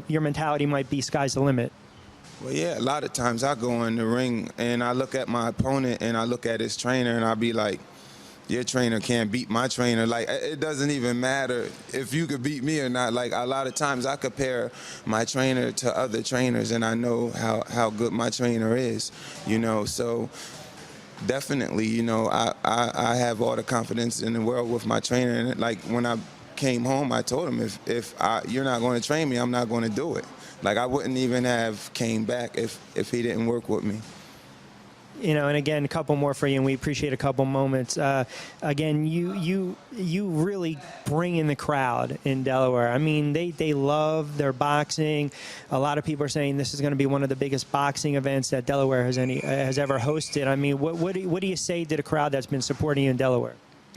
your mentality might be sky's the limit. Well, yeah, a lot of times I go in the ring and I look at my opponent and I look at his trainer and I'll be like, your trainer can't beat my trainer. Like, it doesn't even matter if you could beat me or not. Like, a lot of times I compare my trainer to other trainers and I know how good my trainer is, you know. So definitely, you know, I have all the confidence in the world with my trainer. And like when I came home, I told him, if you're not going to train me, I'm not going to do it. Like, I wouldn't even have came back if he didn't work with me. You know, and again, a couple more for you, and we appreciate a couple moments. Again, you really bring in the crowd in Delaware. I mean, they love their boxing. A lot of people are saying this is going to be one of the biggest boxing events that Delaware has ever hosted. I mean, what do you say to the crowd that's been supporting you in Delaware?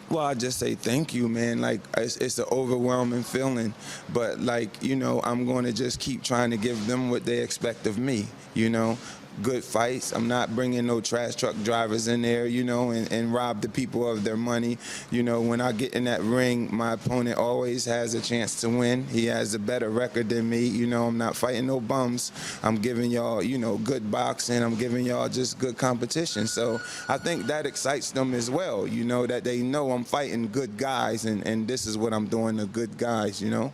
Well, I just say thank you, man. Like, it's an overwhelming feeling. But, like, you know, I'm going to just keep trying to give them what they expect of me, you know. Good fights. I'm not bringing no trash truck drivers in there, you know, and rob the people of their money. You know, when I get in that ring, my opponent always has a chance to win. He has a better record than me. You know, I'm not fighting no bums. I'm giving y'all, you know, good boxing. I'm giving y'all just good competition. So I think that excites them as well, you know, that they know I'm fighting good guys, and this is what I'm doing to good guys, you know.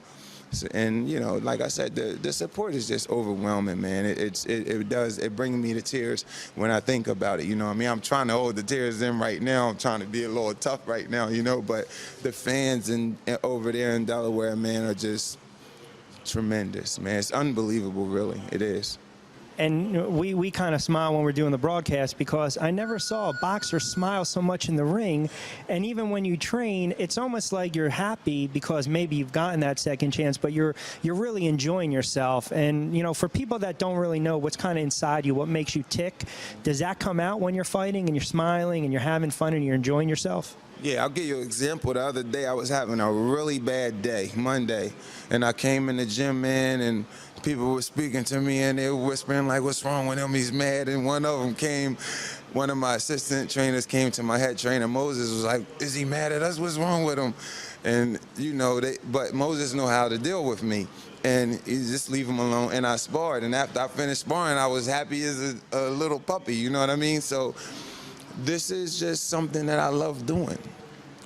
And, you know, like I said, the support is just overwhelming, man. It brings me to tears when I think about it, you know. I mean, I'm trying to hold the tears in right now. I'm trying to be a little tough right now, you know, but the fans over there in Delaware, man, are just tremendous, man. It's unbelievable, really. It is. And we kind of smile when we're doing the broadcast because I never saw a boxer smile so much in the ring. And even when you train, it's almost like you're happy because maybe you've gotten that second chance, but you're really enjoying yourself. And, you know, for people that don't really know what's kind of inside you, what makes you tick, does that come out when you're fighting and you're smiling and you're having fun and you're enjoying yourself? Yeah, I'll give you an example. The other day I was having a really bad day, Monday, and I came in the gym, man, and people were speaking to me and they were whispering like, what's wrong with him? He's mad. And one of my assistant trainers came to my head trainer, Moses, was like, is he mad at us? What's wrong with him? And, you know, but Moses know how to deal with me. And he just leave him alone. And I sparred. And after I finished sparring, I was happy as a little puppy. You know what I mean? So this is just something that I love doing.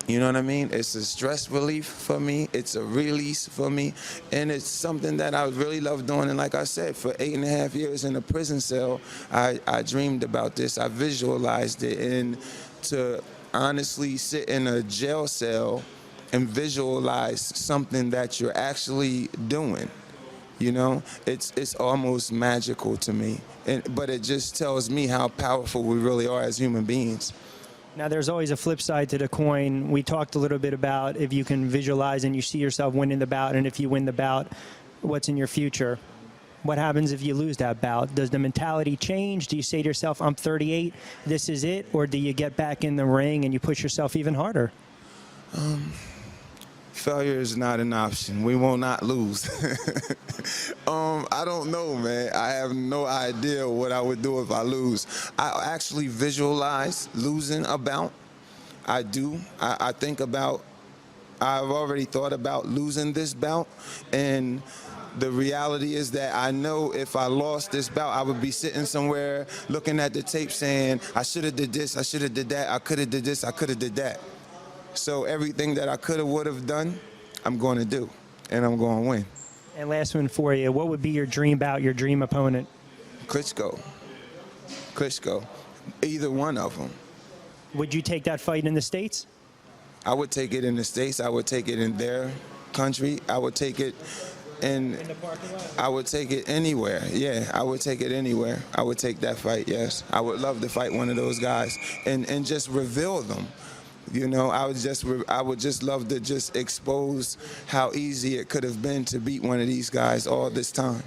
You know what I mean? It's a stress relief for me. It's a release for me. And it's something that I really love doing. And like I said, for 8.5 years in a prison cell, I dreamed about this. I visualized it. And to honestly sit in a jail cell and visualize something that you're actually doing, you know, it's almost magical to me. But it just tells me how powerful we really are as human beings. Now, there's always a flip side to the coin. We talked a little bit about if you can visualize and you see yourself winning the bout, and if you win the bout, what's in your future? What happens if you lose that bout? Does the mentality change? Do you say to yourself, I'm 38, this is it? Or do you get back in the ring and you push yourself even harder? Failure is not an option. We will not lose. I don't know, man. I have no idea what I would do if I lose. I actually visualize losing a bout. I do. I think about, I've already thought about losing this bout, and the reality is that I know if I lost this bout, I would be sitting somewhere looking at the tape saying, I should have did this, I should have did that, I could have did this, I could have did that. So everything that I could have, would have done, I'm going to do, and I'm going to win. And last one for you, what would be your dream bout, your dream opponent? Klitschko. Either one of them. Would you take that fight in the States? I would take it in the States. I would take it in their country. I would take it in the parking lot? I would take it anywhere. Yeah, I would take it anywhere. I would take that fight, yes. I would love to fight one of those guys and just reveal them. You know, I would just love to just expose how easy it could have been to beat one of these guys all this time.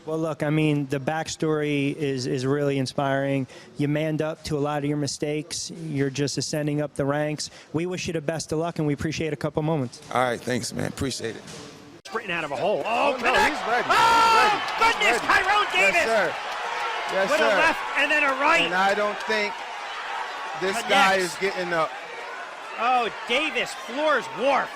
Well, look, I mean, the backstory is really inspiring. You manned up to a lot of your mistakes. You're just ascending up the ranks. We wish you the best of luck, and we appreciate a couple moments. All right, thanks, man. Appreciate it. Sprinting out of a hole. Oh, No, he's ready. Oh, He's ready. goodness, He's ready. Tyrone Davis. Yes, sir. Yes, with sir. a left and then a right. And I don't think this Connects. guy is getting up. Oh, Davis floors Wharf.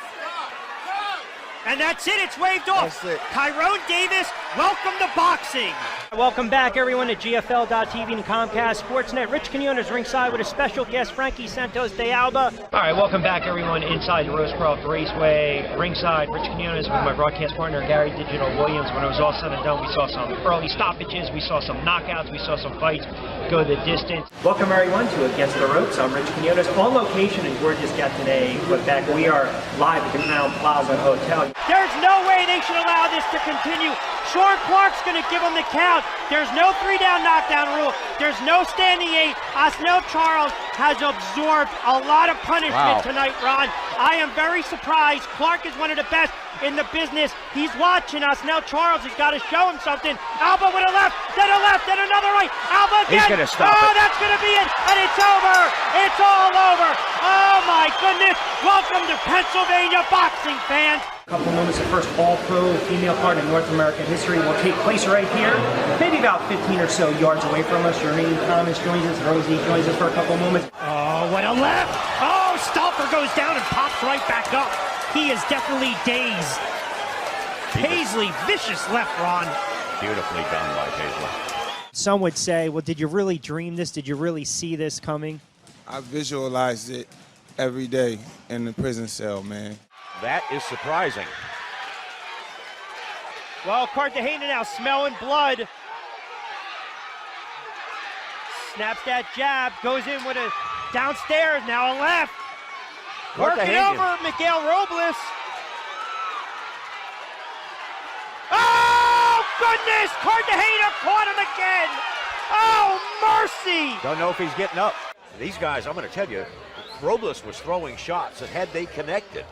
And that's it. It's waved off. That's it. Tyrone Davis, welcome to boxing. Welcome back, everyone, to GFL.TV and Comcast Sportsnet. Rich Quinones ringside with a special guest, Frankie Santos de Alba. All right, welcome back, everyone, inside Rosecroft Raceway. Ringside, Rich Quinones with my broadcast partner, Gary Digital Williams. When it was all said and done, we saw some early stoppages, we saw some knockouts, we saw some fights go the distance. Welcome, everyone, to Against the Ropes. I'm Rich Quinones, on location in gorgeous Gatineau, Quebec. We are live at the Crown Plaza Hotel. There's no way they should allow this to continue. Sean Clark's going to give him the count. There's no 3-down knockdown rule. There's no standing 8. Osnell Charles has absorbed a lot of punishment tonight, Ron. I am very surprised. Clark is one of the best in the business. He's watching Osnell Charles. He's got to show him something. Alba with a left, then another right. Alba again. He's going to stop it. That's going to be it. And it's over. It's all over. Oh, my goodness. Welcome to Pennsylvania boxing, fans. A couple moments of first all-pro female card in North American history will take place right here, maybe about 15 or so yards away from us. Jermaine Thomas joins us, Rosie joins us for a couple moments. Oh, what a left! Oh, Stauffer goes down and pops right back up. He is definitely dazed. Paisley, vicious left, Ron. Beautifully done by Paisley. Some would say, well, did you really dream this? Did you really see this coming? I visualized it every day in the prison cell, man. That is surprising. Well, Cartagena now smelling blood. Snaps that jab, goes in with a downstairs, now a left. Working over Miguel Robles. Oh, goodness! Cartagena caught him again. Oh, mercy! Don't know if he's getting up. These guys, I'm going to tell you, Robles was throwing shots that had they connected,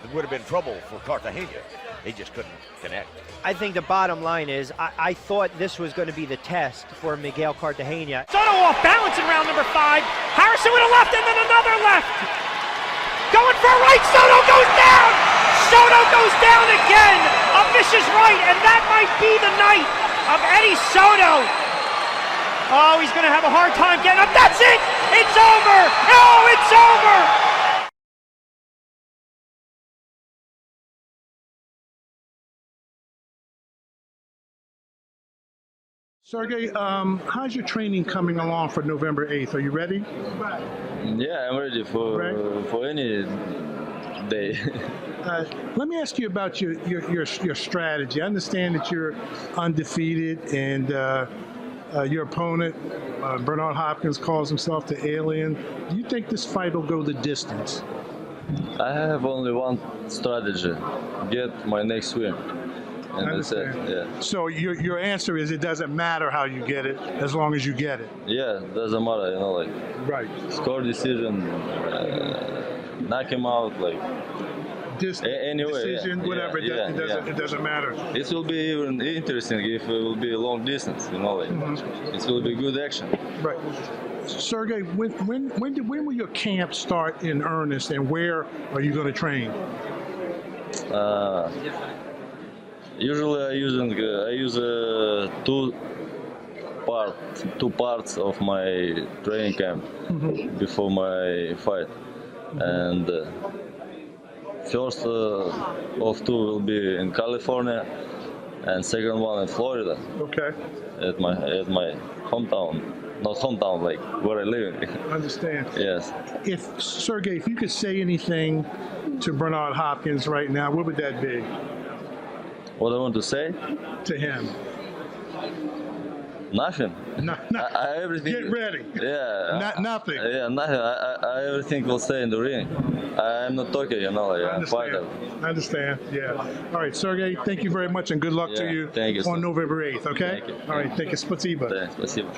it would have been trouble for Cartagena. He just couldn't connect. I think the bottom line is I thought this was going to be the test for Miguel Cartagena. Soto off balance in round number 5. Harrison with a left and then another left. Going for a right. Soto goes down. Soto goes down again. A vicious right, and that might be the night of Eddie Soto. Oh, he's going to have a hard time getting up. That's it. It's over. Oh, it's over. Sergey, how's your training coming along for November 8th? Are you ready? Yeah, I'm ready for any day. Let me ask you about your strategy. I understand that you're undefeated, and your opponent, Bernard Hopkins, calls himself the Alien. Do you think this fight will go the distance? I have only one strategy: get my next win. And that's it. Yeah. So your answer is it doesn't matter how you get it as long as you get it. Yeah, doesn't matter, like right. Score decision, knock him out, like anyway, decision, whatever. It doesn't matter. It will be even interesting if it will be a long distance, like it will be good action. Right. Sergey, when will your camp start in earnest, and where are you going to train? Usually I use two parts of my training camp before my fight, and first of two will be in California, and second one in Florida. Okay. At my hometown, not hometown, like where I live. I understand. Yes. Sergey, if you could say anything to Bernard Hopkins right now, what would that be? What I want to say to him? Nothing. Everything. Get ready. Yeah. Nothing. Yeah, nothing. Everything will stay in the ring. I'm not talking, I'm fighter. I understand. Yeah. All right, Sergey. Thank you very much, and good luck to you. Thank you, on November 8th. Okay. Thank you. All right. Thank you. Спасибо. Спасибо.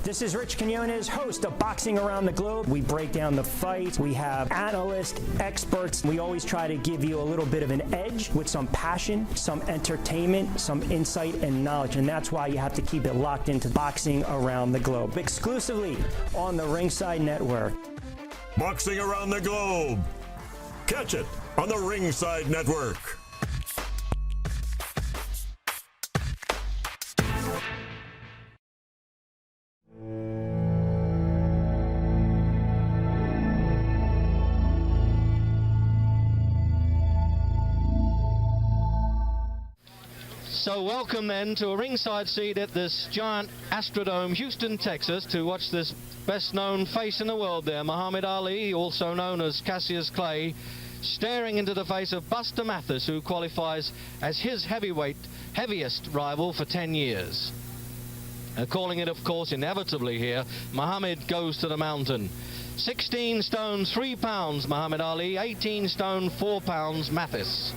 This is Rich Quinones, host of Boxing Around the Globe. We break down the fights. We have analysts, experts. We always try to give you a little bit of an edge with some passion, some entertainment, some insight and knowledge. And that's why you have to keep it locked into Boxing Around the Globe, exclusively on the Ringside Network. Boxing Around the Globe. Catch it on the Ringside Network. So welcome then to a ringside seat at this giant Astrodome, Houston, Texas, to watch this best-known face in the world there, Muhammad Ali, also known as Cassius Clay, staring into the face of Buster Mathis, who qualifies as his heaviest rival for 10 years. Calling it, of course, inevitably here, Muhammad goes to the mountain. 16 stone 3 pounds Muhammad Ali, 18 stone 4 pounds Mathis.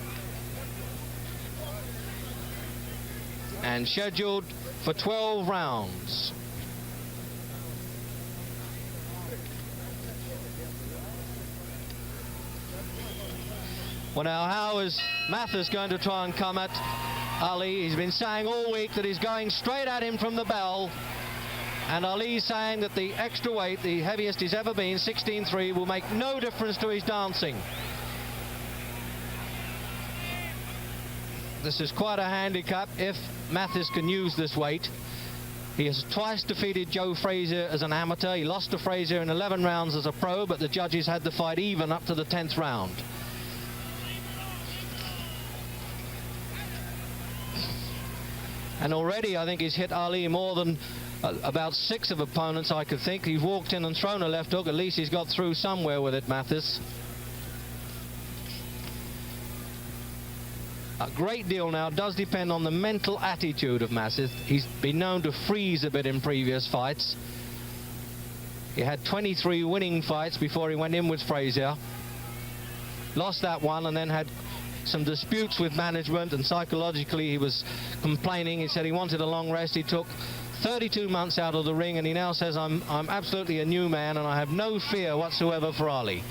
And scheduled for 12 rounds. Well, now, how is Mathis going to try and come at Ali? He's been saying all week that he's going straight at him from the bell. And Ali's saying that the extra weight, the heaviest he's ever been, 16.3, will make no difference to his dancing. This is quite a handicap if Mathis can use this weight. He has twice defeated Joe Frazier as an amateur. He lost to Frazier in 11 rounds as a pro, but the judges had the fight even up to the 10th round. And already I think he's hit Ali more than about 6 of opponents I could think. He's walked in and thrown a left hook. At least he's got through somewhere with it, Mathis. A great deal now does depend on the mental attitude of Mathis. He's been known to freeze a bit in previous fights. He had 23 winning fights before he went in with Frazier. Lost that one and then had some disputes with management, and psychologically he was complaining. He said he wanted a long rest. He took 32 months out of the ring, and he now says, I'm absolutely a new man and I have no fear whatsoever for Ali.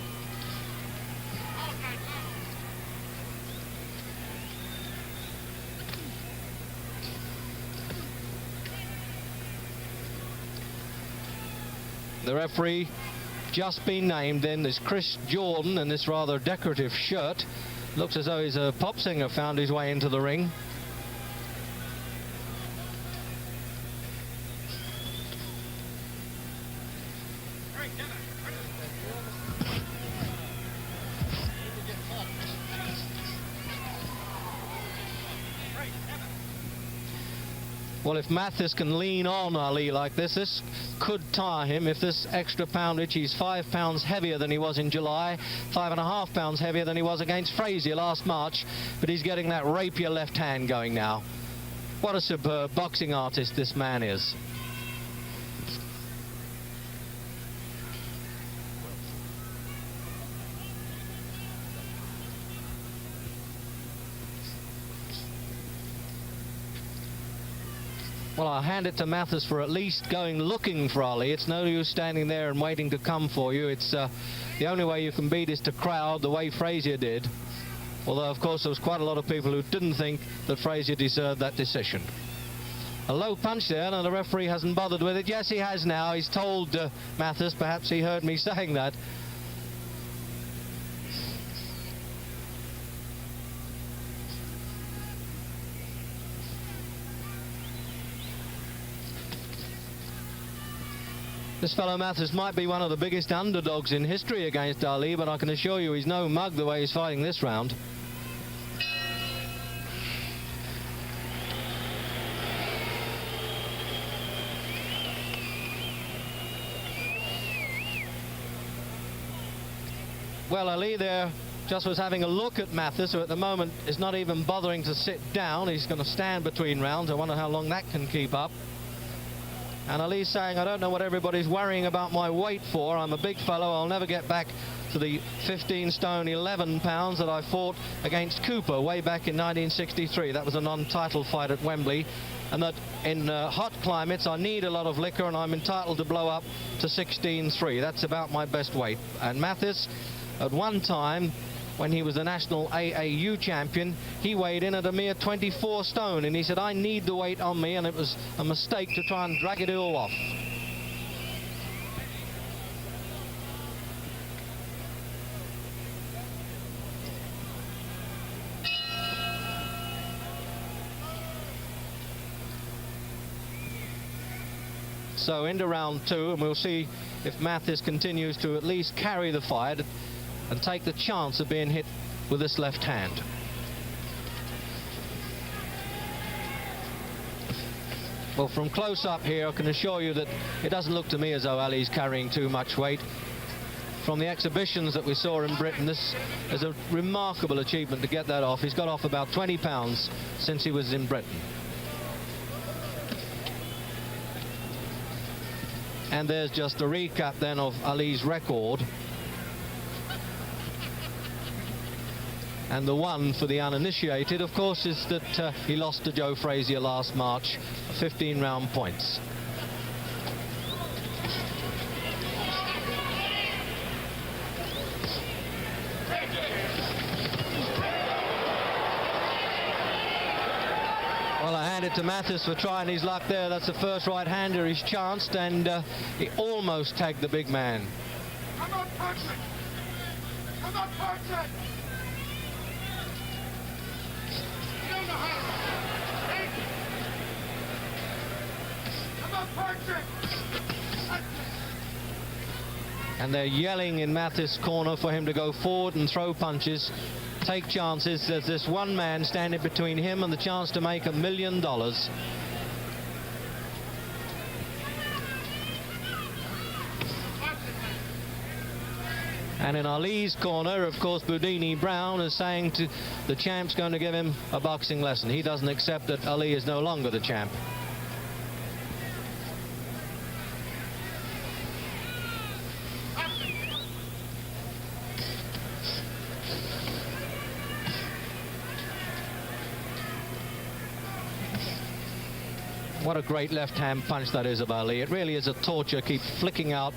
The referee just been named then is Chris Jordan in this rather decorative shirt. Looks as though he's a pop singer, found his way into the ring. Well, if Mathis can lean on Ali like this could tire him. If this extra poundage, he's 5 pounds heavier than he was in July, 5.5 pounds heavier than he was against Frazier last March, but he's getting that rapier left hand going now. What a superb boxing artist this man is. Well, I'll hand it to Mathis for at least going looking for Ali. It's no use standing there and waiting to come for you. It's the only way you can beat is to crowd the way Frazier did. Although, of course, there was quite a lot of people who didn't think that Frazier deserved that decision. A low punch there, and the referee hasn't bothered with it. Yes, he has now. He's told Mathis, perhaps he heard me saying that. This fellow Mathis might be one of the biggest underdogs in history against Ali, but I can assure you he's no mug the way he's fighting this round. Well, Ali there just was having a look at Mathis, who at the moment is not even bothering to sit down. He's going to stand between rounds. I wonder how long that can keep up. And Ali's saying, I don't know what everybody's worrying about my weight for. I'm a big fellow. I'll never get back to the 15 stone 11 pounds that I fought against Cooper way back in 1963. That was a non-title fight at Wembley. And that in hot climates I need a lot of liquor and I'm entitled to blow up to 16.3. That's about my best weight. And Mathis, at one time, when he was the national AAU champion, he weighed in at a mere 24 stone, and he said, I need the weight on me, and it was a mistake to try and drag it all off. So into round 2, and we'll see if Mathis continues to at least carry the fight and take the chance of being hit with this left hand. Well, from close up here, I can assure you that it doesn't look to me as though Ali's carrying too much weight. From the exhibitions that we saw in Britain, this is a remarkable achievement to get that off. He's got off about 20 pounds since he was in Britain. And there's just a recap then of Ali's record. And the one for the uninitiated, of course, is that he lost to Joe Frazier last March, 15 round points. Well, I hand it to Mathis for trying his luck there. That's the first right-hander he's chanced, and he almost tagged the big man. Come on, Patrick! Come on, Patrick! And they're yelling in Mathis' corner for him to go forward and throw punches, take chances. There's this one man standing between him and the chance to make $1 million. And in Ali's corner, of course, Boudini Brown is saying to the champ's going to give him a boxing lesson. He doesn't accept that Ali is no longer the champ. What a great left-hand punch that is of Ali. It really is a torture. Keeps flicking out,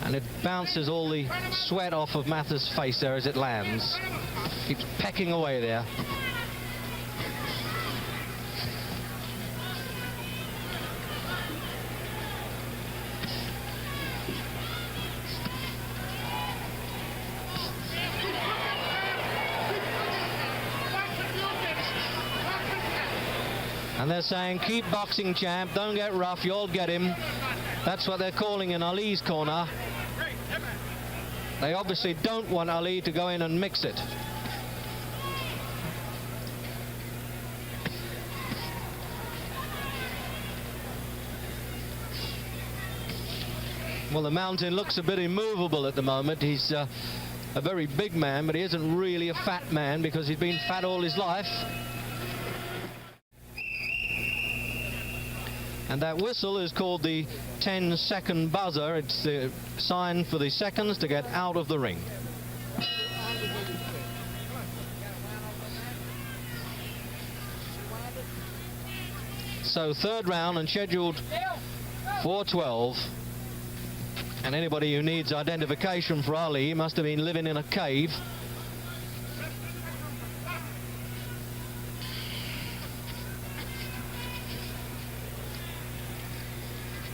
and it bounces all the sweat off of Mathis' face there as it lands. Keeps pecking away there. And they're saying, keep boxing, champ, don't get rough, you'll get him. That's what they're calling in Ali's corner. They obviously don't want Ali to go in and mix it. Well, the mountain looks a bit immovable at the moment. He's a very big man, but he isn't really a fat man because he's been fat all his life. And that whistle is called the 10-second buzzer. It's the sign for the seconds to get out of the ring. So third round and scheduled for 12. And anybody who needs identification for Ali must have been living in a cave.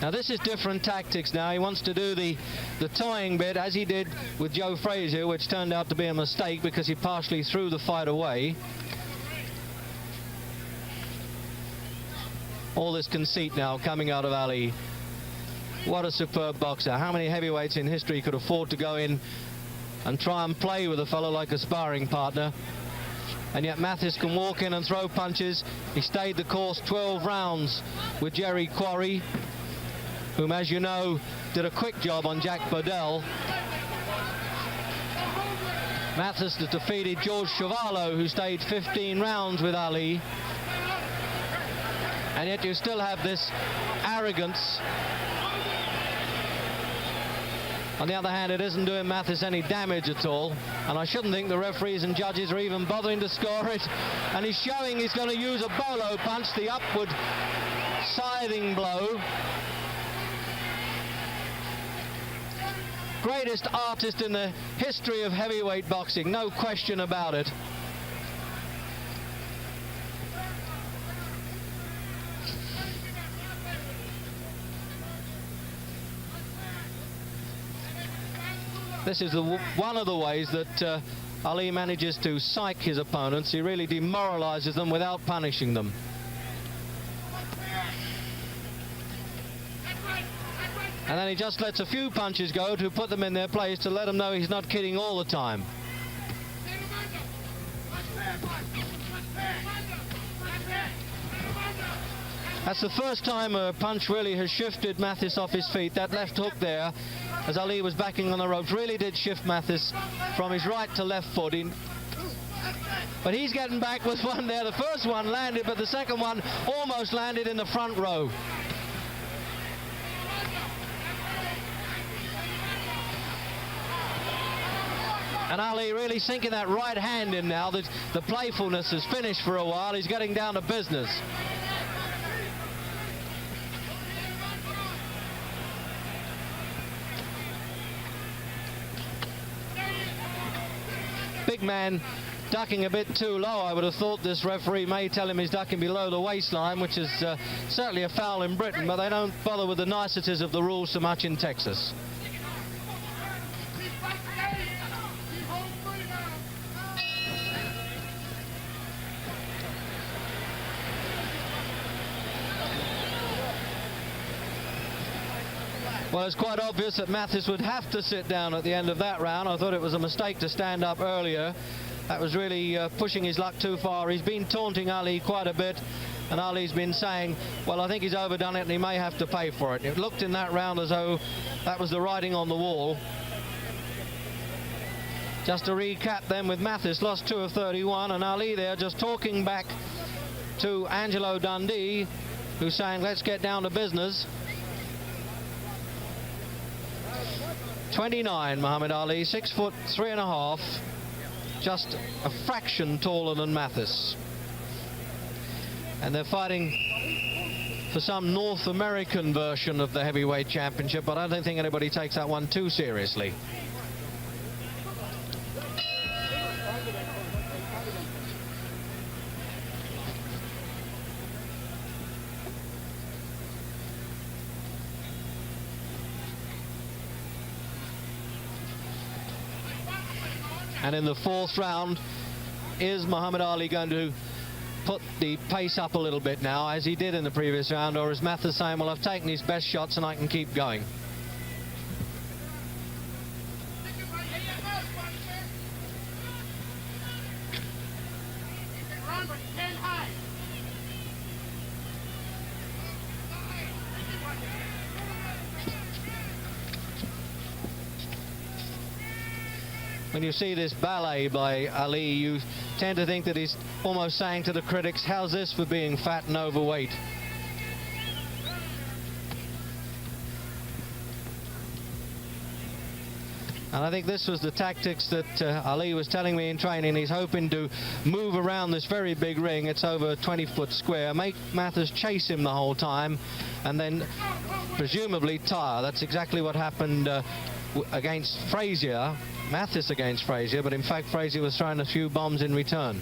Now this is different tactics now. He wants to do the toying bit as he did with Joe Frazier, which turned out to be a mistake because he partially threw the fight away. All this conceit now coming out of Ali. What a superb boxer. How many heavyweights in history could afford to go in and try and play with a fellow like a sparring partner? And yet Mathis can walk in and throw punches. He stayed the course 12 rounds with Jerry Quarry, whom, as you know, did a quick job on Jack Bodell. Mathis has defeated George Chuvalo, who stayed 15 rounds with Ali. And yet you still have this arrogance. On the other hand, it isn't doing Mathis any damage at all. And I shouldn't think the referees and judges are even bothering to score it. And he's showing he's going to use a bolo punch, the upward scything blow. Greatest artist in the history of heavyweight boxing, no question about it. This is one of the ways that Ali manages to psych his opponents. He really demoralizes them without punishing them. And then he just lets a few punches go to put them in their place to let them know he's not kidding all the time. That's the first time a punch really has shifted Mathis off his feet. That left hook there, as Ali was backing on the ropes, really did shift Mathis from his right to left footing. But he's getting back with one there. The first one landed, but the second one almost landed in the front row. And Ali really sinking that right hand in now. The playfulness is finished for a while. He's getting down to business. Big man ducking a bit too low. I would have thought this referee may tell him he's ducking below the waistline, which is certainly a foul in Britain, but they don't bother with the niceties of the rules so much in Texas. Well, it's quite obvious that Mathis would have to sit down at the end of that round. I thought it was a mistake to stand up earlier. That was really pushing his luck too far. He's been taunting Ali quite a bit, and Ali's been saying, well, I think he's overdone it and he may have to pay for it. It looked in that round as though that was the writing on the wall. Just to recap then, with Mathis lost 2 of 31, and Ali there just talking back to Angelo Dundee, who's saying, let's get down to business. 29, Muhammad Ali, 6'3½", just a fraction taller than Mathis. And they're fighting for some North American version of the heavyweight championship, but I don't think anybody takes that one too seriously. And in the 4th round, is Muhammad Ali going to put the pace up a little bit now, as he did in the previous round, or is Mathis saying, well, I've taken his best shots and I can keep going? When you see this ballet by Ali, you tend to think that he's almost saying to the critics, how's this for being fat and overweight? And I think this was the tactics that Ali was telling me in training. He's hoping to move around this very big ring. It's over a 20-foot square. Make Mathis chase him the whole time and then presumably tire. That's exactly what happened against Frazier. Mathis against Frazier, but in fact Frazier was throwing a few bombs in return.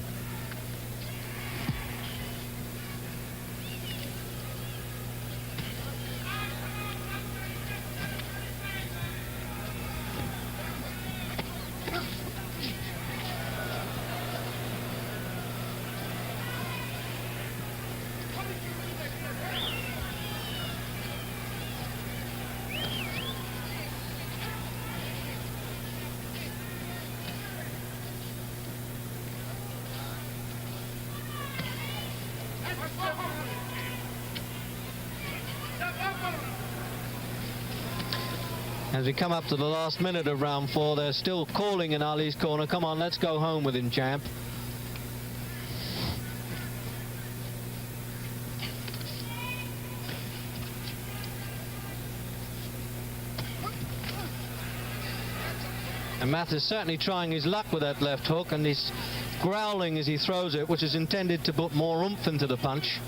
As we come up to the last minute of round 4, they're still calling in Ali's corner. Come on, let's go home with him, champ. And Mathis certainly trying his luck with that left hook, and he's growling as he throws it, which is intended to put more oomph into the punch.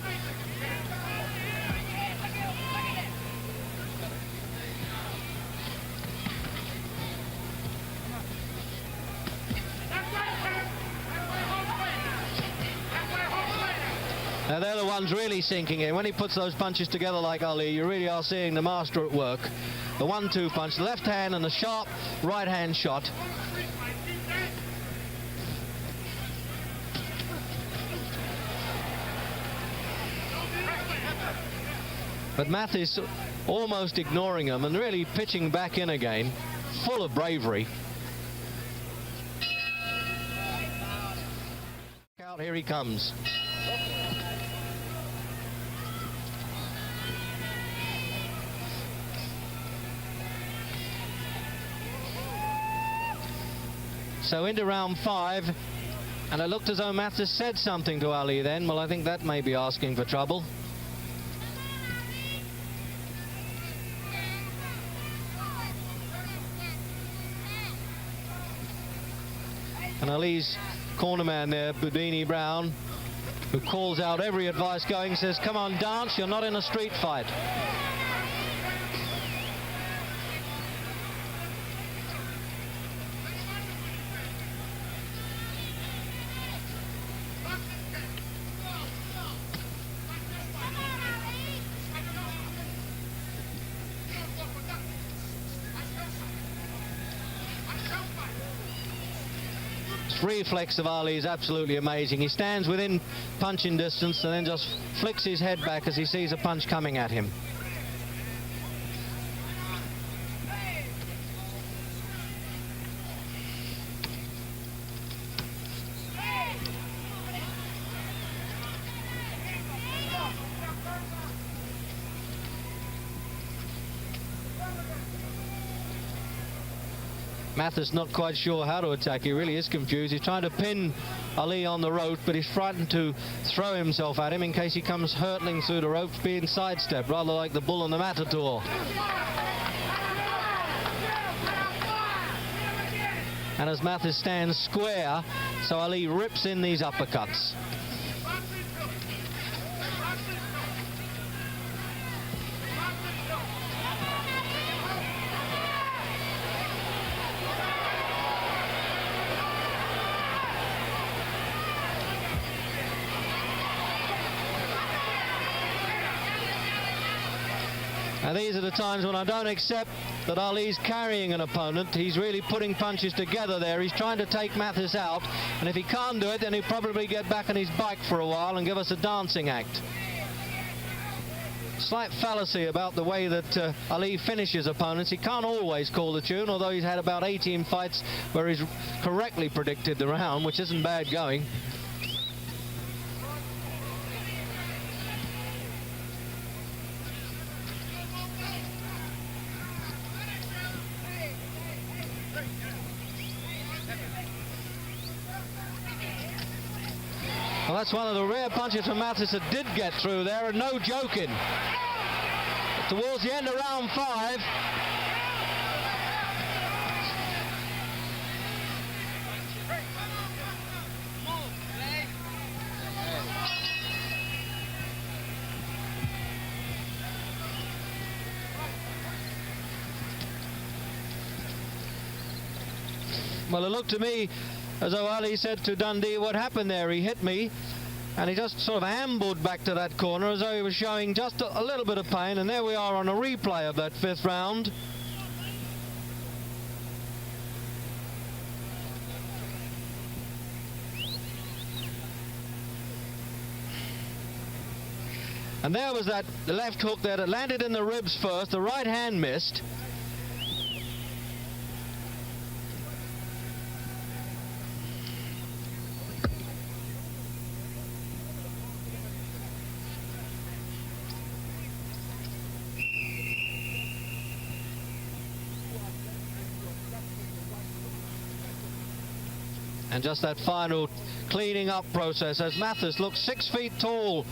Now they're the ones really sinking in. When he puts those punches together like Ali, you really are seeing the master at work. The 1-2 punch, the left hand and the sharp right hand shot. But Mathis almost ignoring him and really pitching back in again, full of bravery. Out, here he comes. So into round 5, and it looked as though Mathis said something to Ali then. Well, I think that may be asking for trouble. And Ali's cornerman there, Boudini Brown, who calls out every advice going, says, come on, dance, you're not in a street fight. Reflex of Ali is absolutely amazing. He stands within punching distance and then just flicks his head back as he sees a punch coming at him. Mathis not quite sure how to attack. He really is confused. He's trying to pin Ali on the rope, but he's frightened to throw himself at him in case he comes hurtling through the ropes, being sidestepped, rather like the bull on the Matador. And as Mathis stands square, so Ali rips in these uppercuts. Now these are the times when I don't accept that Ali's carrying an opponent. He's really putting punches together there. He's trying to take Mathis out, and if he can't do it, then he'll probably get back on his bike for a while and give us a dancing act. Slight fallacy about the way that Ali finishes opponents. He can't always call the tune, although he's had about 18 fights where he's correctly predicted the round, which isn't bad going. Well, that's one of the rare punches from Mathis that did get through there, and no joking. Towards the end of round 5, well, it looked to me as though Ali said to Dundee, what happened there? He hit me, and he just sort of ambled back to that corner as though he was showing just a little bit of pain, and there we are on a replay of that 5th round. And there was that left hook there that landed in the ribs first. The right hand missed. And just that final cleaning up process as Mathis looks 6 feet tall.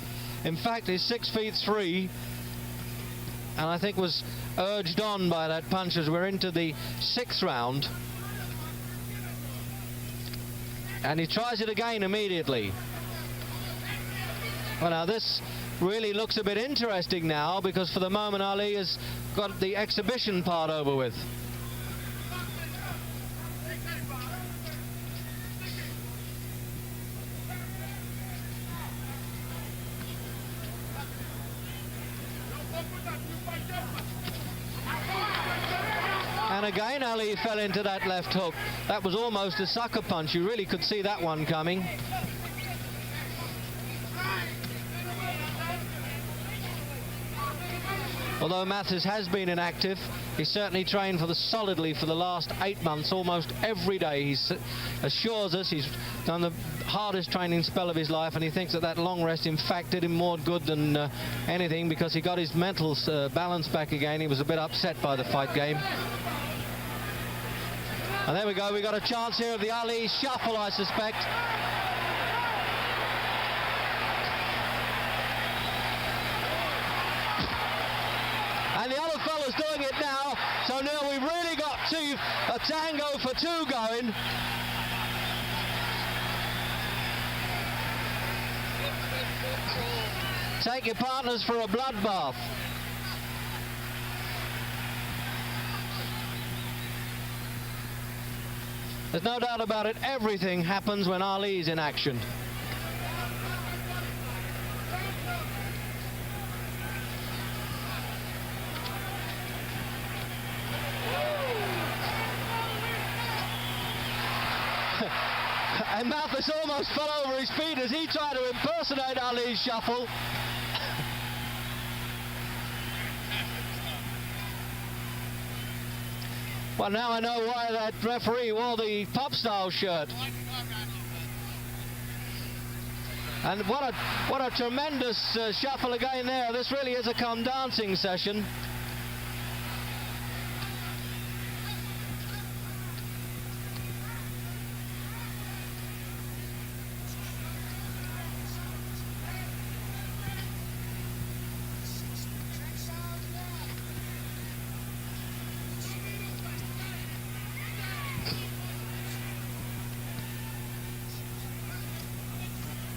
In fact, he's 6 feet 3, and I think was urged on by that punch as we're into the 6th round. And he tries it again immediately. Well, now this really looks a bit interesting now, because for the moment Ali has got the exhibition part over with. And again, Ali fell into that left hook. That was almost a sucker punch. You really could see that one coming. Although Mathis has been inactive, he's certainly trained solidly for the last 8 months, almost every day. He assures us he's done the hardest training spell of his life, and he thinks that long rest, in fact, did him more good than anything, because he got his mental balance back again. He was a bit upset by the fight game. And there we go, we got a chance here of the Ali shuffle, I suspect. And the other fella's doing it now, so now we've really got a tango for two going. Take your partners for a bloodbath. There's no doubt about it, everything happens when Ali's in action. And Mathis almost fell over his feet as he tried to impersonate Ali's shuffle. Well, now I know why that referee wore the pop-style shirt. And what a tremendous shuffle again there. This really is a come dancing session.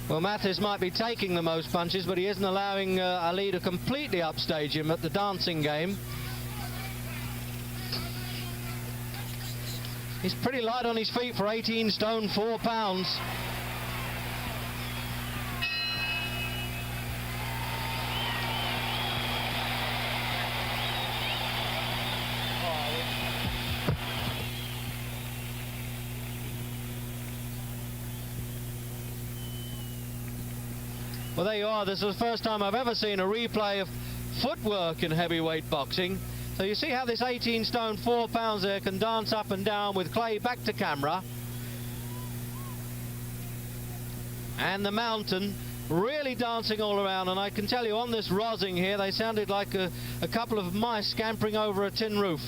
Well, Mathis might be taking the most punches, but he isn't allowing Ali to completely upstage him at the dancing game. He's pretty light on his feet for 18 stone, 4 pounds. Well, there you are. This is the first time I've ever seen a replay of footwork in heavyweight boxing. So you see how this 18 stone, 4 pounds there can dance up and down with Clay back to camera. And the Mountain really dancing all around. And I can tell you on this rosin here, they sounded like a couple of mice scampering over a tin roof.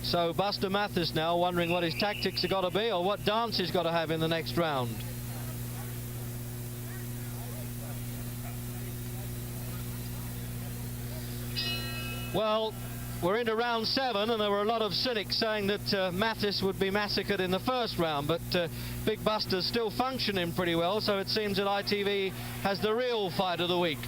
So Buster Mathis now wondering what his tactics have got to be or what dance he's got to have in the next round. Well, we're into round 7 and there were a lot of cynics saying that Mathis would be massacred in the first round, but Big Buster's still functioning pretty well, so it seems that ITV has the real fight of the week.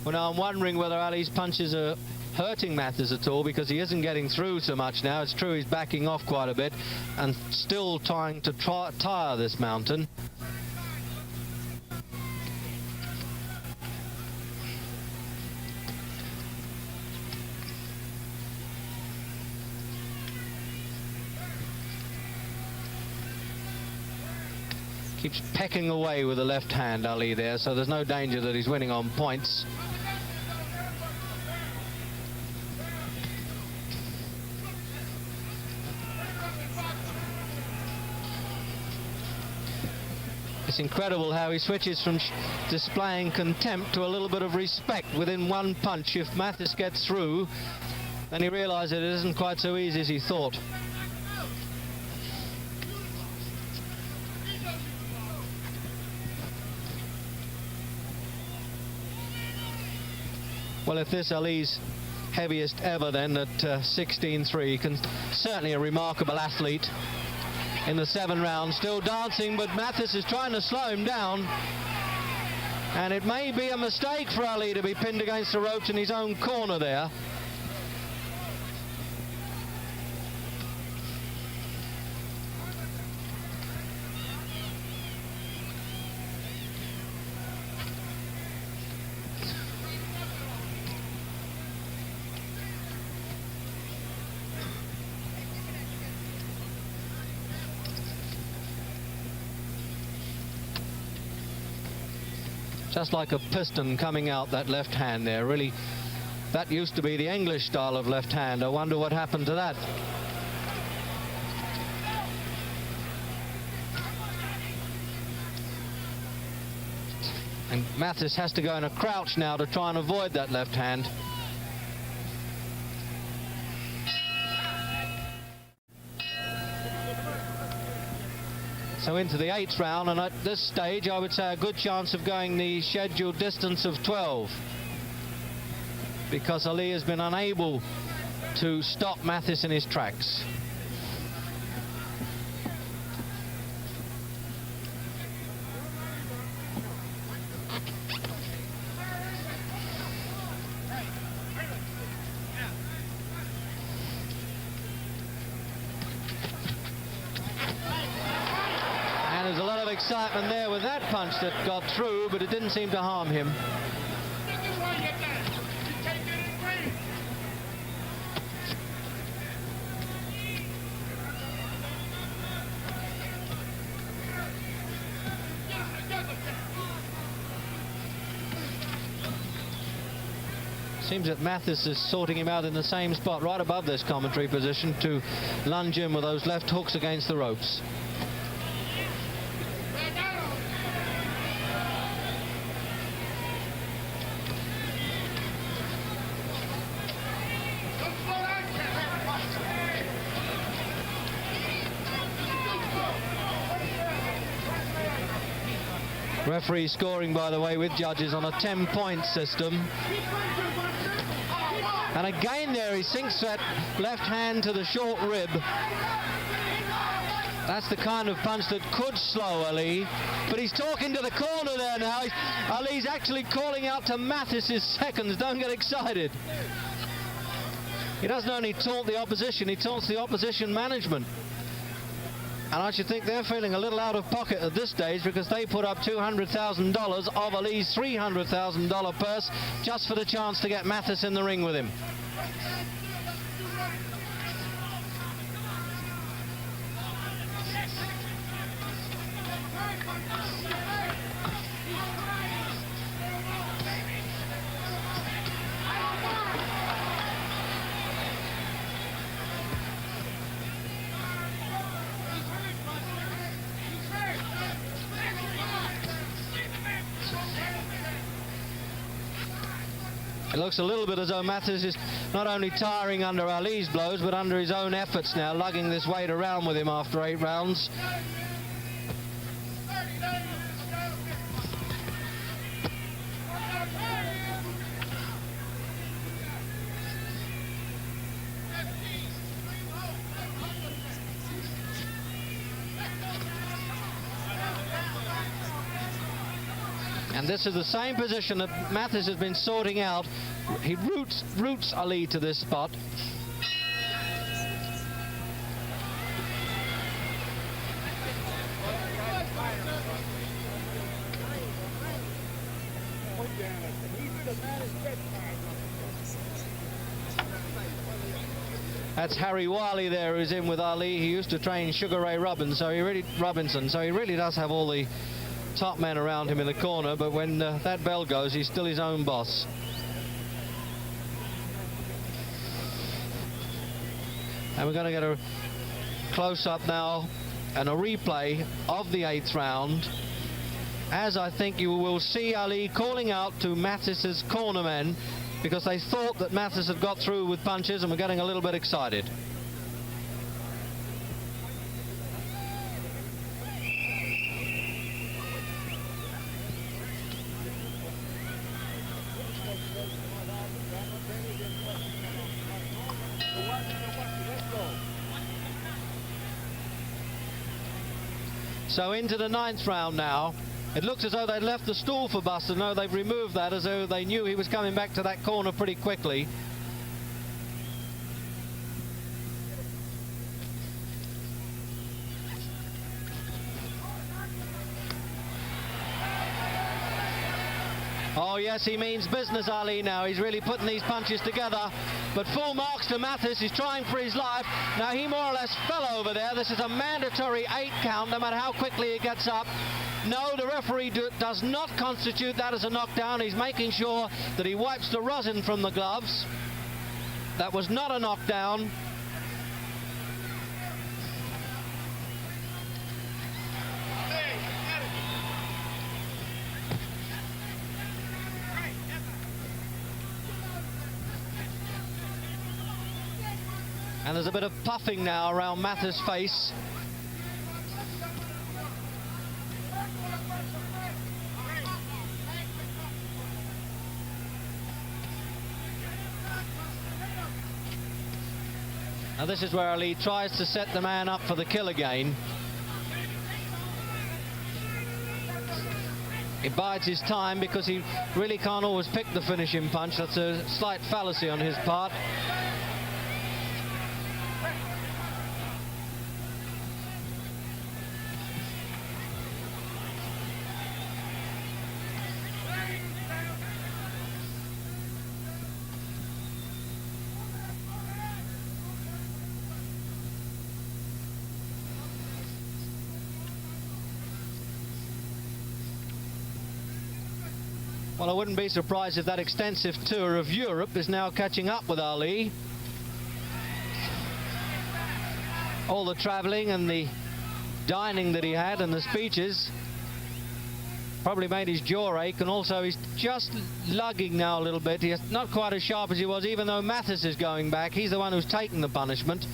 Well, now I'm wondering whether Ali's punches are hurting Mathis at all, because he isn't getting through so much now. It's true he's backing off quite a bit and still trying to tire this Mountain. Keeps pecking away with the left hand, Ali, there, so there's no danger that he's winning on points. It's incredible how he switches from displaying contempt to a little bit of respect within one punch. If Mathis gets through, then he realizes it isn't quite so easy as he thought. Well, if this Ali's heaviest ever, then at 16-3, certainly a remarkable athlete. In the 7 rounds, still dancing, but Mathis is trying to slow him down. And it may be a mistake for Ali to be pinned against the ropes in his own corner there. Just like a piston coming out, that left hand there. Really, that used to be the English style of left hand. I wonder what happened to that. And Mathis has to go in a crouch now to try and avoid that left hand. So into the 8th round, and at this stage I would say a good chance of going the scheduled distance of 12, because Ali has been unable to stop Mathis in his tracks. There's a lot of excitement there with that punch that got through, but it didn't seem to harm him. Seems that Mathis is sorting him out in the same spot right above this commentary position to lunge in with those left hooks against the ropes. Referee scoring, by the way, with judges on a 10-point system. And again there he sinks that left hand to the short rib. That's the kind of punch that could slow Ali. But he's talking to the corner there now. Ali's actually calling out to Mathis his seconds. Don't get excited. He doesn't only taunt the opposition, he taunts the opposition management. And I should think they're feeling a little out of pocket at this stage, because they put up $200,000 of Ali's $300,000 purse just for the chance to get Mathis in the ring with him. It looks a little bit as though Mathis is not only tiring under Ali's blows, but under his own efforts now, lugging this weight around with him after 8 rounds. And this is the same position that Mathis has been sorting out. He roots Ali to this spot. That's Harry Wiley there, who's in with Ali. He used to train Sugar Ray Robinson, so he really does have all the top men around him in the corner, but when that bell goes, he's still his own boss. And we're going to get a close-up now and a replay of the 8th round, as I think you will see Ali calling out to Mathis's cornermen, because they thought that Mathis had got through with punches and were getting a little bit excited. So into the 9th round now. It looks as though they'd left the stool for Buster. No, they've removed that as though they knew he was coming back to that corner pretty quickly. Oh, yes, he means business, Ali, now. He's really putting these punches together. But full marks to Mathis. He's trying for his life. Now, he more or less fell over there. This is a mandatory 8 count, no matter how quickly he gets up. No, the referee does not constitute that as a knockdown. He's making sure that he wipes the rosin from the gloves. That was not a knockdown. And there's a bit of puffing now around Mathis' face. Now this is where Ali tries to set the man up for the kill again. He bides his time because he really can't always pick the finishing punch. That's a slight fallacy on his part. Well, I wouldn't be surprised if that extensive tour of Europe is now catching up with Ali. All the traveling and the dining that he had and the speeches probably made his jaw ache, and also he's just lugging now a little bit. He's not quite as sharp as he was, even though Mathis is going back. He's the one who's taking the punishment.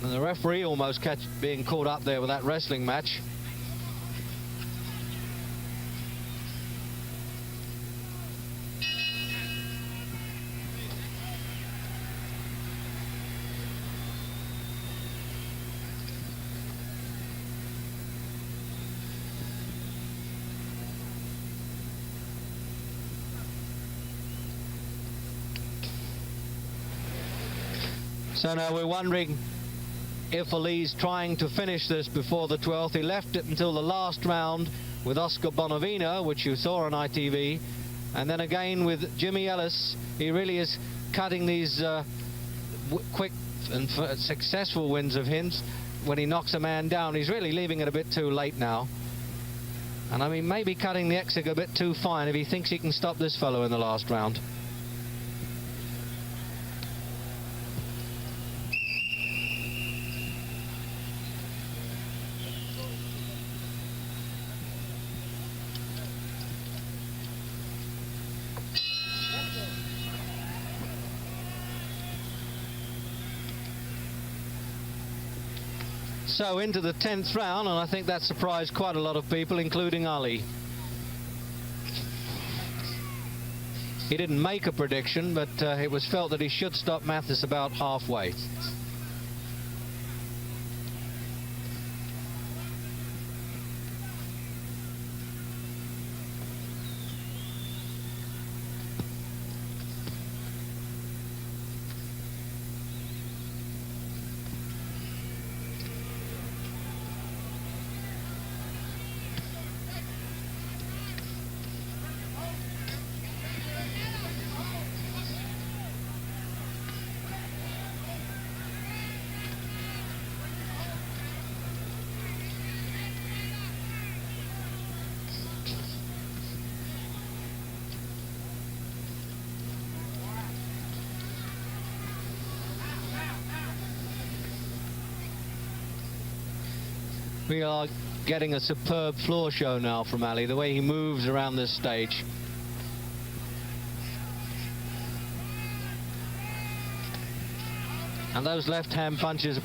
And the referee almost being caught up there with that wrestling match. So now we're wondering if Ali's trying to finish this before the 12th. He left it until the last round with Oscar Bonavina, which you saw on ITV, and then again with Jimmy Ellis. He really is cutting these quick and successful wins of his when he knocks a man down. He's really leaving it a bit too late now. And I mean, maybe cutting the exig a bit too fine if he thinks he can stop this fellow in the last round. So into the 10th round, and I think that surprised quite a lot of people, including Ali. He didn't make a prediction, but it was felt that he should stop Mathis about halfway. We are getting a superb floor show now from Ali, the way he moves around this stage. And those left-hand punches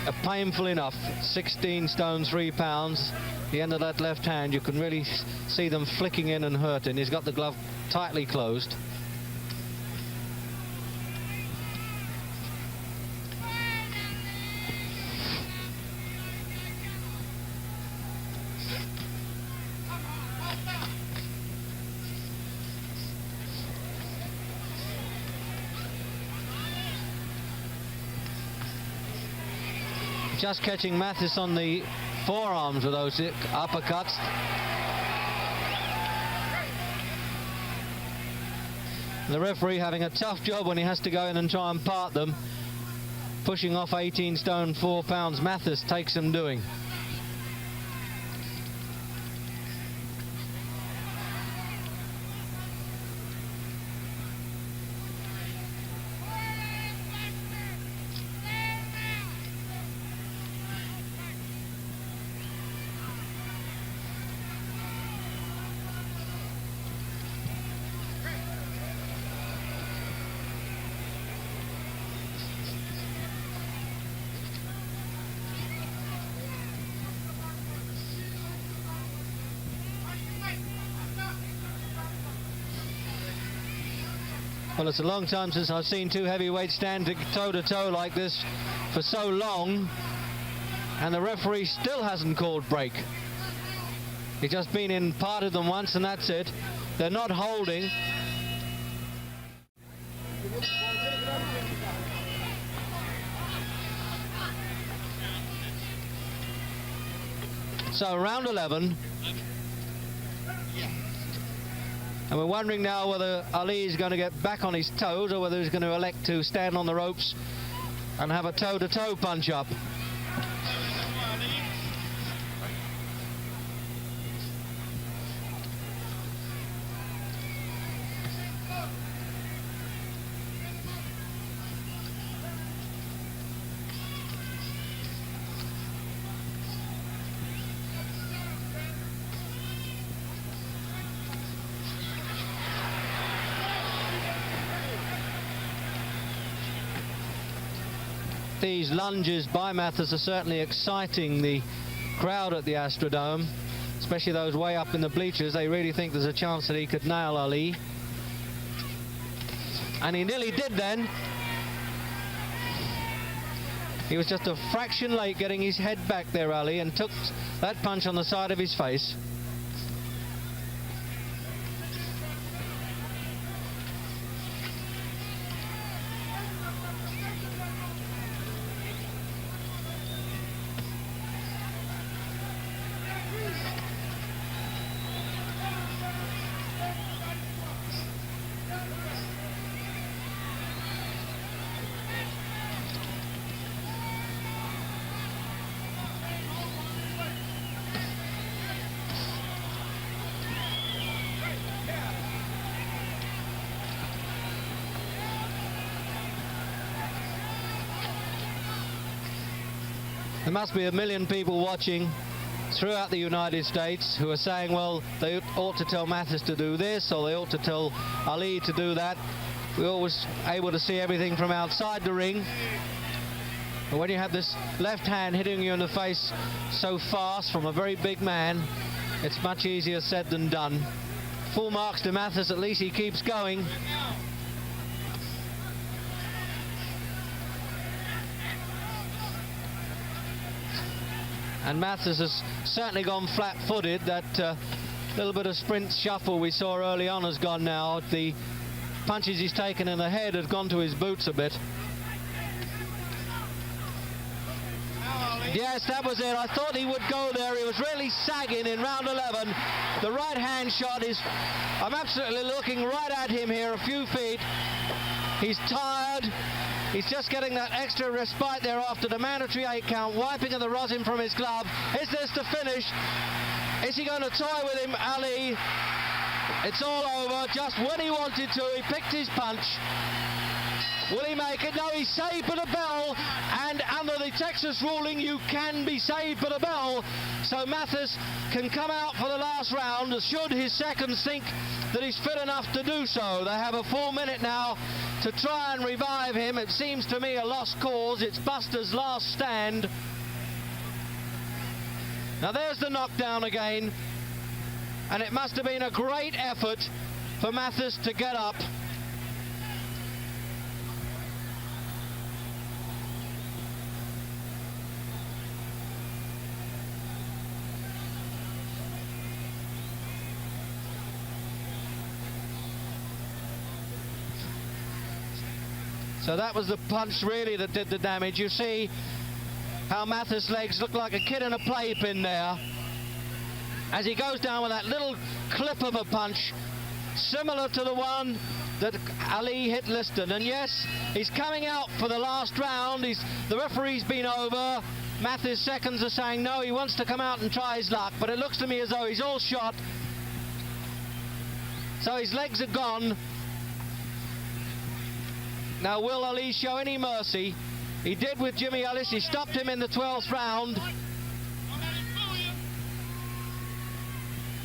are painful enough. 16 stone 3 pounds. The end of that left hand, you can really see them flicking in and hurting. He's got the glove tightly closed. Just catching Mathis on the forearms with those uppercuts. The referee having a tough job when he has to go in and try and part them. Pushing off 18 stone 4 pounds. Mathis takes some doing. Well, it's a long time since I've seen two heavyweights stand toe-to-toe like this for so long, and the referee still hasn't called break. He's just been in, parted them once, and that's it. They're not holding. So round 11. And we're wondering now whether Ali is going to get back on his toes or whether he's going to elect to stand on the ropes and have a toe-to-toe punch-up. These lunges by Mathis are certainly exciting the crowd at the Astrodome, especially those way up in the bleachers. They really think there's a chance that he could nail Ali. And he nearly did then. He was just a fraction late getting his head back there, Ali, and took that punch on the side of his face. There must be 1 million people watching throughout the United States who are saying, well, they ought to tell Mathis to do this, or they ought to tell Ali to do that. We're always able to see everything from outside the ring. But when you have this left hand hitting you in the face so fast from a very big man, it's much easier said than done. Full marks to Mathis, at least he keeps going. And Mathis has certainly gone flat-footed. That little bit of sprint shuffle we saw early on has gone now. The punches he's taken in the head have gone to his boots a bit. Yes, that was it. I thought he would go there. He was really sagging in round 11. The right hand shot is... I'm absolutely looking right at him here, a few feet. He's tired. He's just getting that extra respite there after the mandatory 8 count, wiping of the rosin from his glove. Is this the finish? Is he going to toy with him, Ali? It's all over. Just when he wanted to, he picked his punch. Will he make it? No, he's saved by the bell, and under the Texas ruling, you can be saved by the bell. So Mathis can come out for the last round, should his seconds think that he's fit enough to do so. They have a full minute now to try and revive him. It seems to me a lost cause. It's Buster's last stand. Now there's the knockdown again, and it must have been a great effort for Mathis to get up. So that was the punch really that did the damage. You see how Mathis' legs look like a kid in a playpen there as he goes down with that little clip of a punch similar to the one that Ali hit Liston. And yes, he's coming out for the last round. The referee's been over. Mathis' seconds are saying no, he wants to come out and try his luck, but it looks to me as though he's all shot. So his legs are gone. Now, will Ali show any mercy? He did with Jimmy Ellis. He stopped him in the 12th round.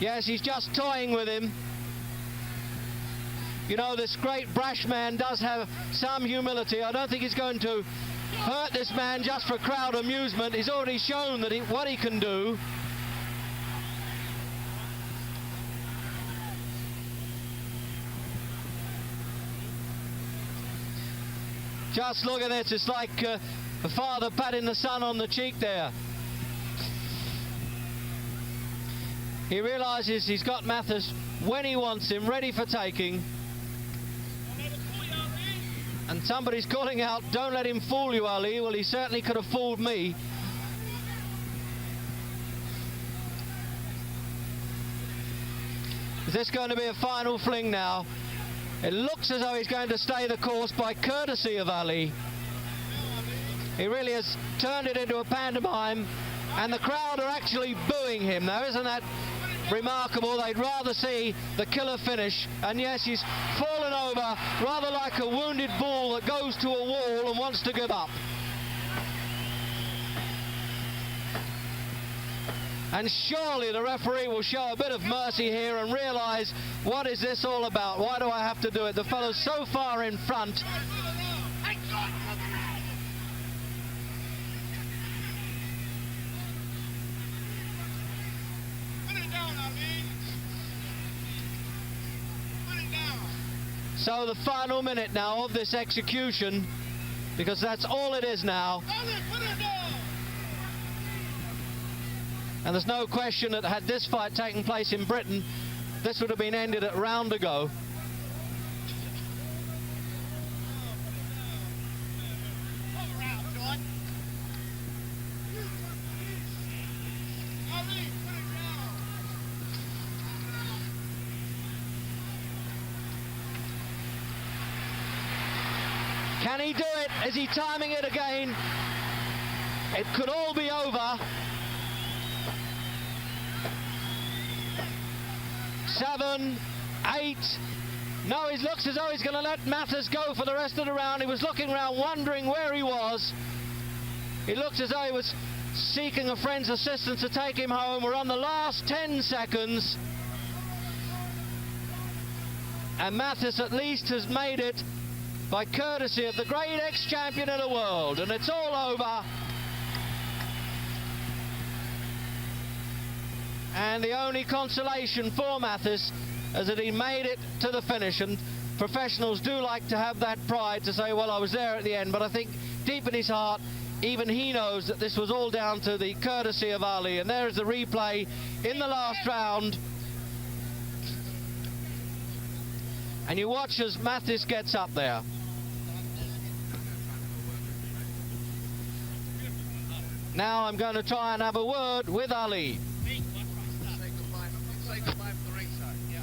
Yes, he's just toying with him. You know, this great brash man does have some humility. I don't think he's going to hurt this man just for crowd amusement. He's already shown that what he can do. Just look at this, it's like a father patting the son on the cheek there. He realizes he's got Mathis when he wants him, ready for taking. And somebody's calling out, don't let him fool you, Ali. Well, he certainly could have fooled me. Is this going to be a final fling now? It looks as though he's going to stay the course by courtesy of Ali. He really has turned it into a pantomime, and the crowd are actually booing him now. Isn't that remarkable? They'd rather see the killer finish. And yes, he's fallen over rather like a wounded bull that goes to a wall and wants to give up. And surely the referee will show a bit of mercy here and realize, what is this all about? Why do I have to do it? The fellow's so far in front. So the final minute now of this execution, because that's all it is now. And there's no question that had this fight taken place in Britain, this would have been ended a round ago. Can he do it? Is he timing it again? It could all be over. 7, 8. No, he looks as though he's going to let Mathis go for the rest of the round. He was looking around, wondering where he was. He looked as though he was seeking a friend's assistance to take him home. We're on the last 10 seconds. And Mathis at least has made it by courtesy of the great ex-champion of the world. And it's all over. And the only consolation for Mathis is that he made it to the finish. And professionals do like to have that pride to say, well, I was there at the end. But I think deep in his heart, even he knows that this was all down to the courtesy of Ali. And there's the replay in the last round. And you watch as Mathis gets up there. Now I'm going to try and have a word with Ali. Say goodbye for the ringside. Yeah.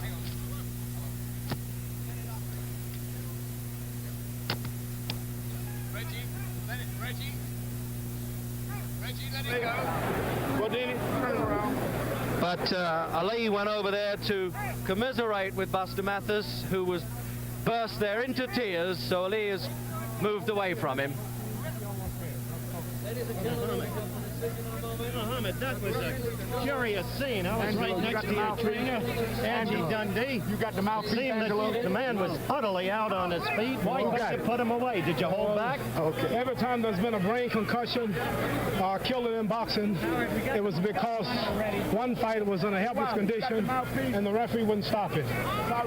Reggie, let it go. Turn around. But Ali went over there to commiserate with Buster Mathis, who was burst there into tears. So Ali has moved away from him. Muhammad, that was a curious scene. I was right next to your trainer, Angie Dundee. You got the mouthpiece, Seemed Angelo? that the man was utterly out on his feet. Why did you put him away? Did you hold back? Okay. Every time there's been a brain concussion or killer in boxing, it was because one fighter was in a helpless condition and the referee wouldn't stop it.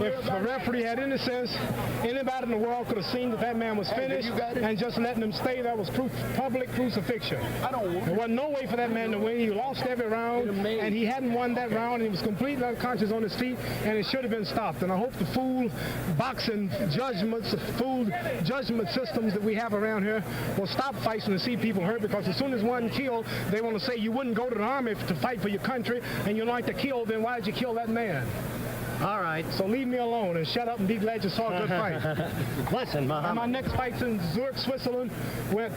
If the referee had any sense, anybody in the world could have seen that that man was finished and just letting him stay. That was public crucifixion. There wasn't no way for that man to win. He lost every round, and he hadn't won that round. He was completely unconscious on his feet, and it should have been stopped. And I hope the fool boxing judgments, fool judgment systems that we have around here will stop fights and see people hurt, because as soon as one killed, they want to say you wouldn't go to the army to fight for your country, and you like to kill, then why did you kill that man? All right. So leave me alone and shut up and be glad you saw a good fight. Listen, Muhammad. And my next fight's in Zurich, Switzerland with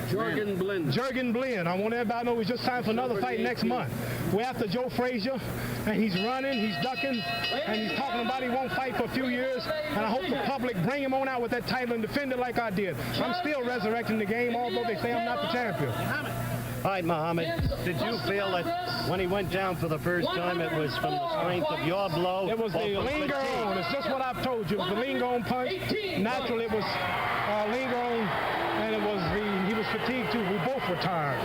Jürgen Blin. I want everybody to know he's just signed for another fight next month. We're after Joe Frazier, and he's running, he's ducking, and he's talking about he won't fight for a few years. And I hope the public bring him on out with that title and defend it like I did. I'm still resurrecting the game, although they say I'm not the champion. All right, Muhammad, did you feel that when he went down for the first time, it was from the strength of your blow? It was the linger on. It's just what I've told you. It was the linger on punch. Naturally, it was linger on, and he was fatigued too. We both were tired.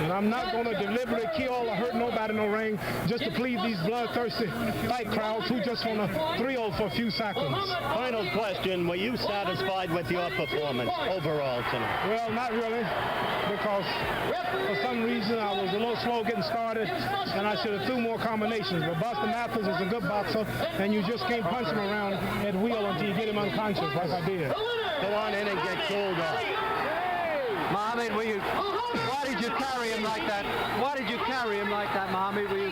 And I'm not going to deliberately kill or hurt nobody in the ring just to please these bloodthirsty fight crowds who just want to thrill for a few seconds. Final question, were you satisfied with your performance overall tonight? Well, not really, because for some reason I was a little slow getting started, and I should have threw more combinations. But Buster Mathis is a good boxer, and you just can't punch him around at will until you get him unconscious, like I did. Go on in and get cooled off. Mohammed, why did you carry him like that? Why did you carry him like that, Mohammed? Were you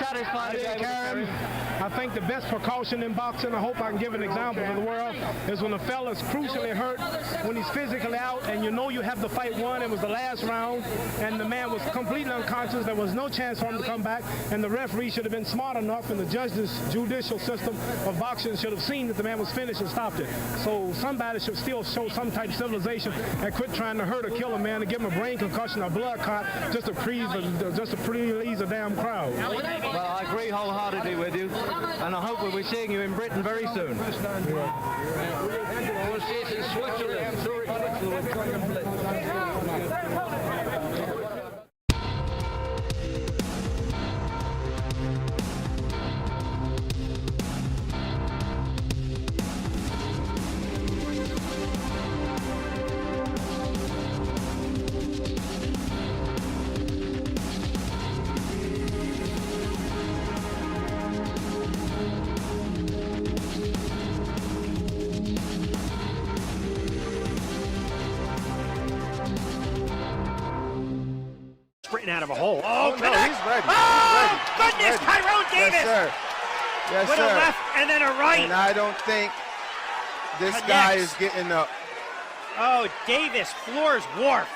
satisfied? I didn't carry him. I think the best precaution in boxing, I hope I can give an example to the world, is when a fella's crucially hurt, when he's physically out, and you know you have the fight won. It was the last round, and the man was completely unconscious. There was no chance for him to come back, and the referee should have been smart enough, and the judicial system of boxing should have seen that the man was finished and stopped it. So somebody should still show some type of civilization and quit trying to hurt or kill a man and give him a brain concussion or blood clot just to please a damn crowd. Well, I agree wholeheartedly with you, and I hope we'll be seeing you in Britain very soon. We'll see it in Switzerland. Zurich, Switzerland. Sprinting out of a hole. Oh, no, he's ready. Oh, He's goodness, ready. Tyrone Davis. Yes, sir. Yes, with sir. a left and then a right. And I don't think this Connects. guy is getting up. Oh, Davis floors Wharf.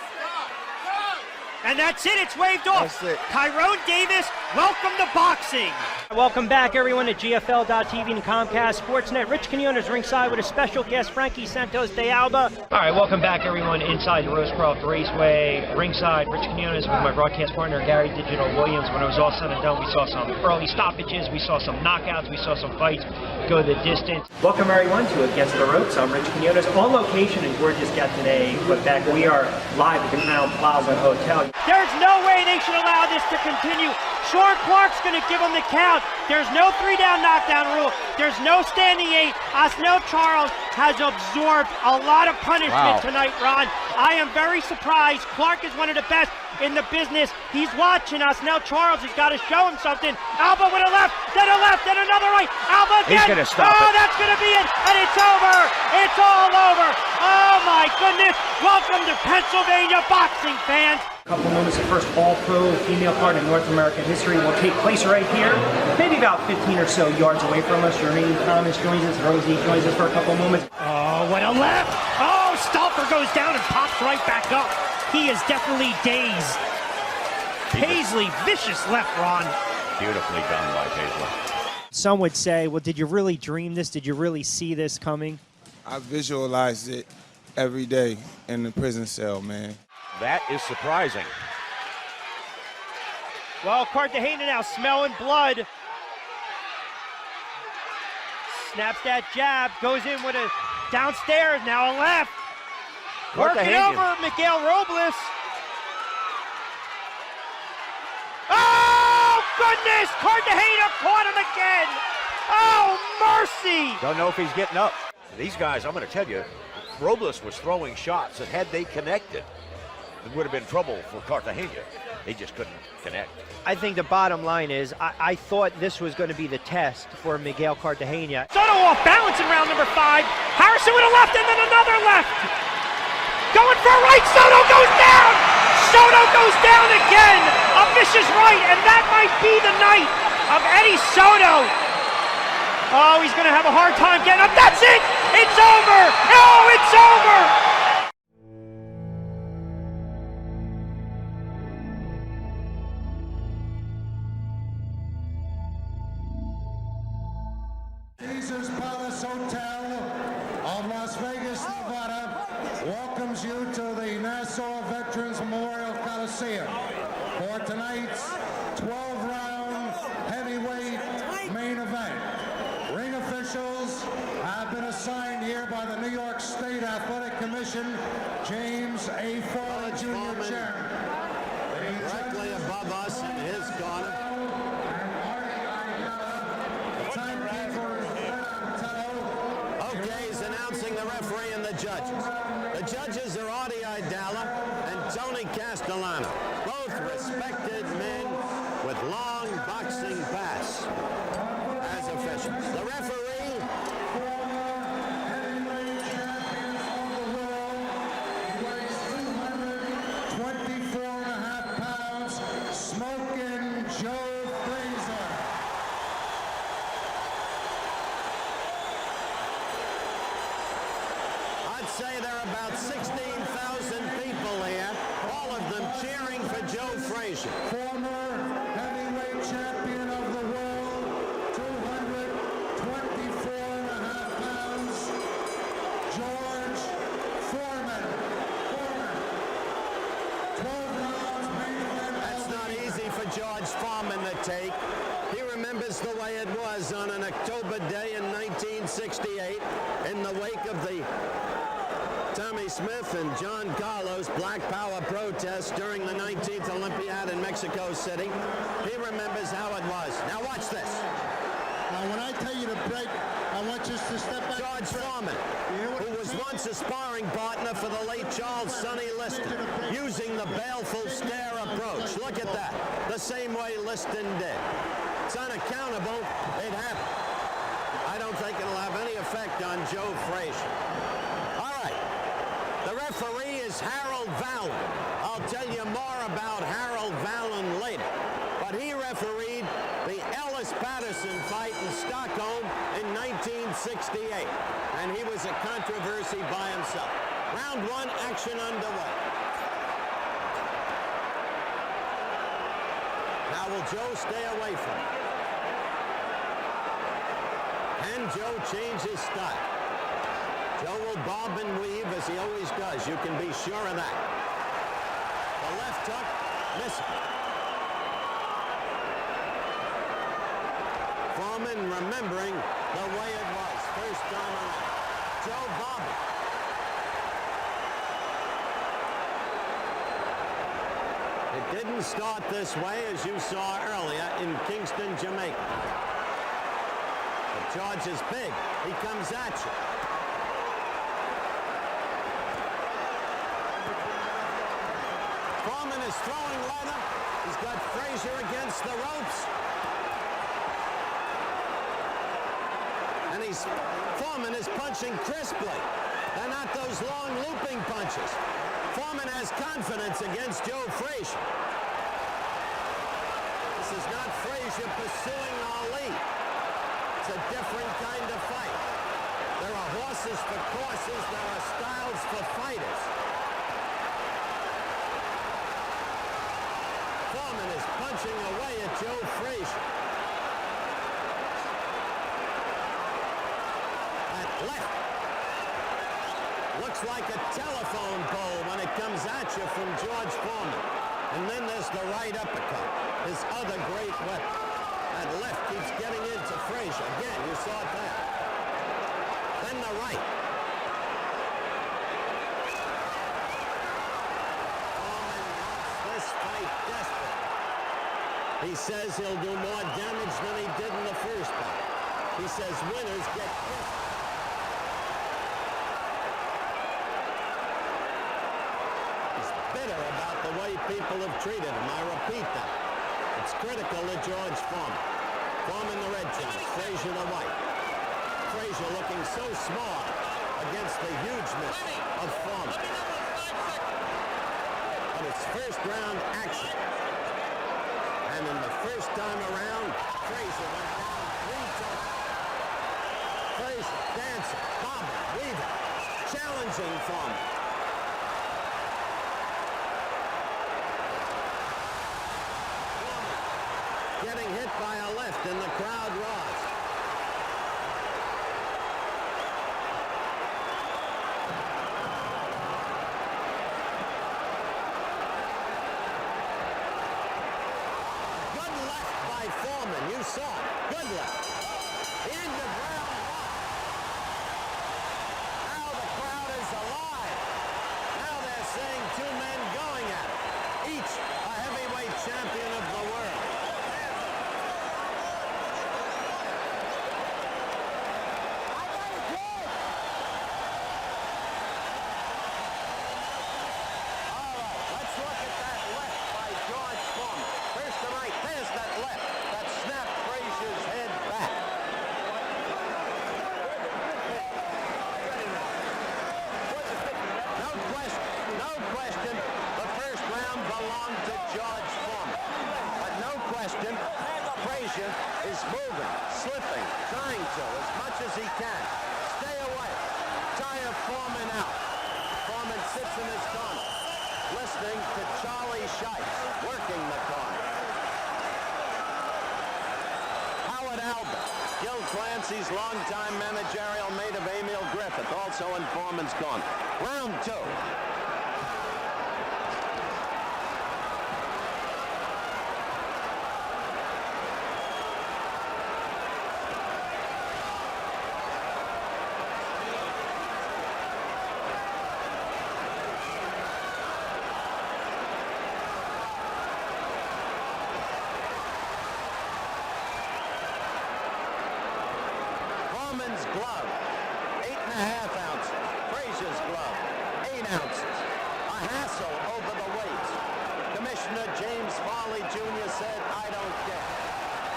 And that's it. It's waved off. That's it. Tyrone Davis, welcome to boxing. Welcome back, everyone, to GFL.TV and Comcast Sportsnet. Rich Quinones ringside with a special guest, Frankie Santos de Alba. All right, welcome back, everyone, inside the Rosecroft Raceway. Ringside, Rich Quinones with my broadcast partner, Gary Digital Williams. When it was all said and done, we saw some early stoppages, we saw some knockouts, we saw some fights go the distance. Welcome, everyone, to Against the Ropes. I'm Rich Quinones, on location in gorgeous Gatineau, Quebec. We are live at the Crown Plaza Hotel. There's no way they should allow this to continue. Sean Clark's going to give him the count. There's no 3-down knockdown rule. There's no standing 8. Osnell Charles has absorbed a lot of punishment tonight, Ron. I am very surprised. Clark is one of the best in the business. He's watching us. Now Charles has got to show him something. Alba with a left, then another right. Alba again. He's going to stop it. That's going to be it. And it's over. It's all over. Oh, my goodness. Welcome to Pennsylvania boxing, fans. A couple moments of first all-pro female card in North American history will take place right here, maybe about 15 or so yards away from us. Jermaine Thomas joins us, Rosie joins us for a couple moments. Oh, what a left! Oh, Stalper goes down and pops right back up. He is definitely dazed. Paisley, vicious left, Ron. Beautifully done by Paisley. Some would say, well, did you really dream this? Did you really see this coming? I visualized it every day in the prison cell, man. That is surprising. Well, Cartagena now smelling blood. Snaps that jab, goes in with a downstairs, now a left. Working over Miguel Robles. Oh, goodness! Cartagena caught him again. Oh, mercy! Don't know if he's getting up. These guys, I'm going to tell you, Robles was throwing shots that had they connected, it would have been trouble for Cartagena. They just couldn't connect. I think the bottom line is I thought this was going to be the test for Miguel Cartagena. Soto off balance in round number 5. Harrison with a left and then another left. Going for a right. Soto goes down. Soto goes down again. A vicious right, and that might be the night of Eddie Soto. Oh, he's going to have a hard time getting up. That's it. It's over. Oh, it's over. Caesars Palace Hotel of Las Vegas, Nevada welcomes you to the Nassau Veterans Memorial Coliseum for tonight's 12-round heavyweight main event. Ring officials have been assigned here by the New York State Athletic Commission. James A. Farley Jr. Chairman. Directly above us in his corner. Okay, he's announcing the referee and the judges. The judges are Artie Idala and Tony Castellano, both respected men with long boxing pasts as officials. The referee, say there are about 16,000 people here, all of them cheering for Joe Frazier. Former heavyweight champion of the world, 224.5 pounds, George Foreman. 12 rounds, main event. That's not easy for George Foreman to take. He remembers the way it was on an October day in 1968 in the wake of the Tommy Smith and John Carlos Black Power protests during the 19th Olympiad in Mexico City. He remembers how it was. Now watch this. Now when I tell you to break, I want you to step back. George Foreman, who was once a sparring partner for the late Charles Sonny Liston, using the baleful stare approach. Look at that. The same way Liston did. It's unaccountable. It happened. I don't think it'll have any effect on Joe Frazier. All right. The referee is Harold Vallon. I'll tell you more about Harold Vallon later. But he refereed the Ellis-Patterson fight in Stockholm in 1968. And he was a controversy by himself. Round 1, action underway. Now will Joe stay away from it? Can Joe change his style? Joe will bob and weave as he always does. You can be sure of that. The left hook, missing. Foreman remembering the way it was. First time around. Joe bobbing. It didn't start this way, as you saw earlier in Kingston, Jamaica. But George is big. He comes at you. Foreman is throwing leather. He's got Frazier against the ropes. And Foreman is punching crisply. They're not those long looping punches. Foreman has confidence against Joe Frazier. This is not Frazier pursuing Ali. It's a different kind of fight. There are horses for courses. There are styles for fighters. Foreman is punching away at Joe Frazier. At left. Looks like a telephone pole when it comes at you from George Foreman. And then there's the right uppercut, his other great weapon. That left keeps getting into Frazier. Again, you saw that. Then the right. Foreman wants this fight desperate. He says he'll do more damage than he did in the first fight. He says winners get hit. He's bitter about the way people have treated him. I repeat that. It's critical to George Foreman. Foreman the red chance, Frazier the white. Frazier looking so small against the hugeness of Foreman. But it's first round action. And in the first time around, Frazier went down 3 times. Frazier dancing, bobbing, weaving, challenging Foreman. Getting hit by a left and the crowd roars. Good left by Foreman. You saw it. Good left. The end of round 1. Now the crowd is alive. Now they're seeing 2 men going at it. Each a heavyweight champion of the world. Frazier is moving, slipping, trying to, as much as he can. Stay away. Tire Foreman out. Foreman sits in his corner, listening to Charlie Scheitz, working the corner. Howard Albert, Gil Clancy's longtime managerial mate of Emil Griffith, also in Foreman's corner. Round 2. Glove, 8.5 ounces. Frazier's glove, 8 ounces. A hassle over the weights. Commissioner James Farley Jr. said, I don't care.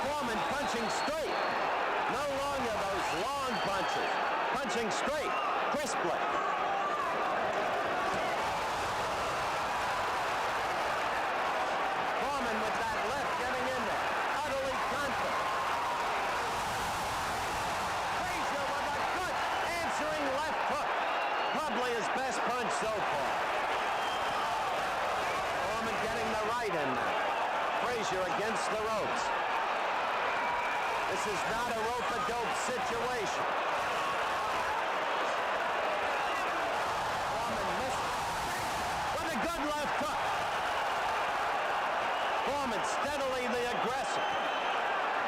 Foreman punching straight. No longer those long punches. Punching straight, crisply. Foreman with that left getting in there. Utterly confident. Left hook. Probably his best punch so far. Foreman getting the right in there. Frazier against the ropes. This is not a rope-a-dope situation. Foreman missed with a good left hook. Foreman steadily the aggressor.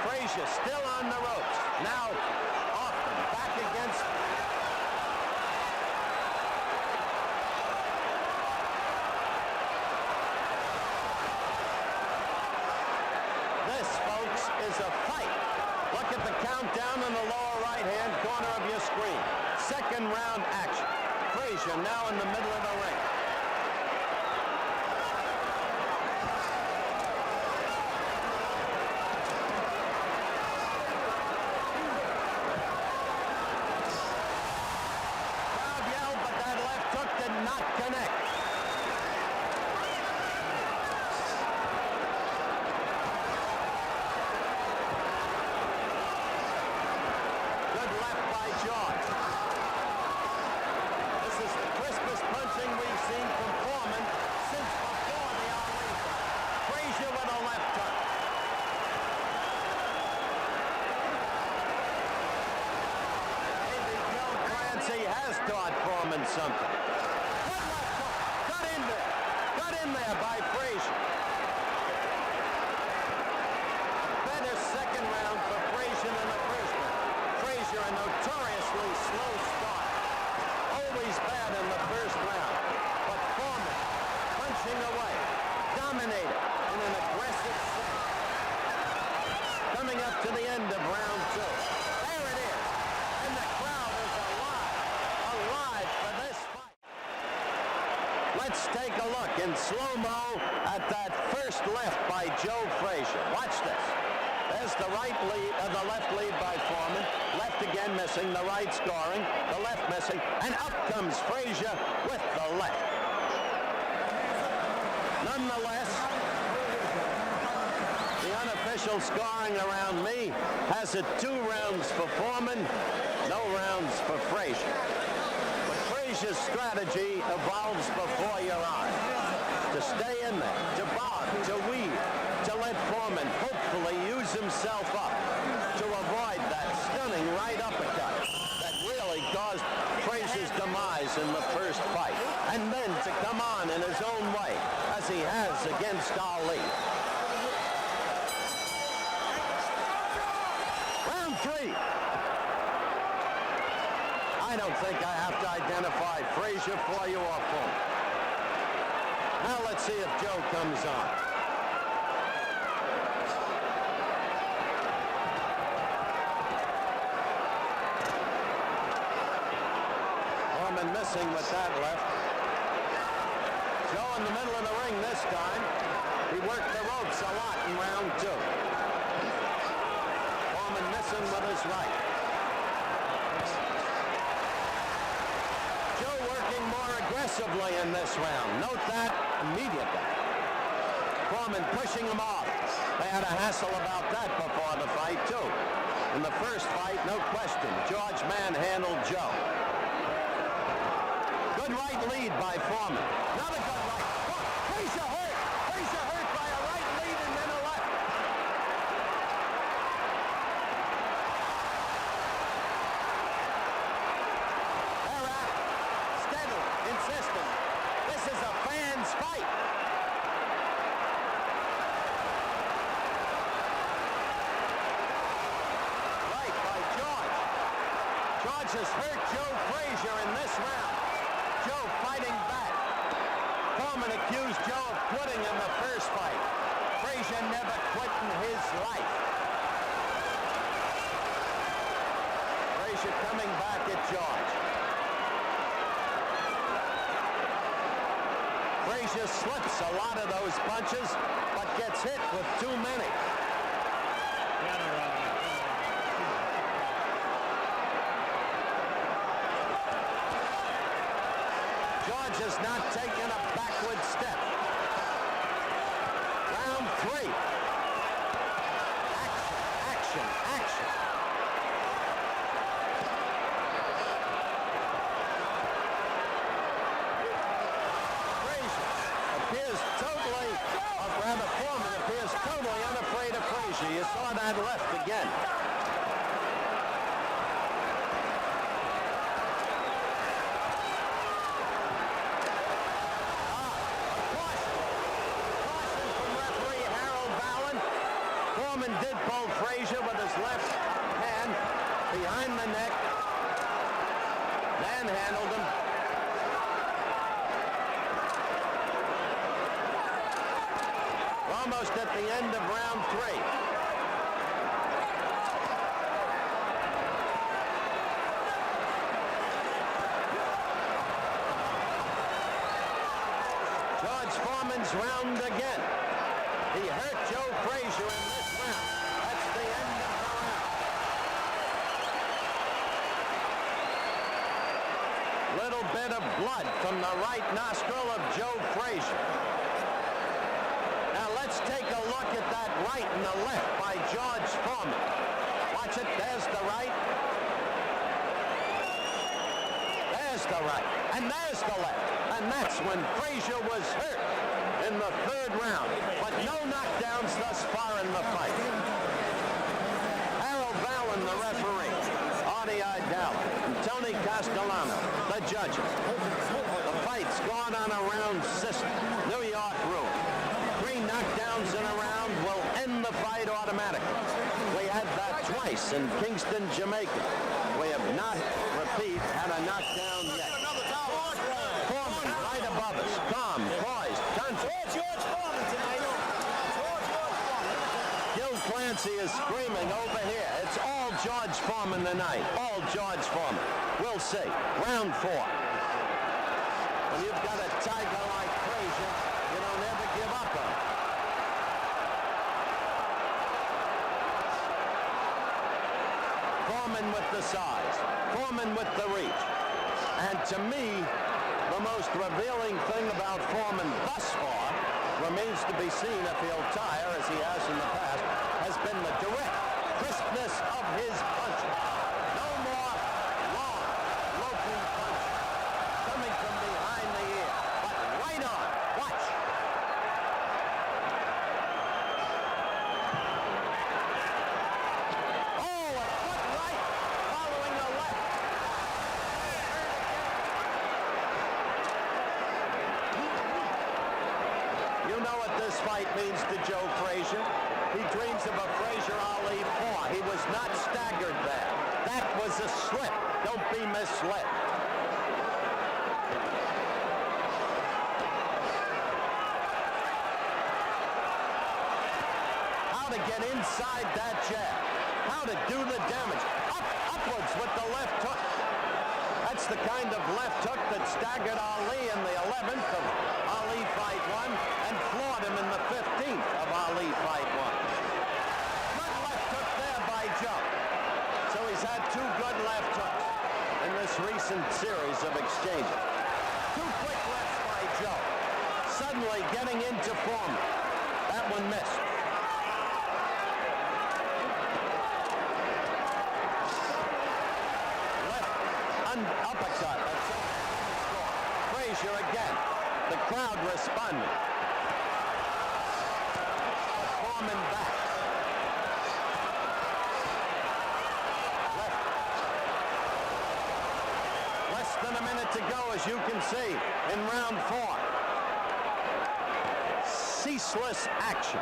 Frazier still on the ropes. Now Hoffman back against is a fight. Look at the countdown in the lower right-hand corner of your screen. Second round action. Frazier now in the middle of the ring. Crowd yelled, but that left hook did not connect. This is the crispest punching we've Foreman something. Good left hook. Got in there. Got in there by Frazier. Better second round for Frazier than the first round. Frazier, a notoriously slow start. Always bad in the first round. But Foreman, punching away, dominated in an aggressive set. Coming up to the end of round 2. There it is. And the crowd is alive for this fight. Let's take a look in slow-mo at that first left by Joe Frazier. Watch this. There's the right lead, the left lead by Foreman. Left again missing, the right scoring, the left missing, and up comes Frazier with the left. Nonetheless, the unofficial scoring around me has it 2 rounds for Foreman, no rounds for Frazier. But Frazier's strategy evolves before your eyes. To stay in there, to bob, to weave, to let Foreman hopefully use himself up to avoid that stunning right uppercut that really caused Frazier's demise in the first fight. And then to come on in his own way, as he has against Ali. Round 3. I don't think I have to identify Frazier for you or Foreman. Now let's see if Joe comes on. Foreman missing with that left. Joe in the middle of the ring this time. He worked the ropes a lot in round 2. Foreman missing with his right. Joe working more aggressively in this round. Note that immediately. Foreman pushing him off. They had a hassle about that before the fight, too. In the first fight, no question, George manhandled Joe. Good right lead by Foreman. Another good right. Oh, Frazier hurt. Frazier hurt by a right lead and then a left. They're at it. Steady, insistent. This is a fan's fight. Right by George. George has hurt Joe Frazier in this round. Joe fighting back. Foreman accused Joe of quitting in the first fight. Frazier never quit in his life. Frazier coming back at George. Frazier slips a lot of those punches, but gets hit with too many. George has not taken a backward step. Round 3. Action, action, action. Frazier appears totally, or rather Foreman appears totally unafraid of Frazier. You saw that left again. Foreman did pull Frazier with his left hand behind the neck, manhandled him. We're almost at the end of round 3. George Foreman's round again. He hurt Joe Frazier in this round. That's the end of the round. Little bit of blood from the right nostril of Joe Frazier. Now let's take a look at that right and the left by George Foreman. Watch it. There's the right. There's the right. And there's the left. And that's when Frazier was hurt in the 3rd round. But no knockdowns thus far in the fight. Harold Vallon, the referee. Artie Idala. Tony Castellano, the judge. The fight's gone on a round system. New York rule. 3 knockdowns in a round will end the fight automatically. We had that twice in Kingston, Jamaica. We have not, had a knockdown yet. Foreman right above us. Calm, poised, confident. George Foreman tonight. Gil Clancy is screaming over here. It's all George Foreman tonight. All George Foreman. We'll see. Round 4. When you've got a tiger like Frazier, you don't ever give up on him. Foreman with the size. Foreman with the reach. And to me, the most revealing thing about Foreman thus far remains to be seen if he'll tire, as he has in the past, has been the direct crispness of his punches. No more long, loping punches coming from behind the ear, but right on. Watch. Oh, a foot right, following the left. You know what this fight means to Joe Frazier. He dreams of a Frazier-Ali 4. He was not staggered there. That was a slip. Don't be misled. How to get inside that jab. How to do the damage. Upwards with the left hook. That's the kind of left hook that staggered Ali in the 11th of Ali Fight 1 and floored him in the 15th of Ali Fight 1. Good left hook there by Joe. So he's had 2 good left hooks in this recent series of exchanges. 2 quick lefts by Joe. Suddenly getting into form. That one missed. Uppercut. Frazier again. The crowd responding. Foreman back. Left. Less than a minute to go, as you can see, in round 4. Ceaseless action.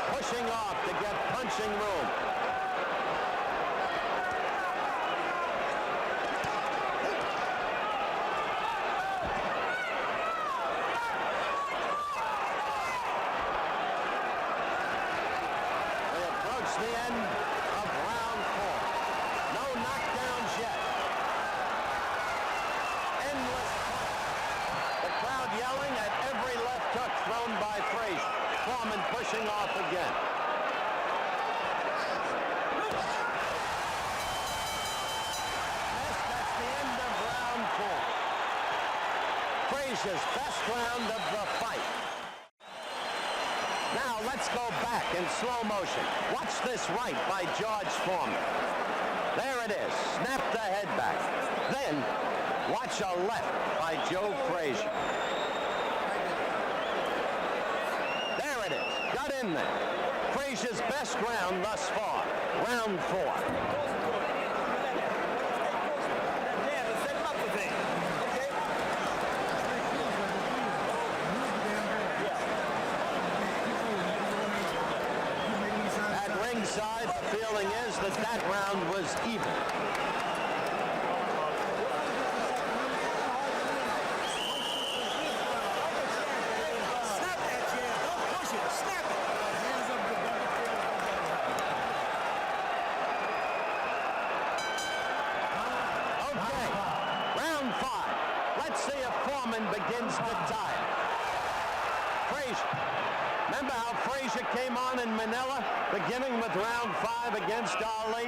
Pushing off to get punching room. They approach the end of round 4. No knockdowns yet. Endless punch. The crowd yelling at every left hook thrown by Frazier. Foreman pushing off again. Yes, that's the end of round 4. Frazier's best round of the fight. Now let's go back in slow motion. Watch this right by George Foreman. There it is. Snap the head back. Then watch a left by Joe Frazier. Got in there. Frazier's best round thus far. Round 4. At ringside, the feeling is that that round was even. Begins to tire. Frazier. Remember how Frazier came on in Manila, beginning with round 5 against Ali?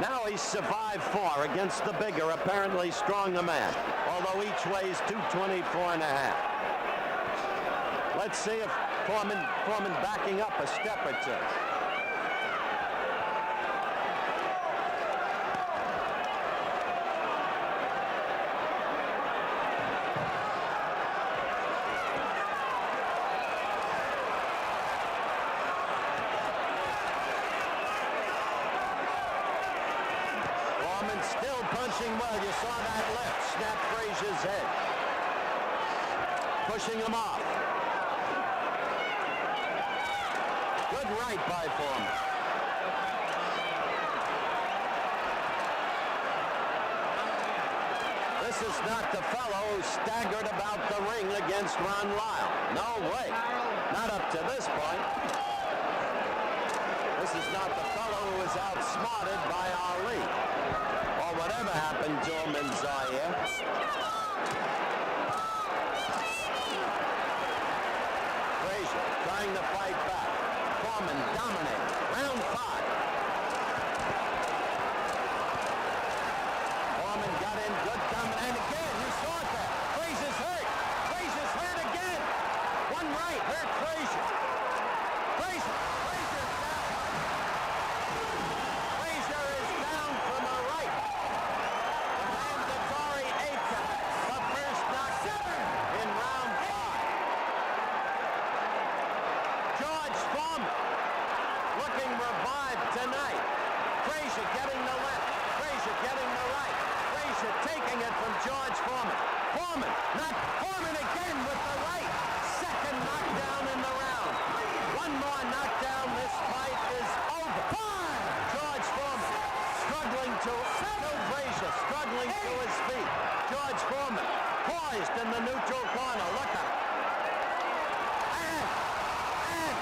Now he's survived 4 against the bigger, apparently stronger man, although each weighs 224.5. Let's see if Foreman backing up a step or 2. And still punching well. You saw that lift. Snap Frazier's head. Pushing him off. Good right by Foreman. This is not the fellow who staggered about the ring against Ron Lyle. No way. Not up to this point. This is not the fellow who was outsmarted by Ali. Or whatever happened to him in Zaire. Frazier trying to fight back. Foreman dominating. Round 5. Foreman got in good coming. And again, you saw it there. Frazier's hurt. Frazier's hurt again. One right hurt Frazier. Frazier's down. Frazier is down from a right. Mandatory 8 count. The first knockdown in round 5. George Foreman looking revived tonight. Frazier getting the left. Frazier getting the right. Frazier taking it from George Foreman. Foreman again with the right. Second knockdown in the round. One more knockdown. This fight is over. George Foreman struggling to Frazier struggling to his feet. George Foreman poised in the neutral corner. Look at him. And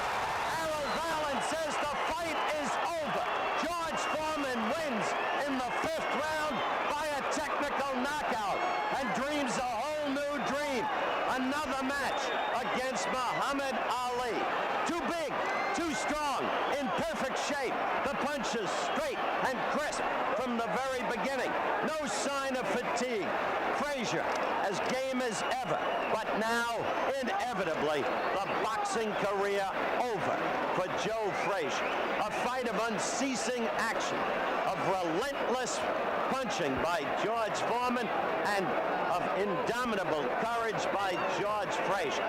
Errol Vallon says the fight is over. George Foreman wins in the 5th round by a technical knockout and dreams a whole new dream. Another match against Muhammad Ali. Too big, too strong, in perfect shape. The punches straight and crisp from the very beginning. No sign of fatigue. Frazier as game as ever, but now inevitably the boxing career over for Joe Frazier. A fight of unceasing action, of relentless punching by George Foreman, and of indomitable courage by George Frazier.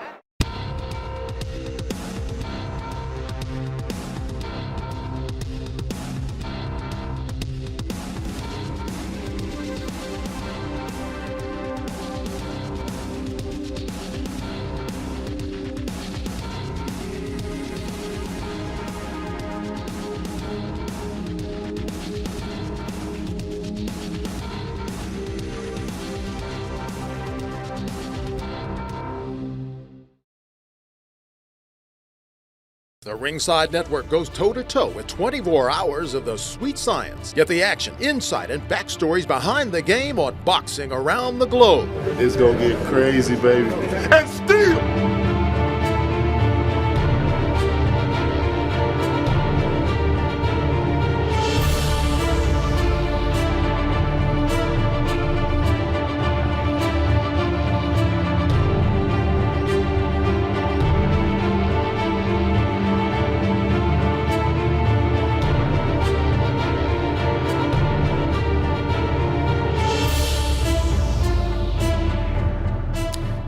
The Ringside Network goes toe-to-toe with 24 hours of the sweet science. Get the action, insight, and backstories behind the game on Boxing Around the Globe. It's gonna get crazy, baby. And still!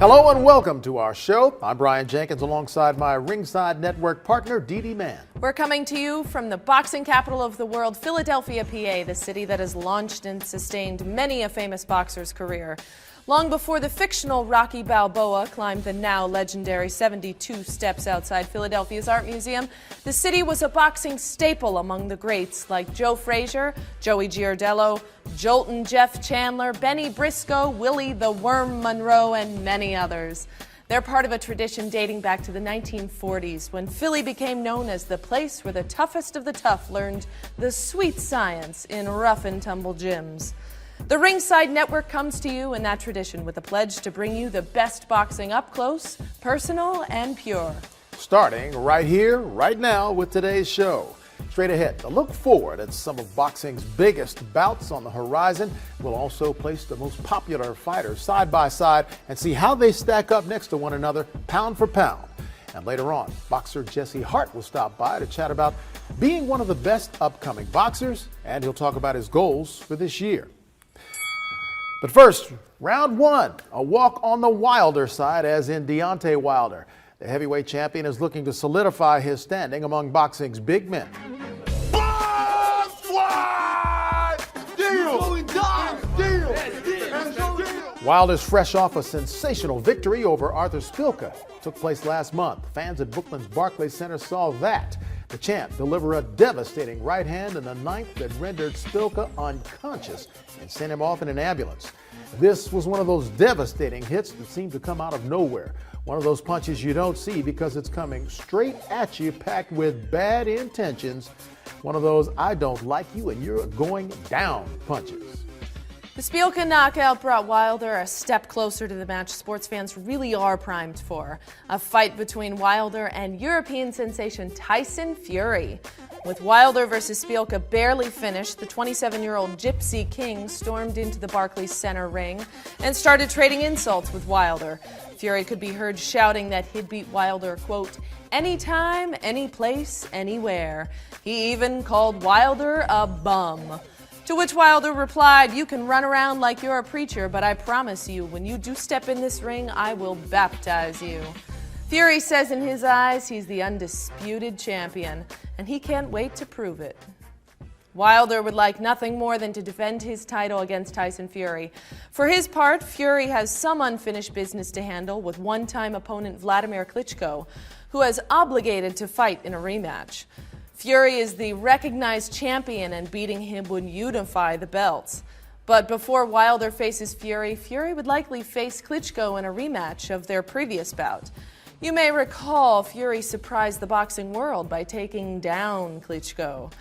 Hello and welcome to our show. I'm Brian Jenkins alongside my Ringside Network partner, Dee Dee Mann. We're coming to you from the boxing capital of the world, Philadelphia, PA, the city that has launched and sustained many a famous boxer's career. Long before the fictional Rocky Balboa climbed the now legendary 72 steps outside Philadelphia's Art Museum, the city was a boxing staple among the greats like Joe Frazier, Joey Giardello, Jolton Jeff Chandler, Benny Briscoe, Willie the Worm Monroe, and many others. They're part of a tradition dating back to the 1940s when Philly became known as the place where the toughest of the tough learned the sweet science in rough and tumble gyms. The Ringside Network comes to you in that tradition with a pledge to bring you the best boxing up close, personal, and pure. Starting right here, right now with today's show. Straight ahead, a look forward at some of boxing's biggest bouts on the horizon. We'll also place the most popular fighters side by side and see how they stack up next to one another, pound for pound. And later on, boxer Jesse Hart will stop by to chat about being one of the best upcoming boxers, and he'll talk about his goals for this year. But first, round one, a walk on the Wilder side, as in Deontay Wilder. The heavyweight champion is looking to solidify his standing among boxing's big men. Deal! Wilder's fresh off a sensational victory over Arthur Spilka. Took place last month. Fans at Brooklyn's Barclays Center saw that. The champ delivered a devastating right hand in the ninth that rendered Spilka unconscious and sent him off in an ambulance. This was one of those devastating hits that seemed to come out of nowhere. One of those punches you don't see because it's coming straight at you, packed with bad intentions. One of those I don't like you and you're going down punches. The Spilka knockout brought Wilder a step closer to the match sports fans really are primed for. A fight between Wilder and European sensation Tyson Fury. With Wilder versus Spilka barely finished, the 27-year-old Gypsy King stormed into the Barclays Center ring and started trading insults with Wilder. Fury could be heard shouting that he'd beat Wilder, quote, anytime, any place, anywhere. He even called Wilder a bum. To which Wilder replied, you can run around like you're a preacher, but I promise you, when you do step in this ring, I will baptize you. Fury says in his eyes he's the undisputed champion, and he can't wait to prove it. Wilder would like nothing more than to defend his title against Tyson Fury. For his part, Fury has some unfinished business to handle with one-time opponent Vladimir Klitschko, who has obligated to fight in a rematch. Fury is the recognized champion, and beating him would unify the belts. But before Wilder faces Fury, Fury would likely face Klitschko in a rematch of their previous bout. You may recall Fury surprised the boxing world by taking down Klitschko.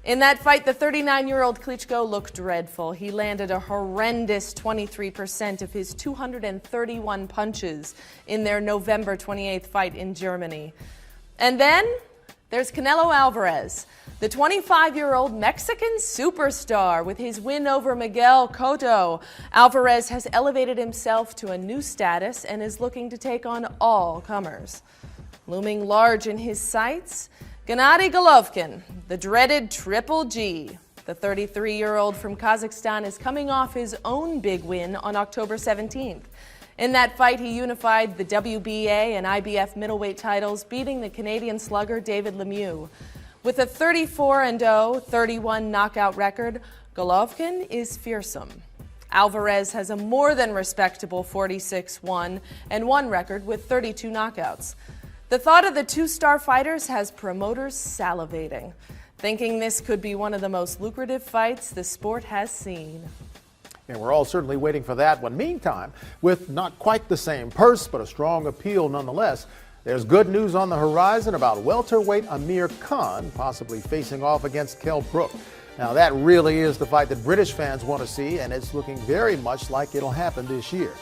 In that fight, the 39-year-old Klitschko looked dreadful. He landed a horrendous 23% of his 231 punches in their November 28th fight in Germany. And then there's Canelo Alvarez, the 25-year-old Mexican superstar. With his win over Miguel Cotto, Alvarez has elevated himself to a new status and is looking to take on all comers. Looming large in his sights, Gennady Golovkin, the dreaded Triple G. The 33-year-old from Kazakhstan is coming off his own big win on October 17th. In that fight, he unified the WBA and IBF middleweight titles, beating the Canadian slugger David Lemieux. With a 34-0, 31 knockout record, Golovkin is fearsome. Alvarez has a more than respectable 46-1 and 1 record with 32 knockouts. The thought of the two-star fighters has promoters salivating, thinking this could be one of the most lucrative fights the sport has seen. And we're all certainly waiting for that one. Meantime, with not quite the same purse, but a strong appeal nonetheless, there's good news on the horizon about welterweight Amir Khan possibly facing off against Kell Brook. Now, that really is the fight that British fans want to see, and it's looking very much like it'll happen this year.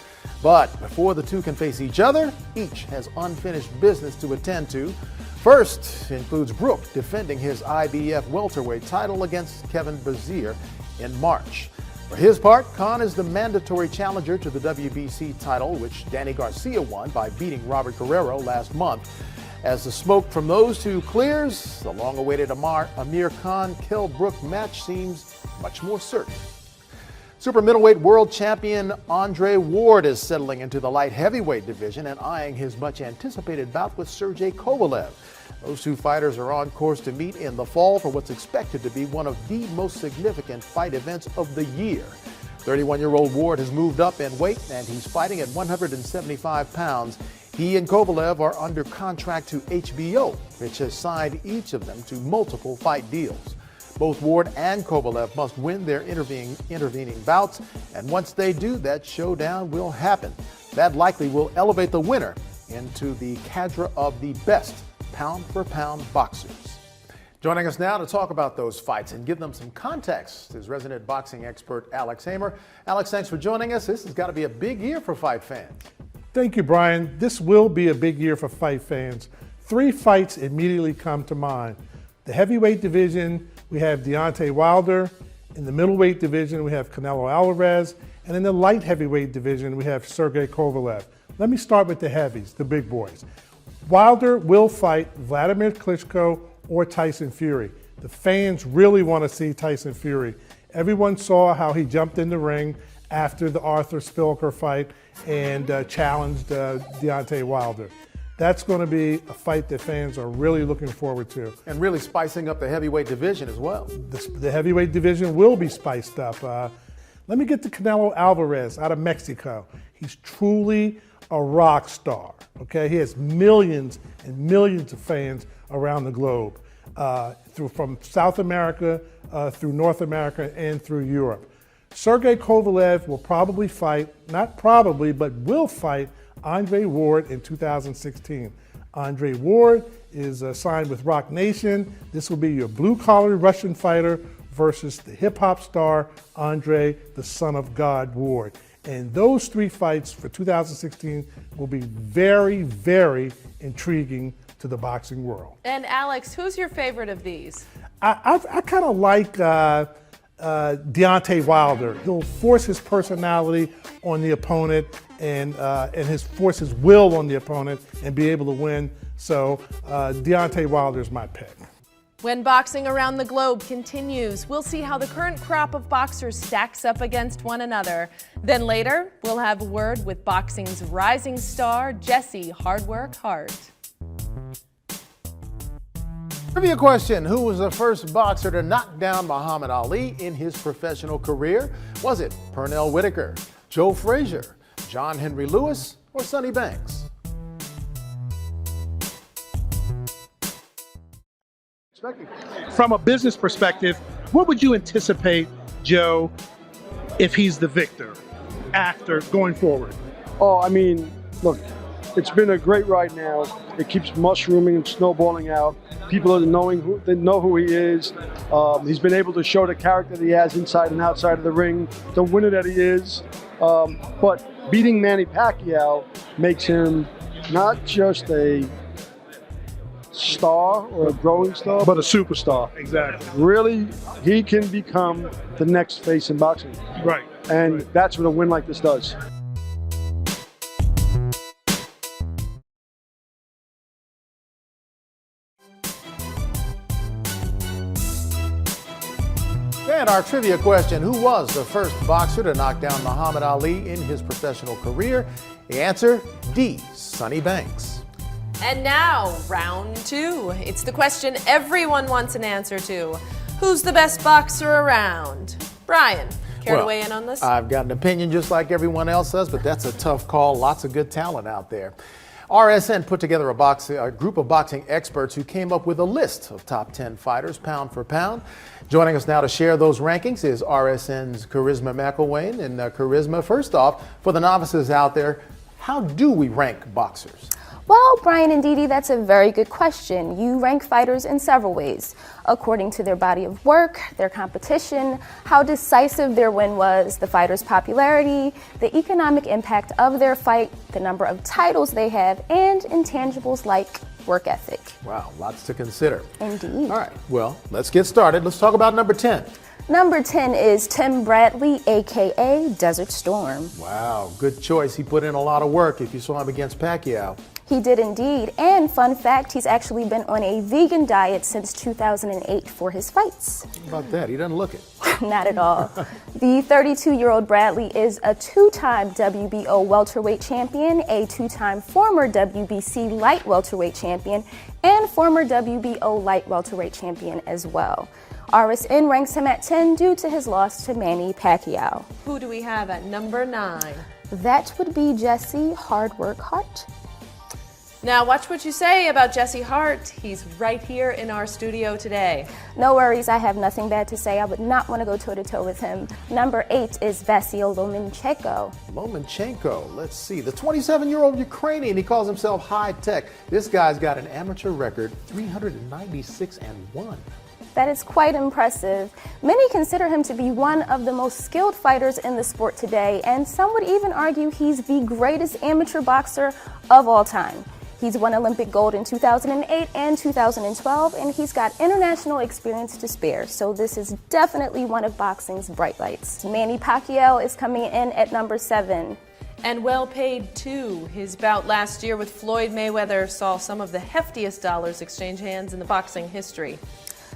But before the two can face each other, each has unfinished business to attend to. First includes Brook defending his IBF welterweight title against Kevin Brazier in March. For his part, Khan is the mandatory challenger to the WBC title, which Danny Garcia won by beating Robert Guerrero last month. As the smoke from those two clears, the long-awaited Amir Khan-Kell Brook match seems much more certain. Super middleweight world champion Andre Ward is settling into the light heavyweight division and eyeing his much-anticipated bout with Sergey Kovalev. Those two fighters are on course to meet in the fall for what's expected to be one of the most significant fight events of the year. 31-year-old Ward has moved up in weight, and he's fighting at 175 pounds. He and Kovalev are under contract to HBO, which has signed each of them to multiple fight deals. Both Ward and Kovalev must win their intervening bouts, and once they do, that showdown will happen. That likely will elevate the winner into the cadre of the best pound-for-pound boxers. Joining us now to talk about those fights and give them some context is resident boxing expert Alex Hamer. Alex, thanks for joining us. This has got to be a big year for fight fans. Thank you, Brian. This will be a big year for fight fans. 3 fights immediately come to mind. The heavyweight division, we have Deontay Wilder. In the middleweight division, we have Canelo Alvarez. And in the light heavyweight division, we have Sergey Kovalev. Let me start with the heavies, the big boys. Wilder will fight Vladimir Klitschko or Tyson Fury. The fans really want to see Tyson Fury. Everyone saw how he jumped in the ring after the Arthur Spilka fight and challenged Deontay Wilder. That's going to be a fight that fans are really looking forward to. And really spicing up the heavyweight division as well. The heavyweight division will be spiced up. Let me get to Canelo Alvarez out of Mexico. He's truly a rock star, okay? He has millions and millions of fans around the globe, from South America, through North America, and through Europe. Sergey Kovalev will probably fight, not probably, but will fight Andre Ward in 2016. Andre Ward is signed with Rock Nation. This will be your blue-collar Russian fighter versus the hip-hop star Andre, the Son of God Ward. And those three fights for 2016 will be very, very intriguing to the boxing world. And Alex, who's your favorite of these? I kind of like Deontay Wilder. He'll force his personality on the opponent and force his will on the opponent and be able to win. So Deontay Wilder is my pick. When boxing around the globe continues, we'll see how the current crop of boxers stacks up against one another. Then later, we'll have a word with boxing's rising star, Jesse Hardwork Hart. Trivia question: who was the first boxer to knock down Muhammad Ali in his professional career? Was it Pernell Whitaker, Joe Frazier, John Henry Lewis, or Sonny Banks? From a business perspective, what would you anticipate, Joe, if he's the victor after going forward? Oh, I mean, look, it's been a great ride now. It keeps mushrooming and snowballing out. People are they know who he is. He's been able to show the character that he has inside and outside of the ring, the winner that he is. But beating Manny Pacquiao makes him not just a star or a growing star, but a superstar. Exactly. Really, he can become the next face in boxing. Right. And that's what a win like this does. And our trivia question: who was the first boxer to knock down Muhammad Ali in his professional career? The answer, D, Sonny Banks. And now, round two. It's the question everyone wants an answer to. Who's the best boxer around? Brian, care to weigh in on this? I've got an opinion just like everyone else does, but that's a tough call. Lots of good talent out there. RSN put together a group of boxing experts who came up with a list of top 10 fighters pound for pound. Joining us now to share those rankings is RSN's Charisma McElwain. And Charisma, first off, for the novices out there, how do we rank boxers? Well, Brian and Dee, that's a very good question. You rank fighters in several ways, according to their body of work, their competition, how decisive their win was, the fighter's popularity, the economic impact of their fight, the number of titles they have, and intangibles like work ethic. Wow, lots to consider. Indeed. All right, well, let's get started. Let's talk about number 10. Number 10 is Tim Bradley, a.k.a. Desert Storm. Wow, good choice. He put in a lot of work if you saw him against Pacquiao. He did indeed. And fun fact, he's actually been on a vegan diet since 2008 for his fights. How about that? He doesn't look it. Not at all. The 32-year-old Bradley is a two-time WBO welterweight champion, a two-time former WBC light welterweight champion, and former WBO light welterweight champion as well. RSN ranks him at 10 due to his loss to Manny Pacquiao. Who do we have at number 9? That would be Jesse Hardwork Hart. Now watch what you say about Jesse Hart. He's right here in our studio today. No worries, I have nothing bad to say. I would not want to go toe-to-toe with him. Number 8 is Vasyl Lomachenko. Lomachenko, let's see. The 27-year-old Ukrainian, he calls himself high tech. This guy's got an amateur record, 396-1. That is quite impressive. Many consider him to be one of the most skilled fighters in the sport today, and some would even argue he's the greatest amateur boxer of all time. He's won Olympic gold in 2008 and 2012, and he's got international experience to spare, so this is definitely one of boxing's bright lights. Manny Pacquiao is coming in at number 7. And well paid too. His bout last year with Floyd Mayweather saw some of the heftiest dollars exchange hands in the boxing history.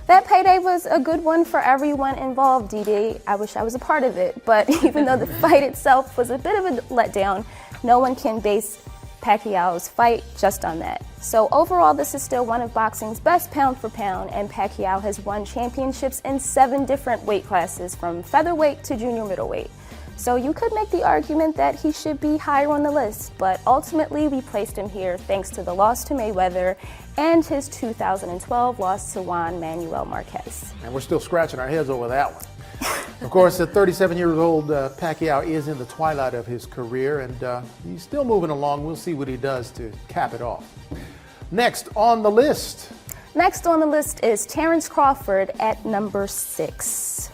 That payday was a good one for everyone involved, Dee. I wish I was a part of it, but even though the fight itself was a bit of a letdown, no one can base Pacquiao's fight just on that. So overall, this is still one of boxing's best pound for pound, and Pacquiao has won championships in 7 different weight classes, from featherweight to junior middleweight. So you could make the argument that he should be higher on the list, but ultimately we placed him here thanks to the loss to Mayweather and his 2012 loss to Juan Manuel Marquez. And we're still scratching our heads over that one. Of course, at 37-year-old Pacquiao is in the twilight of his career, and he's still moving along. We'll see what he does to cap it off. Next on the list. Next on the list is Terrence Crawford at number 6.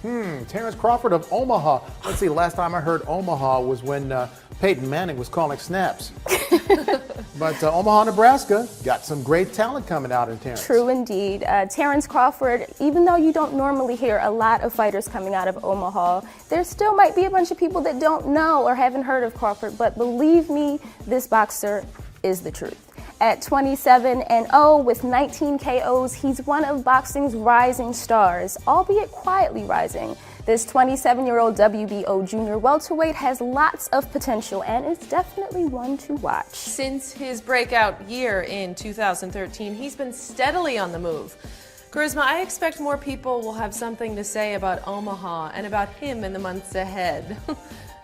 Terrence Crawford of Omaha. Let's see, last time I heard Omaha was when Peyton Manning was calling snaps. But Omaha, Nebraska got some great talent coming out in Terrence. True indeed. Terrence Crawford, even though you don't normally hear a lot of fighters coming out of Omaha, there still might be a bunch of people that don't know or haven't heard of Crawford, but believe me, this boxer is the truth. At 27-0 with 19 KOs, he's one of boxing's rising stars, albeit quietly rising. This 27-year-old WBO junior welterweight has lots of potential and is definitely one to watch. Since his breakout year in 2013, he's been steadily on the move. Charisma, I expect more people will have something to say about Omaha and about him in the months ahead.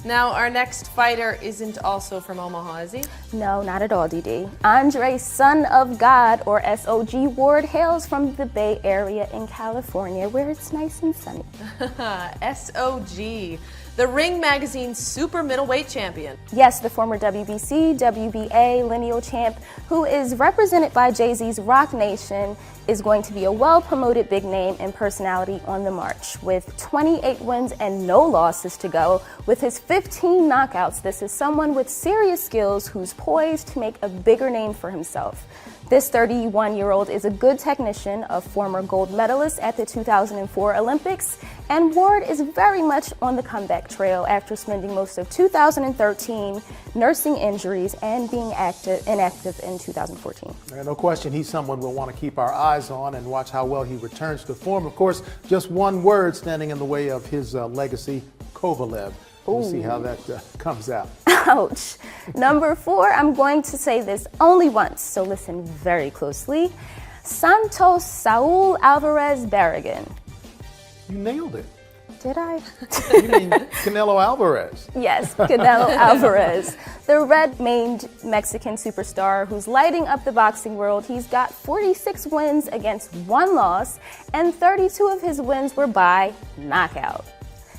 Now, our next fighter isn't also from Omaha, is he? No, not at all, DD. Andre, son of God, or SOG Ward, hails from the Bay Area in California, where it's nice and sunny. SOG, the Ring Magazine's super middleweight champion. Yes, the former WBC, WBA lineal champ, who is represented by Jay-Z's Rock Nation, is going to be a well-promoted big name and personality on the march. With 28 wins and no losses to go, with his 15 knockouts, this is someone with serious skills who's poised to make a bigger name for himself. This 31-year-old is a good technician, a former gold medalist at the 2004 Olympics, and Ward is very much on the comeback trail after spending most of 2013 nursing injuries and being inactive in 2014. No question, he's someone we'll want to keep our eyes on and watch how well he returns to form. Of course, just one word standing in the way of his legacy, Kovalev. We'll see how that comes out. Ouch. Number 4, I'm going to say this only once, so listen very closely. Santos Saul Alvarez Barragan. You nailed it. Did I? You mean Canelo Alvarez? Yes, Canelo Alvarez, the red-maned Mexican superstar who's lighting up the boxing world. He's got 46 wins against 1 loss, and 32 of his wins were by knockout.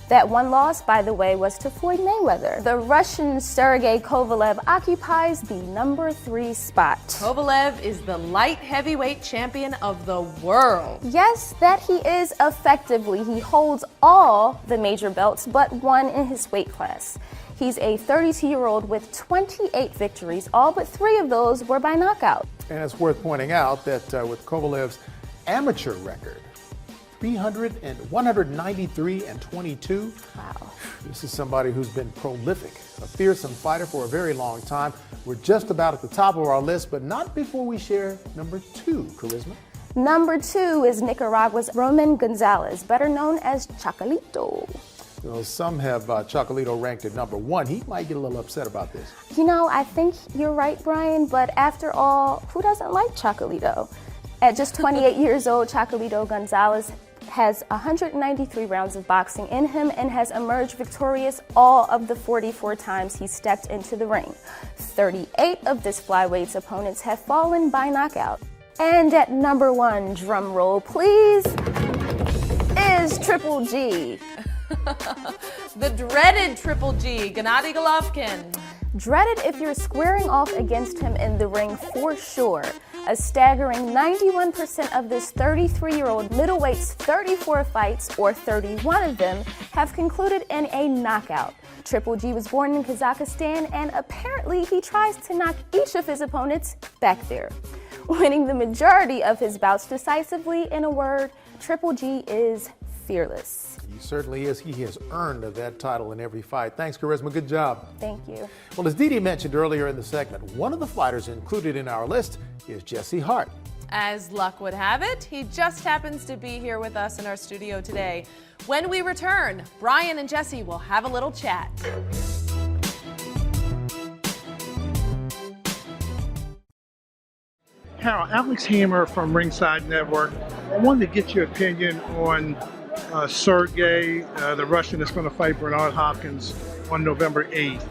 That 1 loss, by the way, was to Floyd Mayweather. The Russian Sergey Kovalev occupies the number 3 spot. Kovalev is the light heavyweight champion of the world. Yes, that he is effectively. He holds all the major belts but 1 in his weight class. He's a 32-year-old with 28 victories, all but 3 of those were by knockout. And it's worth pointing out that with Kovalev's amateur record, 193-22. Wow. This is somebody who's been prolific, a fearsome fighter for a very long time. We're just about at the top of our list, but not before we share number 2, Charisma. Number 2 is Nicaragua's Roman Gonzalez, better known as Chocolito. Well, some have Chocolito ranked at number 1. He might get a little upset about this. You know, I think you're right, Brian, but after all, who doesn't like Chocolito? At just 28 years old, Chocolito Gonzalez has 193 rounds of boxing in him and has emerged victorious all of the 44 times he stepped into the ring. 38 of this flyweight's opponents have fallen by knockout. And at number 1, drum roll please, is Triple G. The dreaded Triple G, Gennady Golovkin. Dreaded if you're squaring off against him in the ring for sure. A staggering 91% of this 33-year-old middleweight's 34 fights, or 31 of them, have concluded in a knockout. Triple G was born in Kazakhstan, and apparently he tries to knock each of his opponents back there. Winning the majority of his bouts decisively, in a word, Triple G is fearless. He certainly is. He has earned that title in every fight. Thanks, Charisma. Good job. Thank you. Well, as Dee Dee mentioned earlier in the segment, one of the fighters included in our list is Jesse Hart. As luck would have it, he just happens to be here with us in our studio today. When we return, Brian and Jesse will have a little chat. Harold, Alex Hamer from Ringside Network. I wanted to get your opinion on Sergey, the Russian that's going to fight Bernard Hopkins on November 8th.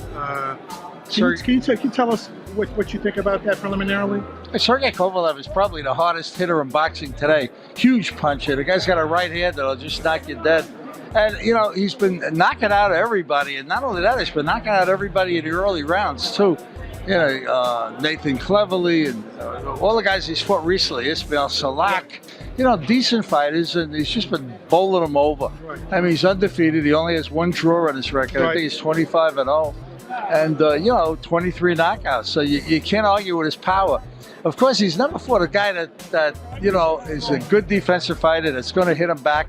Can you tell us what you think about that preliminarily? Sergey Kovalev is probably the hardest hitter in boxing today. Huge puncher. The guy's got a right hand that'll just knock you dead. And, you know, he's been knocking out everybody. And not only that, he's been knocking out everybody in the early rounds, too. You know, Nathan Cleverly and all the guys he's fought recently, Ismail Salak, you know, decent fighters, and he's just been bowling them over. Right. I mean, he's undefeated. He only has one draw on his record. Right. I think he's 25-0. And, you know, 23 knockouts. So you can't argue with his power. Of course, he's never fought a guy that you know, is a good defensive fighter that's going to hit him back.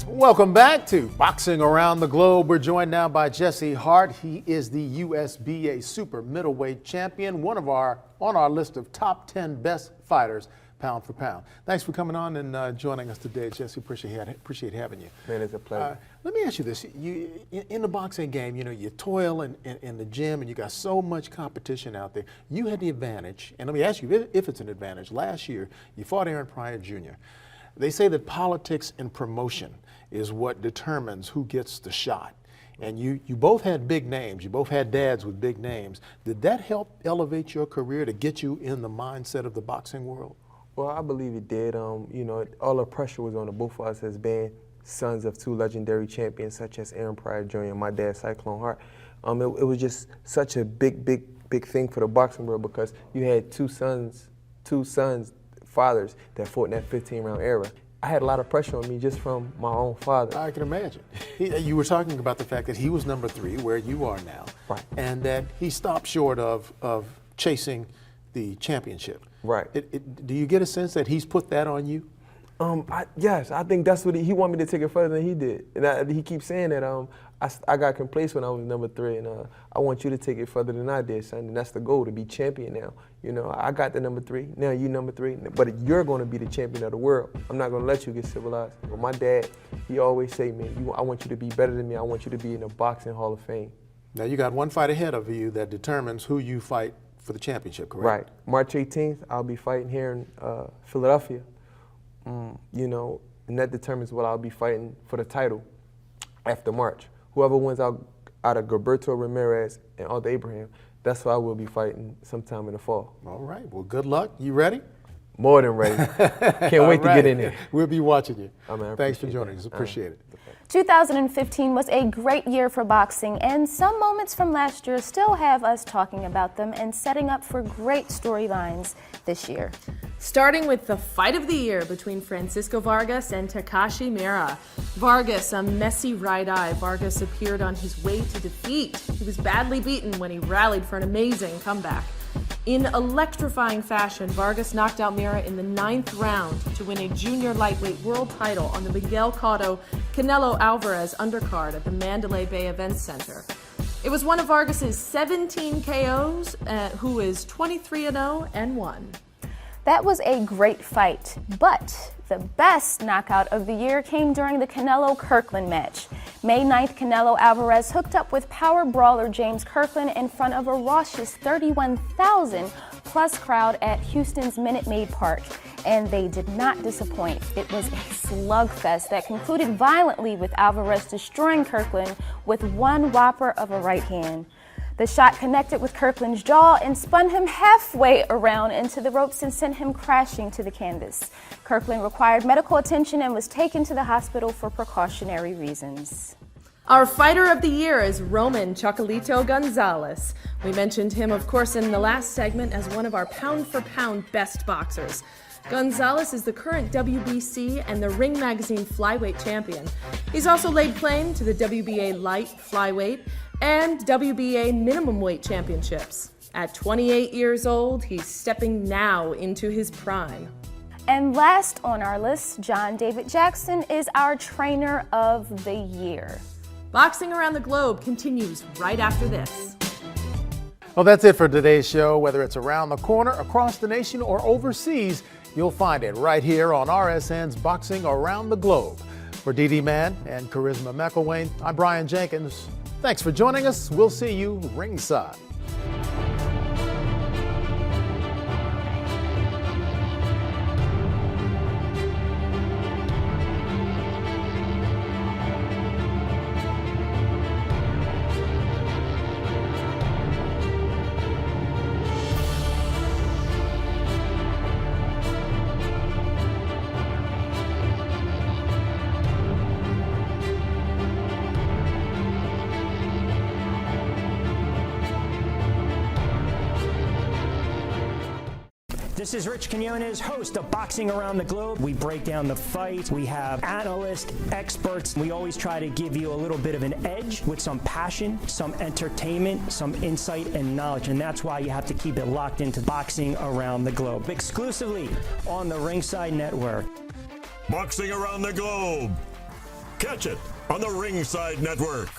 Welcome back to Boxing Around the Globe. We're joined now by Jesse Hart. He is the USBA super middleweight champion, on our list of top 10 best fighters pound for pound. Thanks for coming on and joining us today, Jesse. Appreciate having you. Man, it's a pleasure. Let me ask you this: in the boxing game, you know, you toil in the gym, and you got so much competition out there. You had the advantage, and let me ask you if it's an advantage. Last year, you fought Aaron Pryor Jr. They say that politics and promotion is what determines who gets the shot. And you both had big names. You both had dads with big names. Did that help elevate your career to get you in the mindset of the boxing world? Well, I believe it did. You know, all the pressure was on the both of us as being sons of two legendary champions such as Aaron Pryor Jr. and my dad, Cyclone Hart. It was just such a big thing for the boxing world because you had two sons, fathers that fought in that 15-round era. I had a lot of pressure on me just from my own father. I can imagine. You were talking about the fact that he was number 3, where you are now, right, and that he stopped short of chasing the championship. Right. Do you get a sense that he's put that on you? Yes, I think that's what he wanted me to take it further than he did. And he keeps saying that I got complacent when I was number 3, and I want you to take it further than I did, son. And that's the goal, to be champion now. You know, I got the number 3, now you number 3, but you're going to be the champion of the world. I'm not going to let you get civilized. But my dad, he always say, man, I want you to be better than me. I want you to be in the Boxing Hall of Fame. Now you got one fight ahead of you that determines who you fight for the championship, correct? Right. March 18th, I'll be fighting here in Philadelphia. You know, and that determines what I'll be fighting for the title after March. Whoever wins out of Gilberto Ramirez and Aldo Abraham, that's who I will be fighting sometime in the fall. All right. Well, good luck. You ready? More than ready. Can't wait to get in there. We'll be watching you. Thanks for joining us. Appreciate it. 2015 was a great year for boxing, and some moments from last year still have us talking about them and setting up for great storylines this year. Starting with the fight of the year between Francisco Vargas and Takashi Miura. Vargas, a messy right eye. Vargas appeared on his way to defeat. He was badly beaten when he rallied for an amazing comeback. In electrifying fashion, Vargas knocked out Miura in the 9th round to win a junior lightweight world title on the Miguel Cotto Canelo Alvarez undercard at the Mandalay Bay Events Center. It was one of Vargas's 17 KOs, who is 23-0 and 1. That was a great fight, but the best knockout of the year came during the Canelo-Kirkland match. May 9th, Canelo Alvarez hooked up with power brawler James Kirkland in front of a raucous 31,000-plus crowd at Houston's Minute Maid Park, and they did not disappoint. It was a slugfest that concluded violently with Alvarez destroying Kirkland with one whopper of a right hand. The shot connected with Kirkland's jaw and spun him halfway around into the ropes and sent him crashing to the canvas. Kirkland required medical attention and was taken to the hospital for precautionary reasons. Our fighter of the year is Roman Chocolatito Gonzalez. We mentioned him, of course, in the last segment as one of our pound-for-pound best boxers. Gonzalez is the current WBC and the Ring Magazine flyweight champion. He's also laid claim to the WBA light flyweight and WBA minimum weight championships. At 28 years old, he's stepping now into his prime. And last on our list, John David Jackson is our trainer of the year. Boxing Around the Globe continues right after this. Well, that's it for today's show. Whether it's around the corner, across the nation, or overseas, you'll find it right here on RSN's Boxing Around the Globe. For Dee Dee Mann and Charisma McElwain, I'm Brian Jenkins. Thanks for joining us. We'll see you ringside. This is Rich Quinones, host of Boxing Around the Globe. We break down the fights. We have analysts, experts. We always try to give you a little bit of an edge with some passion, some entertainment, some insight and knowledge. And that's why you have to keep it locked into Boxing Around the Globe, exclusively on the Ringside Network. Boxing Around the Globe. Catch it on the Ringside Network.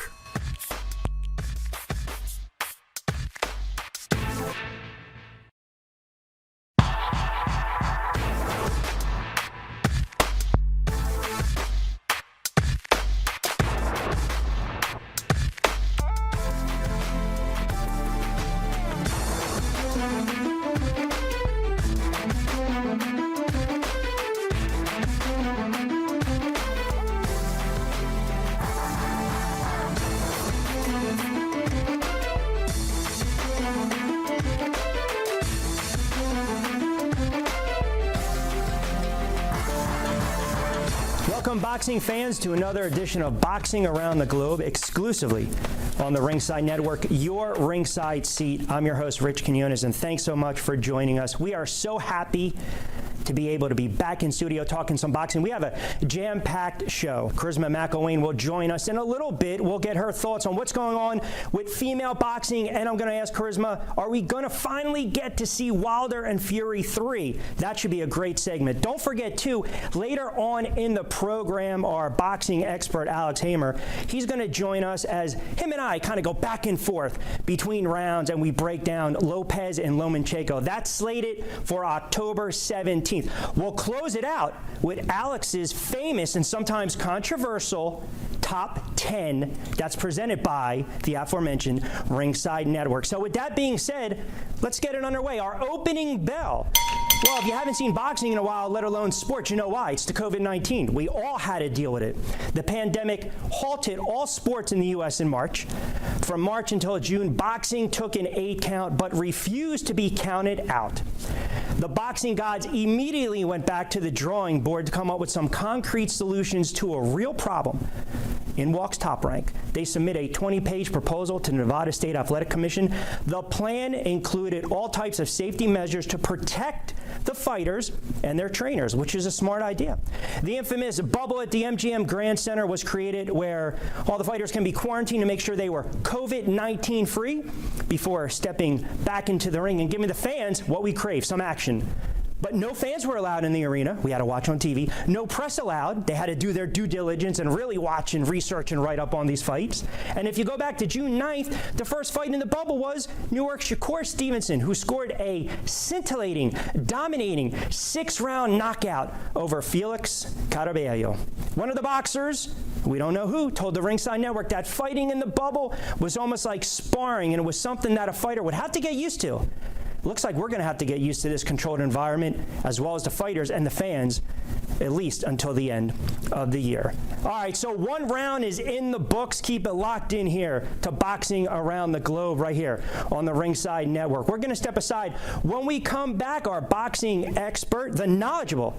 Welcome, boxing fans, to another edition of Boxing Around the Globe, exclusively on the Ringside Network, your ringside seat. I'm your host, Rich Quinones, and thanks so much for joining us. We are so happy to be able to be back in studio talking some boxing. We have a jam-packed show. Charisma McElwain will join us in a little bit. We'll get her thoughts on what's going on with female boxing, and I'm going to ask Charisma, are we going to finally get to see Wilder and Fury 3? That should be a great segment. Don't forget, too, later on in the program, our boxing expert, Alex Hamer, he's going to join us as him and I kind of go back and forth between rounds, and we break down Lopez and Lomachenko. That's slated for October 17th. We'll close it out with Alex's famous and sometimes controversial Top 10 that's presented by the aforementioned Ringside Network. So with that being said, let's get it underway. Our opening bell. Well, if you haven't seen boxing in a while, let alone sports, you know why. It's the COVID-19. We all had to deal with it. The pandemic halted all sports in the U.S. in March. From March until June, boxing took an 8 count but refused to be counted out. The boxing gods immediately went back to the drawing board to come up with some concrete solutions to a real problem. In walks Top Rank. They submit a 20-page proposal to the Nevada State Athletic Commission. The plan included all types of safety measures to protect the fighters and their trainers, which is a smart idea. The infamous bubble at the MGM Grand Center was created where all the fighters can be quarantined to make sure they were COVID-19 free before stepping back into the ring and giving the fans what we crave, some action. But no fans were allowed in the arena. We had to watch on TV. No press allowed. They had to do their due diligence and really watch and research and write up on these fights. And if you go back to June 9th, the first fight in the bubble was New York's Shakur Stevenson, who scored a scintillating, dominating 6-round knockout over Felix Caraballo. One of the boxers, we don't know who, told the Ringside Network that fighting in the bubble was almost like sparring, and it was something that a fighter would have to get used to. Looks like we're going to have to get used to this controlled environment, as well as the fighters and the fans, at least until the end of the year. All right, so one round is in the books. Keep it locked in here to Boxing Around the Globe right here on the Ringside Network. We're going to step aside. When we come back, our boxing expert, the knowledgeable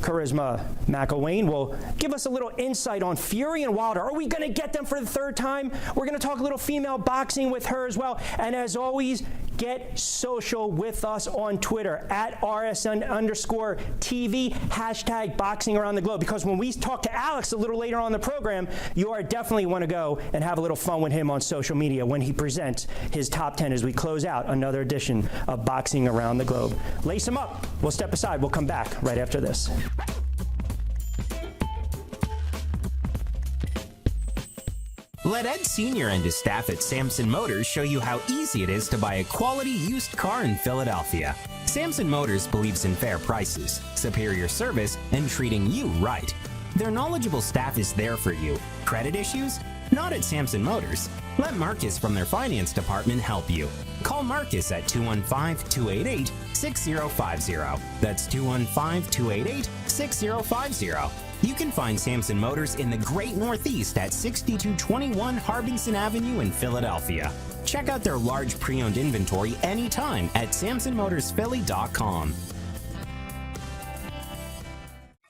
Charisma McElwain, will give us a little insight on Fury and Wilder. Are we going to get them for the third time? We're going to talk a little female boxing with her as well. And as always, get social with us on Twitter at RSN_TV, hashtag Boxing Around the Globe. Because when we talk to Alex a little later on in the program, you are definitely want to go and have a little fun with him on social media when he presents his top 10 as we close out another edition of Boxing Around the Globe. Lace him up. We'll step aside. We'll come back right after this. Let Ed Sr. and his staff at Samson Motors show you how easy it is to buy a quality used car in Philadelphia. Samson Motors believes in fair prices, superior service, and treating you right. Their knowledgeable staff is there for you. Credit issues? Not at Samson Motors. Let Marcus from their finance department help you. Call Marcus at 215-288-6050. That's 215-288-6050. You can find Samson Motors in the Great Northeast at 6221 Harbinson Avenue in Philadelphia. Check out their large pre-owned inventory anytime at SamsonMotorsPhilly.com.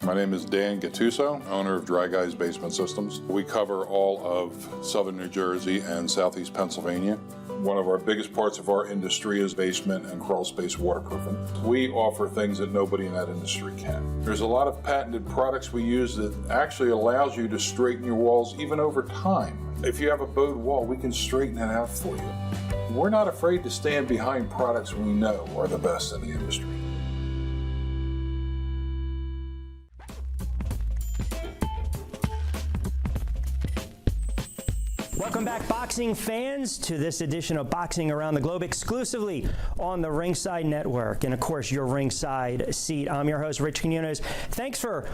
My name is Dan Gattuso, owner of Dry Guys Basement Systems. We cover all of southern New Jersey and southeast Pennsylvania. One of our biggest parts of our industry is basement and crawl space waterproofing. We offer things that nobody in that industry can. There's a lot of patented products we use that actually allows you to straighten your walls even over time. If you have a bowed wall, we can straighten it out for you. We're not afraid to stand behind products we know are the best in the industry. Welcome back, boxing fans, to this edition of Boxing Around the Globe, exclusively on the Ringside Network. And, of course, your ringside seat. I'm your host, Rich Quinones. Thanks for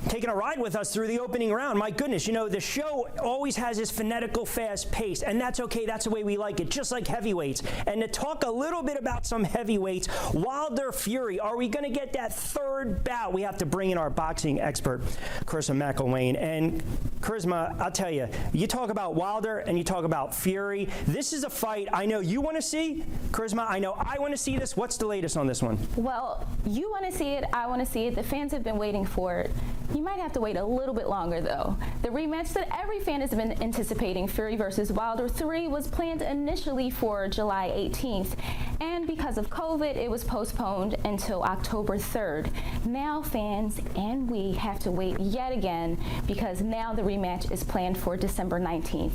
taking a ride with us through the opening round. My goodness, you know, the show always has this phonetical fast pace, and that's okay. That's the way we like it, just like heavyweights. And to talk a little bit about some heavyweights, Wilder Fury, are we going to get that third bout? We have to bring in our boxing expert, Charisma McElwain. And Charisma, I'll tell you, you talk about Wilder and you talk about Fury. This is a fight I know you want to see. Charisma, I know I want to see this. What's the latest on this one? Well, you want to see it, I want to see it. The fans have been waiting for it. You might have to wait a little bit longer, though. The rematch that every fan has been anticipating, Fury versus Wilder 3, was planned initially for July 18th. And because of COVID, it was postponed until October 3rd. Now fans and we have to wait yet again because now the rematch is planned for December 19th.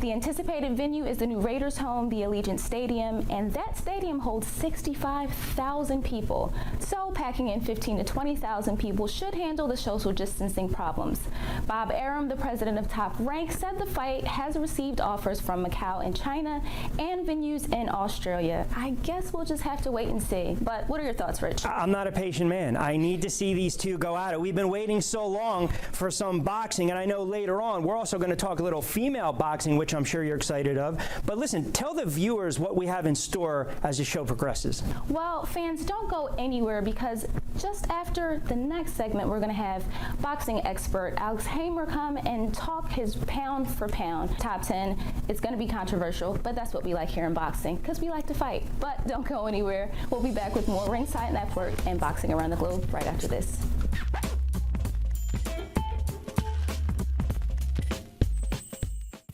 The anticipated venue is the new Raiders home, the Allegiant Stadium, and that stadium holds 65,000 people. So packing in 15 to 20,000 people should handle the social distancing problems. Bob Arum, the president of Top Rank, said the fight has received offers from Macau and China and venues in Australia. I guess we'll just have to wait and see. But what are your thoughts, Rich? I'm not a patient man. I need to see these two go at it. We've been waiting so long for some boxing, and I know later on we're also going to talk a little female boxing, which I'm sure you're excited of. But listen, tell the viewers what we have in store as the show progresses. Well, fans, don't go anywhere because just after the next segment, we're going to have boxing expert Alex Hamer come and talk his pound for pound top 10. It's going to be controversial, but that's what we like here in boxing because we like to fight. But don't go anywhere. We'll be back with more Ringside Network and Boxing Around the Globe right after this.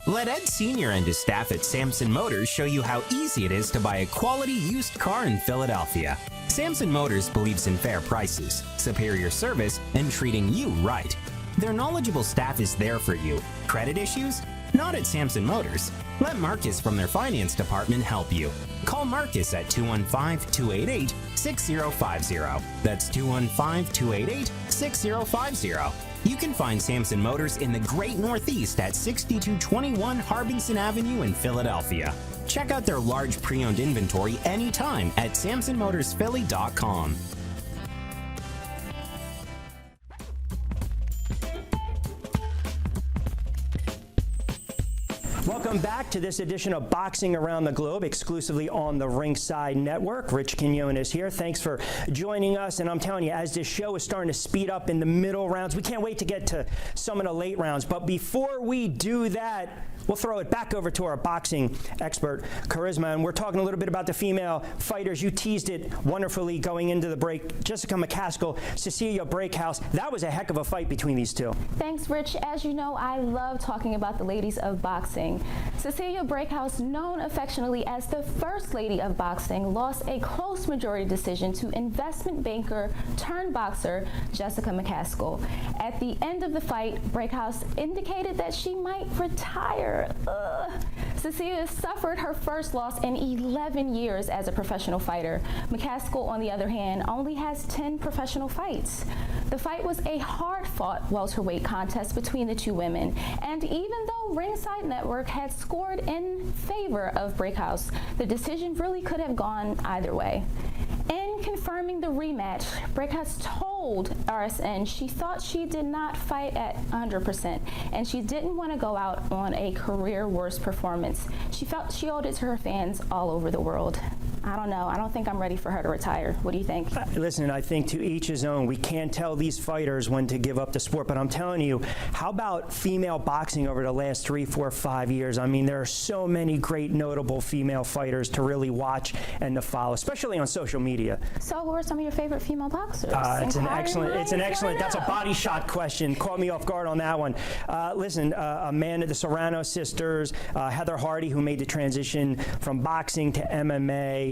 Let Ed Sr. and his staff at Samson Motors show you how easy it is to buy a quality used car in Philadelphia. Samson Motors believes in fair prices, superior service, and treating you right. Their knowledgeable staff is there for you. Credit issues? Not at Samson Motors. Let Marcus from their finance department help you. Call Marcus at 215-288-6050. That's 215-288-6050. You can find Samson Motors in the Great Northeast at 6221 Harbinson Avenue in Philadelphia. Check out their large pre-owned inventory anytime at SamsonMotorsPhilly.com. Welcome back to this edition of Boxing Around the Globe, exclusively on the Ringside Network. Rich Quinones here. Thanks for joining us. And I'm telling you, as this show is starting to speed up in the middle rounds, we can't wait to get to some of the late rounds. But before we do that, we'll throw it back over to our boxing expert, Charisma. And we're talking a little bit about the female fighters. You teased it wonderfully going into the break. Jessica McCaskill, Cecilia Brakehouse. That was a heck of a fight between these two. Thanks, Rich. As you know, I love talking about the ladies of boxing. Cecilia Brakehouse, known affectionately as the First Lady of Boxing, lost a close majority decision to investment banker turned boxer Jessica McCaskill. At the end of the fight, Brakehouse indicated that she might retire. Cecilia suffered her first loss in 11 years as a professional fighter. McCaskill, on the other hand, only has 10 professional fights. The fight was a hard-fought welterweight contest between the two women, and even though Ringside Network had scored in favor of Brakehouse, the decision really could have gone either way. In confirming the rematch, Brakehouse told told RSN she thought she did not fight at 100%, and she didn't want to go out on a career worst performance. She felt she owed it to her fans all over the world. I don't know. I don't think I'm ready for her to retire. What do you think? Listen, I think to each his own. We can't tell these fighters when to give up the sport, but I'm telling you, how about female boxing over the last 3, 4, 5 years? I mean, there are so many great, notable female fighters to really watch and to follow, especially on social media. So who are some of your favorite female boxers? It's an excellent, that's a body shot question. Caught me off guard on that one. Listen, Amanda, the Serrano sisters, Heather Hardy, who made the transition from boxing to MMA,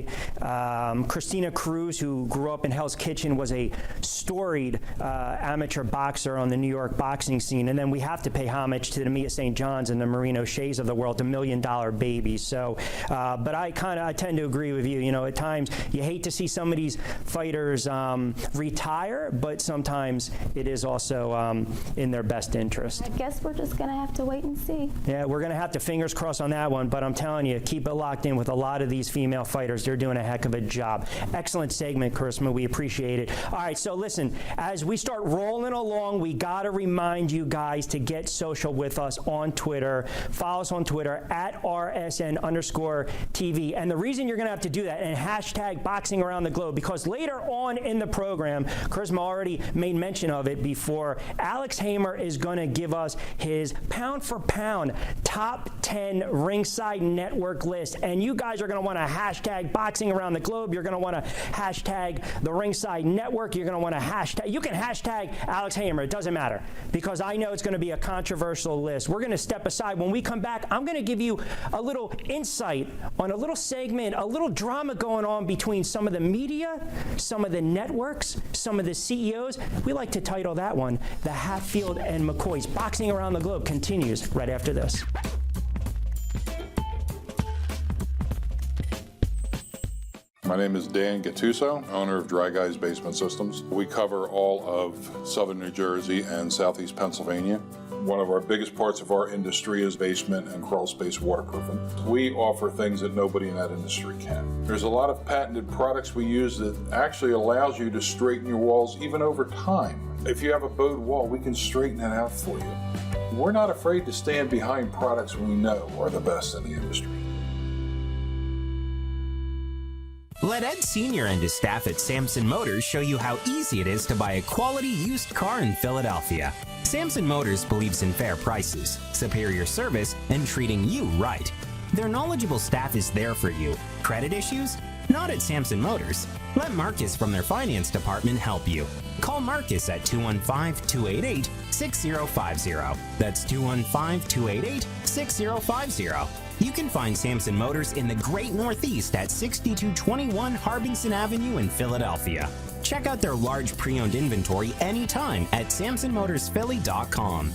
Christina Cruz, who grew up in Hell's Kitchen, was a storied amateur boxer on the New York boxing scene. And then we have to pay homage to the Mia St. Johns and the Marine O'Shea's of the world, the $1 million babies. So, but I tend to agree with you. You know, at times you hate to see some of these fighters retire, but sometimes it is also in their best interest. I guess we're just going to have to wait and see. Yeah, we're going to have to fingers crossed on that one, but I'm telling you, keep it locked in with a lot of these female fighters. They're doing a heck of a job. Excellent segment, Charisma. We appreciate it. All right, so listen, as we start rolling along, we got to remind you guys to get social with us on Twitter. Follow us on Twitter at @RSN_TV. And the reason you're going to have to do that, and hashtag Boxing Around the Globe, because later on in the program, Charisma already made mention of it before, Alex Hamer is going to give us his pound-for-pound top 10 Ringside Network list. And you guys are going to want to hashtag Boxing Around the Globe. You're going to want to hashtag the Ringside Network. You're going to want to hashtag, you can hashtag Alex Hamer. It doesn't matter, because I know it's going to be a controversial list. We're going to step aside. When we come back, I'm going to give you a little insight on a little segment, a little drama going on between some of the media, some of the networks, some of the CEOs. We like to title that one, The Hatfield and McCoys. Boxing Around the Globe continues right after this. My name is Dan Gattuso, owner of Dry Guys Basement Systems. We cover all of southern New Jersey and southeast Pennsylvania. One of our biggest parts of our industry is basement and crawl space waterproofing. We offer things that nobody in that industry can. There's a lot of patented products we use that actually allows you to straighten your walls even over time. If you have a bowed wall, we can straighten it out for you. We're not afraid to stand behind products we know are the best in the industry. Let Ed Sr. and his staff at Samson Motors show you how easy it is to buy a quality used car in Philadelphia. Samson Motors believes in fair prices, superior service, and treating you right. Their knowledgeable staff is there for you. Credit issues? Not at Samson Motors. Let Marcus from their finance department help you. Call Marcus at 215-288-6050. That's 215-288-6050. You can find Samson Motors in the Great Northeast at 6221 Harbinson Avenue in Philadelphia. Check out their large pre-owned inventory anytime at SamsonMotorsPhilly.com.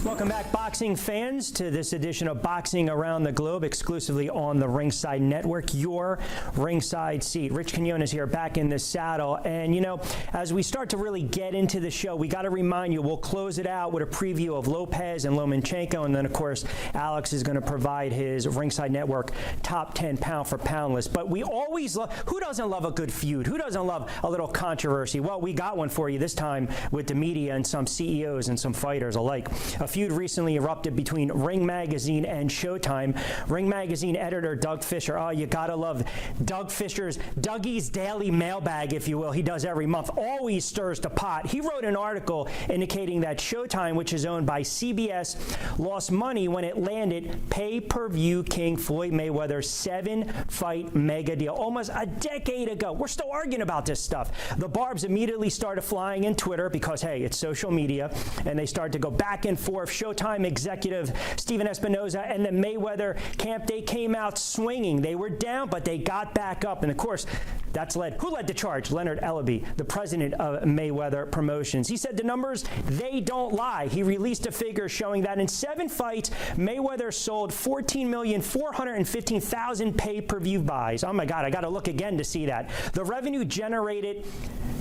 Welcome back, boxing fans, to this edition of Boxing Around the Globe, exclusively on the Ringside Network, your ringside seat. Rich Quinones here, back in the saddle. And, you know, as we start to really get into the show, we got to remind you, we'll close it out with a preview of Lopez and Lomachenko. And then, of course, Alex is going to provide his Ringside Network top 10 pound-for-pound list. But we always love, who doesn't love a good feud? Who doesn't love a little controversy? Well, we got one for you this time with the media and some CEOs and some fighters alike. A feud recently erupted between Ring Magazine and Showtime. Ring Magazine editor Doug Fisher, oh, you gotta love Doug Fisher's Dougie's Daily Mailbag, if you will. He does every month, always stirs the pot. He wrote an article indicating that Showtime, which is owned by CBS, lost money when it landed pay-per-view king Floyd Mayweather's 7-fight mega deal almost a decade ago. We're still arguing about this stuff. The barbs immediately started flying in Twitter because, hey, it's social media, and they started to go back and forth. Showtime executive Steven Espinoza and the Mayweather camp, they came out swinging. They were down, but they got back up. And of course, who led the charge? Leonard Ellaby, the president of Mayweather Promotions. He said the numbers, they don't lie. He released a figure showing that in 7 fights, Mayweather sold 14,415,000 pay-per-view buys. Oh my God, I got to look again to see that. The revenue generated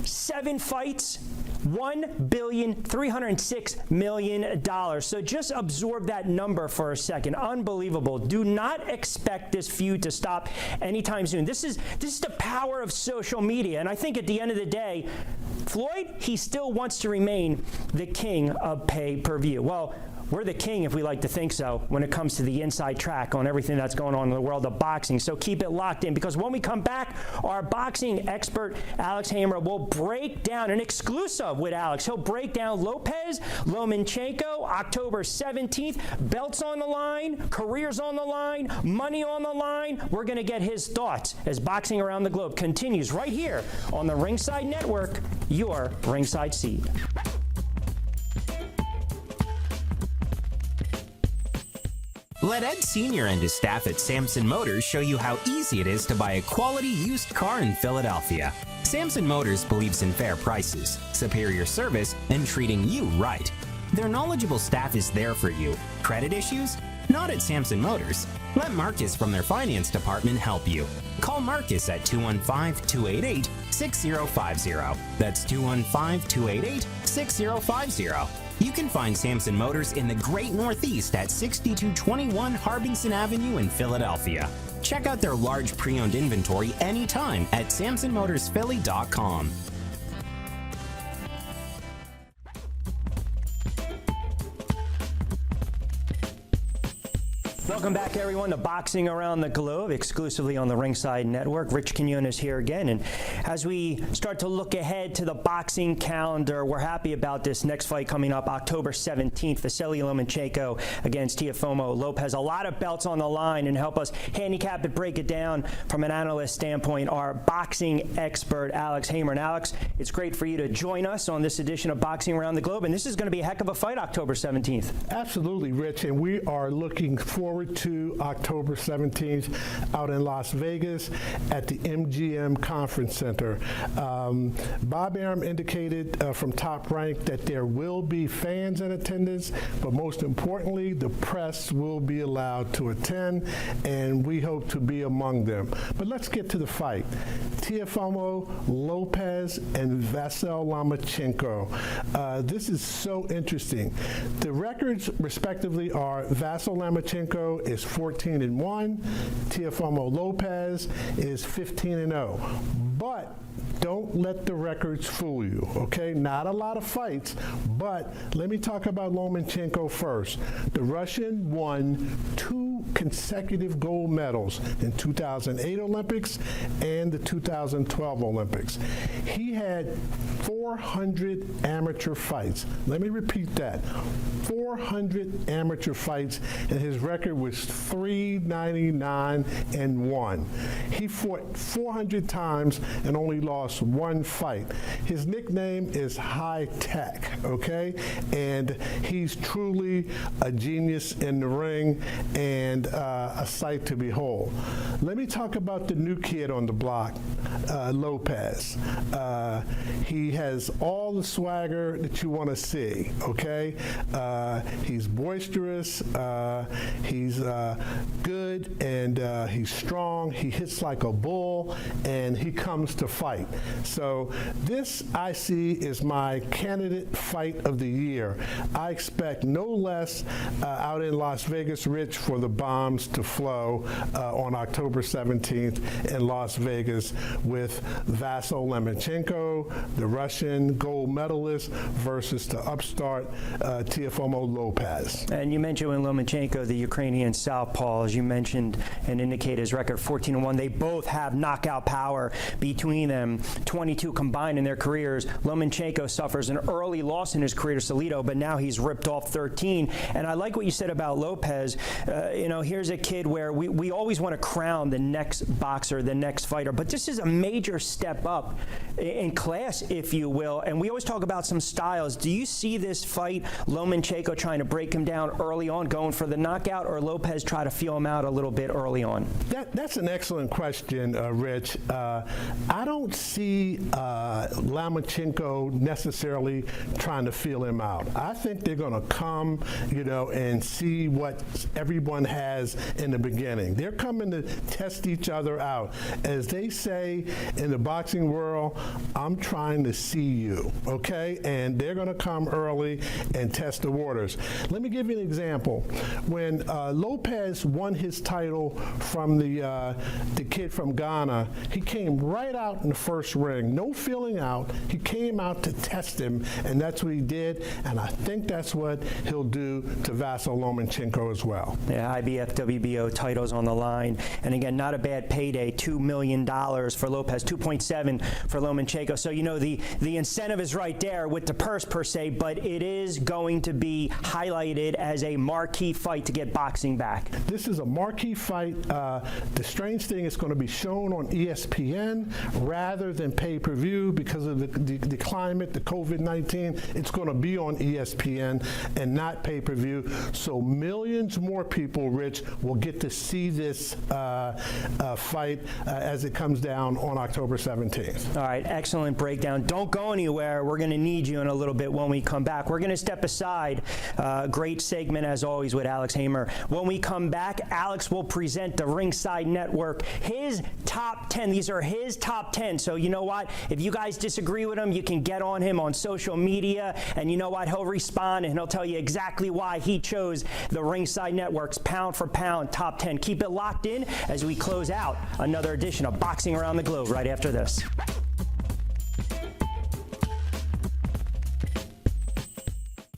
7 fights, $1,306 million. So just absorb that number for a second. Unbelievable. Do not expect this feud to stop anytime soon. This is the power of social media. And I think at the end of the day, Floyd, he still wants to remain the king of pay-per-view. Well, we're the king, if we like to think so, when it comes to the inside track on everything that's going on in the world of boxing. So keep it locked in, because when we come back, our boxing expert, Alex Hamer, will break down an exclusive with Alex. He'll break down Lopez, Lomachenko, October 17th. Belts on the line, careers on the line, money on the line. We're going to get his thoughts as Boxing Around the Globe continues right here on the Ringside Network, your ringside seat. Let Ed Sr. and his staff at Samson Motors show you how easy it is to buy a quality used car in Philadelphia. Samson Motors believes in fair prices, superior service, and treating you right. Their knowledgeable staff is there for you. Credit issues? Not at Samson Motors. Let Marcus from their finance department help you. Call Marcus at 215-288-6050. That's 215-288-6050. You can find Samson Motors in the Great Northeast at 6221 Harbinson Avenue in Philadelphia. Check out their large pre-owned inventory anytime at SamsonMotorsPhilly.com. Welcome back, everyone, to Boxing Around the Globe, exclusively on the Ringside Network. Rich Quinones here again. And as we start to look ahead to the boxing calendar, we're happy about this next fight coming up October 17th, Vasily Lomachenko against Teofimo Lopez. A lot of belts on the line, and help us handicap it, break it down from an analyst standpoint, our boxing expert, Alex Hamer. And Alex, it's great for you to join us on this edition of Boxing Around the Globe. And this is going to be a heck of a fight October 17th. Absolutely, Rich. And we are looking forward to October 17th out in Las Vegas at the MGM Conference Center. Bob Arum indicated from Top Rank that there will be fans in attendance, but most importantly, the press will be allowed to attend, and we hope to be among them. But let's get to the fight. Teofimo Lopez and Vasily Lomachenko. This is so interesting. The records, respectively, are Vasily Lomachenko is 14-1. Teofimo Lopez is 15-0. But don't let the records fool you, okay? Not a lot of fights, but let me talk about Lomachenko first. The Russian won 2 consecutive gold medals in 2008 Olympics and the 2012 Olympics. He had 400 amateur fights. Let me repeat that. 400 amateur fights, and his record was 399-1. He fought 400 times and only lost 1 fight. His nickname is High Tech, okay? And he's truly a genius in the ring and a sight to behold. Let me talk about the new kid on the block, Lopez. He has all the swagger that you want to see, okay? He's boisterous, he's good, and he's strong. He hits like a bull, and he comes to fight. So this, I see, is my candidate fight of the year. I expect no less out in Las Vegas, Rich, for the bombs to flow on October 17th in Las Vegas with Vasily Lomachenko, the Russian gold medalist, versus the upstart Teofimo Lopez. And you mentioned in Lomachenko, the Ukrainian southpaw, as you mentioned and indicate his record 14-1. They both have knockout power between them, 22 combined in their careers. Lomachenko suffers an early loss in his career to Salido, but now he's ripped off 13. And I like what you said about Lopez. You know, here's a kid where we always want to crown the next boxer, the next fighter, but this is a major step up in class, if you will. And we always talk about some styles. Do you see this fight, Lomachenko trying to break him down early on, going for the knockout, or Lopez try to feel him out a little bit early on? That's an excellent question, Rich. I don't see Lomachenko necessarily trying to feel him out. I think they're going to come, and see what everyone has in the beginning. They're coming to test each other out. As they say in the boxing world, I'm trying to see you, okay? And they're going to come early and test the waters. Let me give you an example. When Lopez won his title from the kid from Ghana, he came right out in the first ring, no feeling out. He came out to test him, and that's what he did, and I think that's what he'll do to Vasyl Lomachenko as well. Yeah, IBF, WBO titles on the line, and again, not a bad payday, $2 million for Lopez, 2.7 for Lomachenko. So, the incentive is right there with the purse per se, but it is going to be highlighted as a marquee fight to get boxing back. This is a marquee fight. The strange thing is going to be shown on ESPN rather than pay-per-view because of the climate, the COVID-19. It's going to be on ESPN and not pay-per-view. So millions more people, Rich, will get to see this fight as it comes down on October 17th. All right, excellent breakdown. Don't go anywhere. We're going to need you in a little bit when we come back. We're going to step aside. Great segment, as always, with Alex Hamer. When we come back, Alex will present the Ringside Network, his top 10. These are his top 10. So you know what? If you guys disagree with him, you can get on him on social media, and you know what? He'll respond, and he'll tell you exactly why he chose the Ringside Network's pound for pound top 10. Keep it locked in as we close out another edition of Boxing Around the Globe right after this.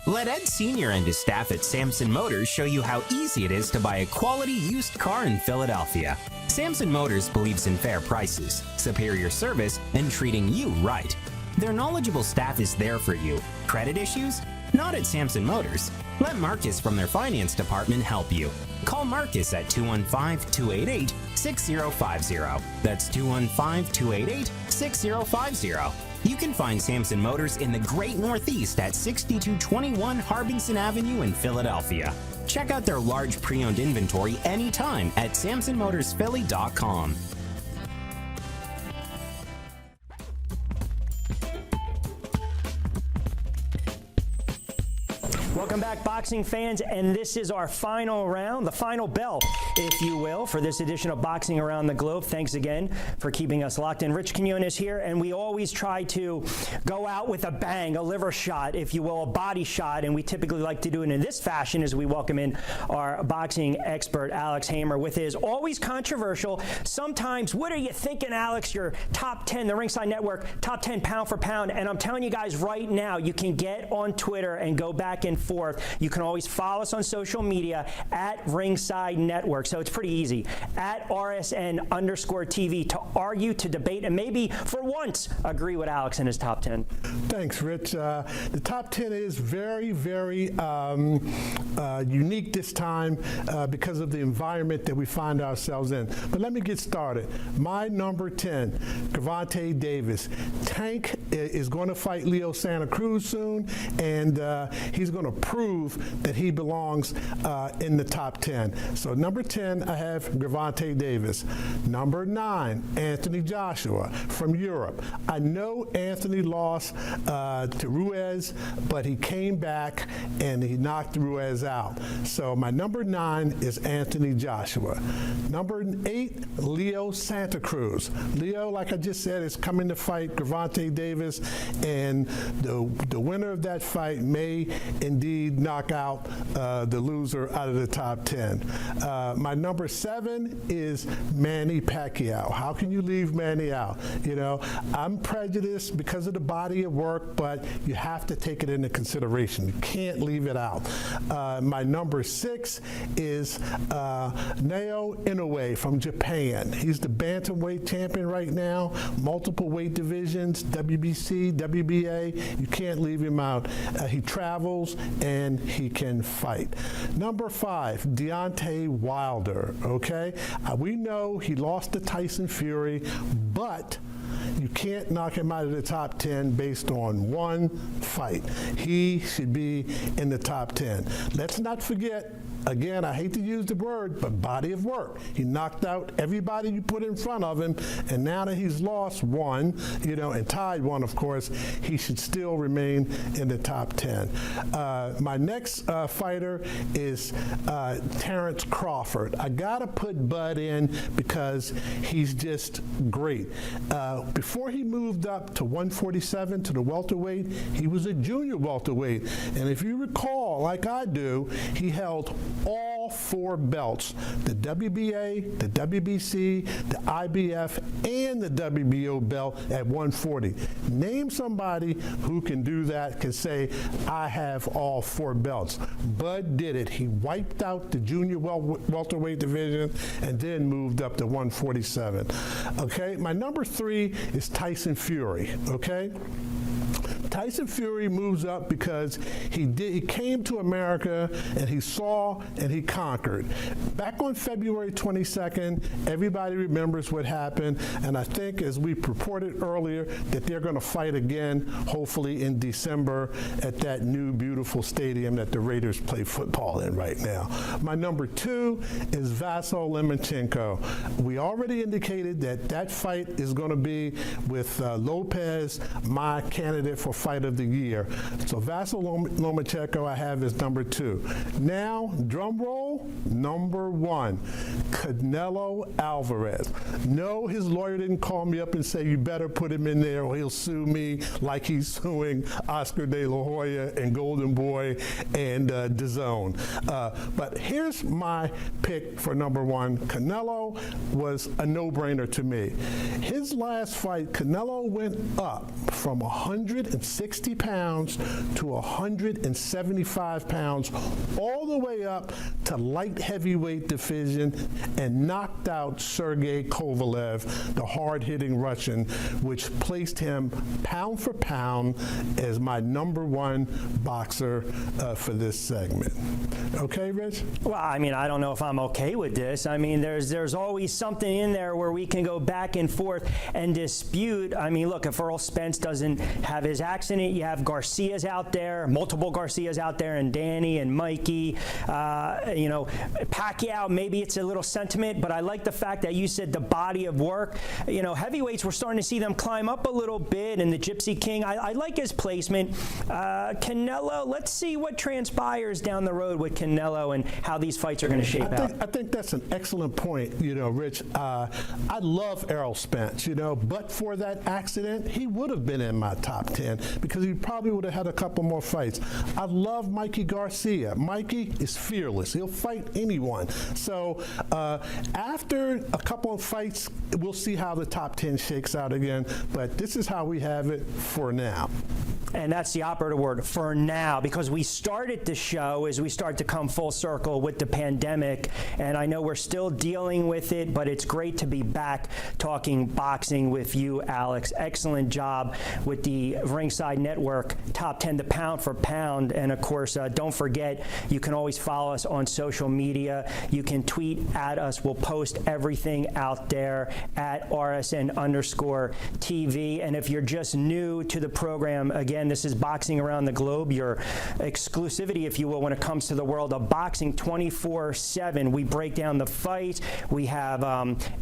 Let Ed Sr. and his staff at Samson Motors show you how easy it is to buy a quality used car in Philadelphia. Samson Motors believes in fair prices, superior service, and treating you right. Their knowledgeable staff is there for you. Credit issues? Not at Samson Motors. Let Marcus from their finance department help you. Call Marcus at 215-288-6050. That's 215-288-6050. You can find Samson Motors in the Great Northeast at 6221 Harbinson Avenue in Philadelphia. Check out their large pre-owned inventory anytime at SamsonMotorsPhilly.com. Welcome back, boxing fans, and this is our final round, the final bell, if you will, for this edition of Boxing Around the Globe. Thanks again for keeping us locked in. Rich Quinones here, and we always try to go out with a bang, a liver shot, if you will, a body shot, and we typically like to do it in this fashion as we welcome in our boxing expert, Alex Hamer, with his always controversial, sometimes, what are you thinking, Alex, your top 10, the Ringside Network, top 10 pound for pound, and I'm telling you guys right now, you can get on Twitter and go back and forth. You can always follow us on social media at Ringside Network. So it's pretty easy. At RSN_TV to argue, to debate, and maybe for once agree with Alex in his top 10. Thanks, Rich. The top 10 is very, very unique this time because of the environment that we find ourselves in. But let me get started. My number 10, Gervonta Davis. Tank is going to fight Leo Santa Cruz soon, and he's going to prove that he belongs in the top 10. So number 10, I have Gervonta Davis. Number 9, Anthony Joshua from Europe. I know Anthony lost to Ruiz, but he came back and he knocked Ruiz out. So my number 9 is Anthony Joshua. Number 8, Leo Santa Cruz. Leo, like I just said, is coming to fight Gervonta Davis, and the winner of that fight may indeed knock out the loser out of the top 10. My number 7 is Manny Pacquiao. How can you leave Manny out? You know, I'm prejudiced because of the body of work, but you have to take it into consideration. You can't leave it out. My number 6 is Naoya Inoue from Japan. He's the bantamweight champion right now, multiple weight divisions, WBC, WBA. You can't leave him out. He travels and he can fight. Number 5, Deontay Wilder, okay? We know he lost to Tyson Fury, but you can't knock him out of the top 10 based on one fight. He should be in the top 10. Let's not forget again, I hate to use the word, but body of work. He knocked out everybody you put in front of him, and now that he's lost one, and tied one, of course, he should still remain in the top 10. My next fighter is Terrence Crawford. I gotta put Bud in because he's just great. Before he moved up to 147 to the welterweight, he was a junior welterweight, and if you recall, like I do, he held all 4 belts: the WBA, the WBC, the IBF, and the WBO belt at 140. Name somebody who can do that, can say, I have all 4 belts. Bud did it. He wiped out the junior welterweight division and then moved up to 147. Okay, my number 3 is Tyson Fury, okay? Tyson Fury moves up because he came to America and he saw and he conquered. Back on February 22nd, everybody remembers what happened, and I think, as we reported earlier, that they're going to fight again, hopefully in December, at that new beautiful stadium that the Raiders play football in right now. My number 2 is Vasyl Lomachenko. We already indicated that fight is going to be with Lopez, my candidate for Fight of the Year. So Vasyl Lomachenko I have as number 2. Now, drum roll, number 1, Canelo Alvarez. No, his lawyer didn't call me up and say, you better put him in there or he'll sue me like he's suing Oscar De La Hoya and Golden Boy and DAZN. But here's my pick for number 1. Canelo was a no-brainer to me. His last fight, Canelo went up from 160 pounds to 175 pounds, all the way up to light heavyweight division, and knocked out Sergey Kovalev, the hard-hitting Russian, which placed him pound for pound as my number 1 boxer for this segment. Okay, Rich? Well, I mean, I don't know if I'm okay with this. I mean, there's always something in there where we can go back and forth and dispute. I mean, look, if Earl Spence doesn't have his accident, you have Garcia's out there, multiple Garcias out there, and Danny and Mikey. Pacquiao, maybe it's a little sentiment, but I like the fact that you said the body of work. Heavyweights, we're starting to see them climb up a little bit, and the Gypsy King, I like his placement. Canelo, let's see what transpires down the road with Canelo and how these fights are going to shape out. I think that's an excellent point, Rich. I love Errol Spence, but for that accident, he would have been in my top 10 because he probably would have had a couple more fights. I love Mikey Garcia. Mikey is fearless. He'll fight anyone. So after a couple of fights, we'll see how the top 10 shakes out again, but this is how we have it for now. And that's the operative word, for now, because we started the show as we start to come full circle with the pandemic, and I know we're still dealing with it, but it's great to be back talking boxing with you, Alex. Excellent job with the Ringside Network Top 10, the pound for pound, and of course, don't forget, you can always follow us on social media. You can tweet at us. We'll post everything out there at RSN_TV, and if you're just new to the program, again, this is Boxing Around the Globe, your exclusivity, if you will, when it comes to the world of boxing 24/7. We break down the fight. We have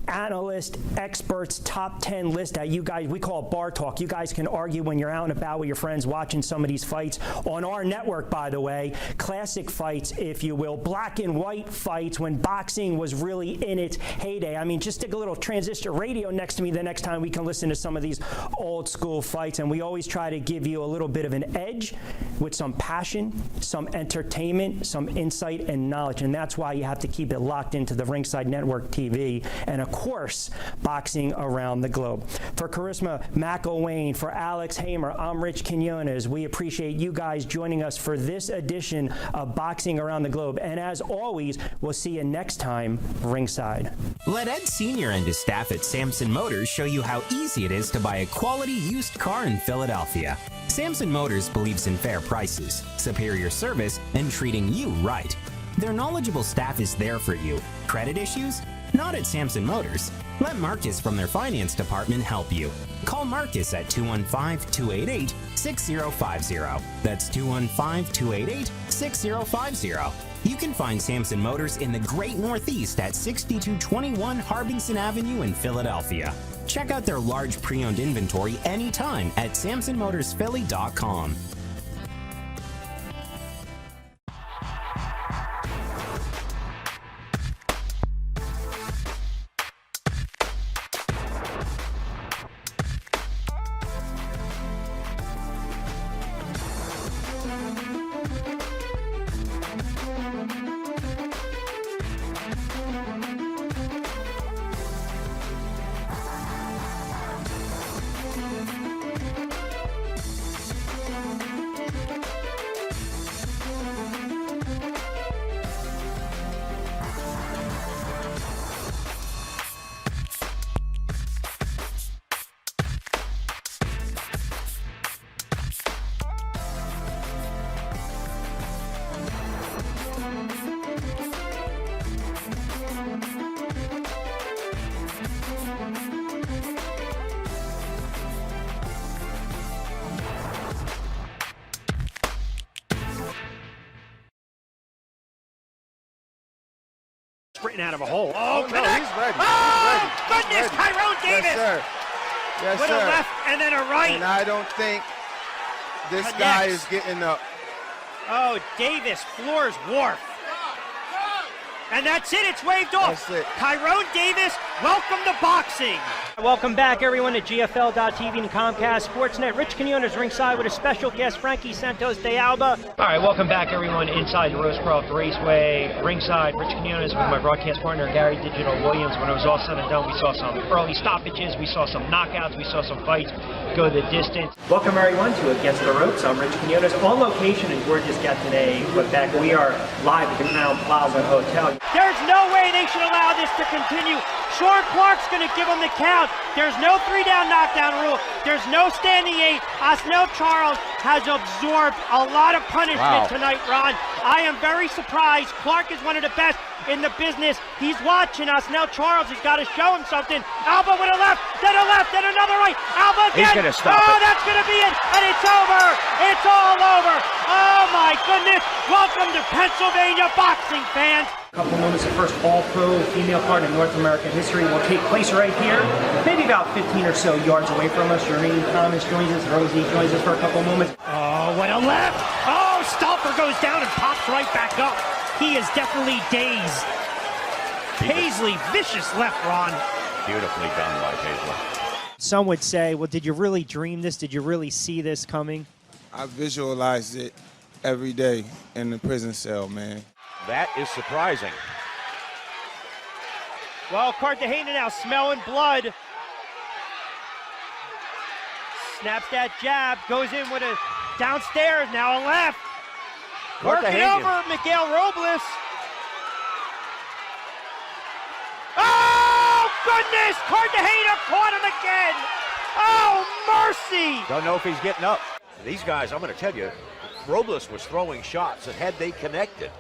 analysts, experts, top 10 list that you guys, we call it bar talk. You guys can argue when you're out and about with your friends watching some of these fights on our network, by the way. Classic fights, if you will. Black and white fights when boxing was really in its heyday. I mean, just stick a little transistor radio next to me the next time we can listen to some of these old school fights. And we always try to give you a little bit of an edge with some passion, some entertainment, some insight and knowledge. And that's why you have to keep it locked into the Ringside Network TV and, of course, Boxing Around the Globe. For Charisma McElwain, for Alex Hamer, I'm Rich Quinones. We appreciate you guys joining us for this edition of Boxing Around the Globe. And as always, we'll see you next time ringside. Let Ed Sr. and his staff at Samson Motors show you how easy it is to buy a quality used car in Philadelphia. Samson Motors believes in fair prices, superior service, and treating you right. Their knowledgeable staff is there for you. Credit issues? Not at Samson Motors. Let Marcus from their finance department help you. Call Marcus at 215-288-6050. That's 215-288-6050. You can find Samson Motors in the Great Northeast at 6221 Harbinson Avenue in Philadelphia. Check out their large pre-owned inventory anytime at SamsonMotorsPhilly.com. Sprinting out of a hole. Oh, no, he's ready. Oh, He's ready. goodness, He's ready. Tyrone Davis. Yes, sir. Yes, with sir. a left and then a right. And I don't think this Connects. guy is getting up. Oh, Davis floors Wharf. And that's it. It's waved off. That's it. Tyrone Davis, welcome to boxing. Welcome back, everyone, to GFL.TV and Comcast Sportsnet. Rich Quinones ringside with a special guest, Frankie Santos de Alba. All right, welcome back, everyone, inside the Rosecroft Raceway. Ringside, Rich Quinones with my broadcast partner, Gary Digital Williams. When it was all said and done, we saw some early stoppages, we saw some knockouts, we saw some fights go the distance. Welcome, everyone, to Against the Ropes. I'm Rich Quinones. On location in gorgeous Gatineau, Quebec. We are live at the Crown Plaza Hotel. There's no way they should allow this to continue. Sean Clark's going to give him the count. There's no 3-down knockdown rule. There's no standing 8. Osnell Charles has absorbed a lot of punishment tonight, Ron. I am very surprised. Clark is one of the best in the business. He's watching Osnell Charles. He's got to show him something. Alba with a left, then another right. Alba again. He's going to stop Oh, it. that's going to be it. And it's over. It's all over. Oh, my goodness. Welcome to Pennsylvania, boxing fans. A couple moments of first all-pro female card in North American history will take place right here, maybe about 15 or so yards away from us. Jermaine Thomas joins us, Rosie joins us for a couple moments. Oh, what a left! Oh, Stalfer goes down and pops right back up. He is definitely dazed. Paisley, vicious left, Ron. Beautifully done by Paisley. Some would say, well, did you really dream this? Did you really see this coming? I visualized it every day in the prison cell, man. That is surprising. Well, Cartagena now smelling blood. Snaps that jab, goes in with a downstairs, now a left. Working Cartagena. over Miguel Robles. Oh, goodness! Cartagena caught him again. Oh, mercy! Don't know if he's getting up. These guys, I'm going to tell you, Robles was throwing shots that had they connected,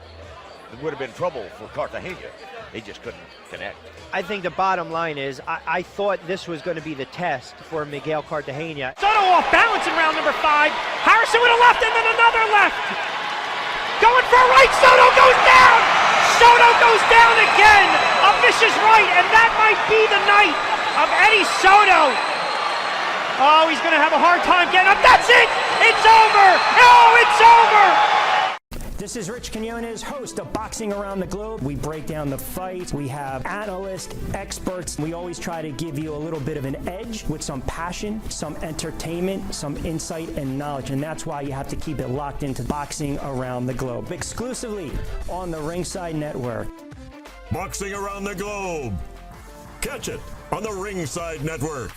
it would have been trouble for Cartagena. He just couldn't connect. I think the bottom line is I thought this was going to be the test for Miguel Cartagena. Soto off balance in round number 5. Harrison with a left and then another left. Going for a right. Soto goes down. Soto goes down again. A vicious right, and that might be the night of Eddie Soto. Oh, he's going to have a hard time getting up. That's it. It's over. Oh, it's over. This is Rich Quinones, host of Boxing Around the Globe. We break down the fight. We have analysts, experts. We always try to give you a little bit of an edge with some passion, some entertainment, some insight and knowledge. And that's why you have to keep it locked into Boxing Around the Globe, exclusively on the Ringside Network. Boxing Around the Globe. Catch it on the Ringside Network.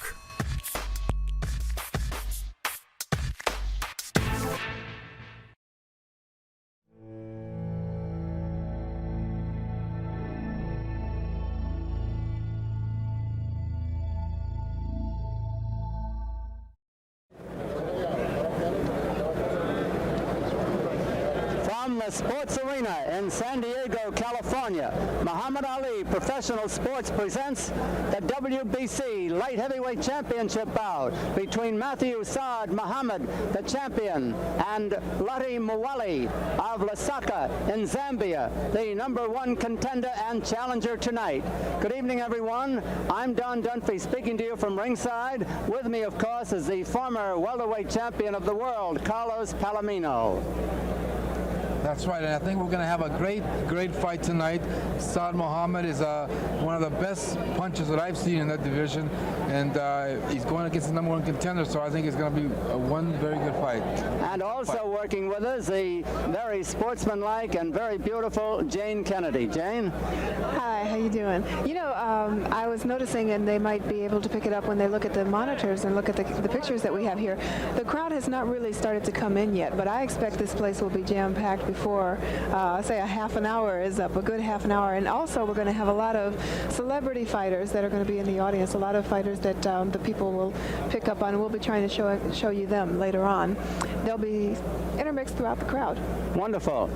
From the the Sports Arena in San Diego, California, Muhammad Ali Professional Sports presents the WBC Light Heavyweight Championship bout between Matthew Saad Muhammad, the champion, and Lati Mwali of Lusaka in Zambia, the #1 contender and challenger tonight. Good evening, everyone. I'm Don Dunphy speaking to you from ringside. With me, of course, is the former welterweight champion of the world, Carlos Palomino. That's right, and I think we're going to have a great fight tonight. Saad Muhammad is one of the best punchers that I've seen in that division, and he's going against the #1 contender, so I think it's going to be one very good fight. And also working with us, the very sportsmanlike and very beautiful Jane Kennedy. Jane? Hi, how you doing? You know, I was noticing, and they might be able to pick it up when they look at the monitors and look at the pictures that we have here. The crowd has not really started to come in yet, but I expect this place will be jam-packed before, say, a half an hour is up, a good half an hour. And also, we're going to have a lot of celebrity fighters that are going to be in the audience, a lot of fighters that the people will pick up on, and we'll be trying to show you them later on. They'll be intermixed throughout the crowd. Wonderful.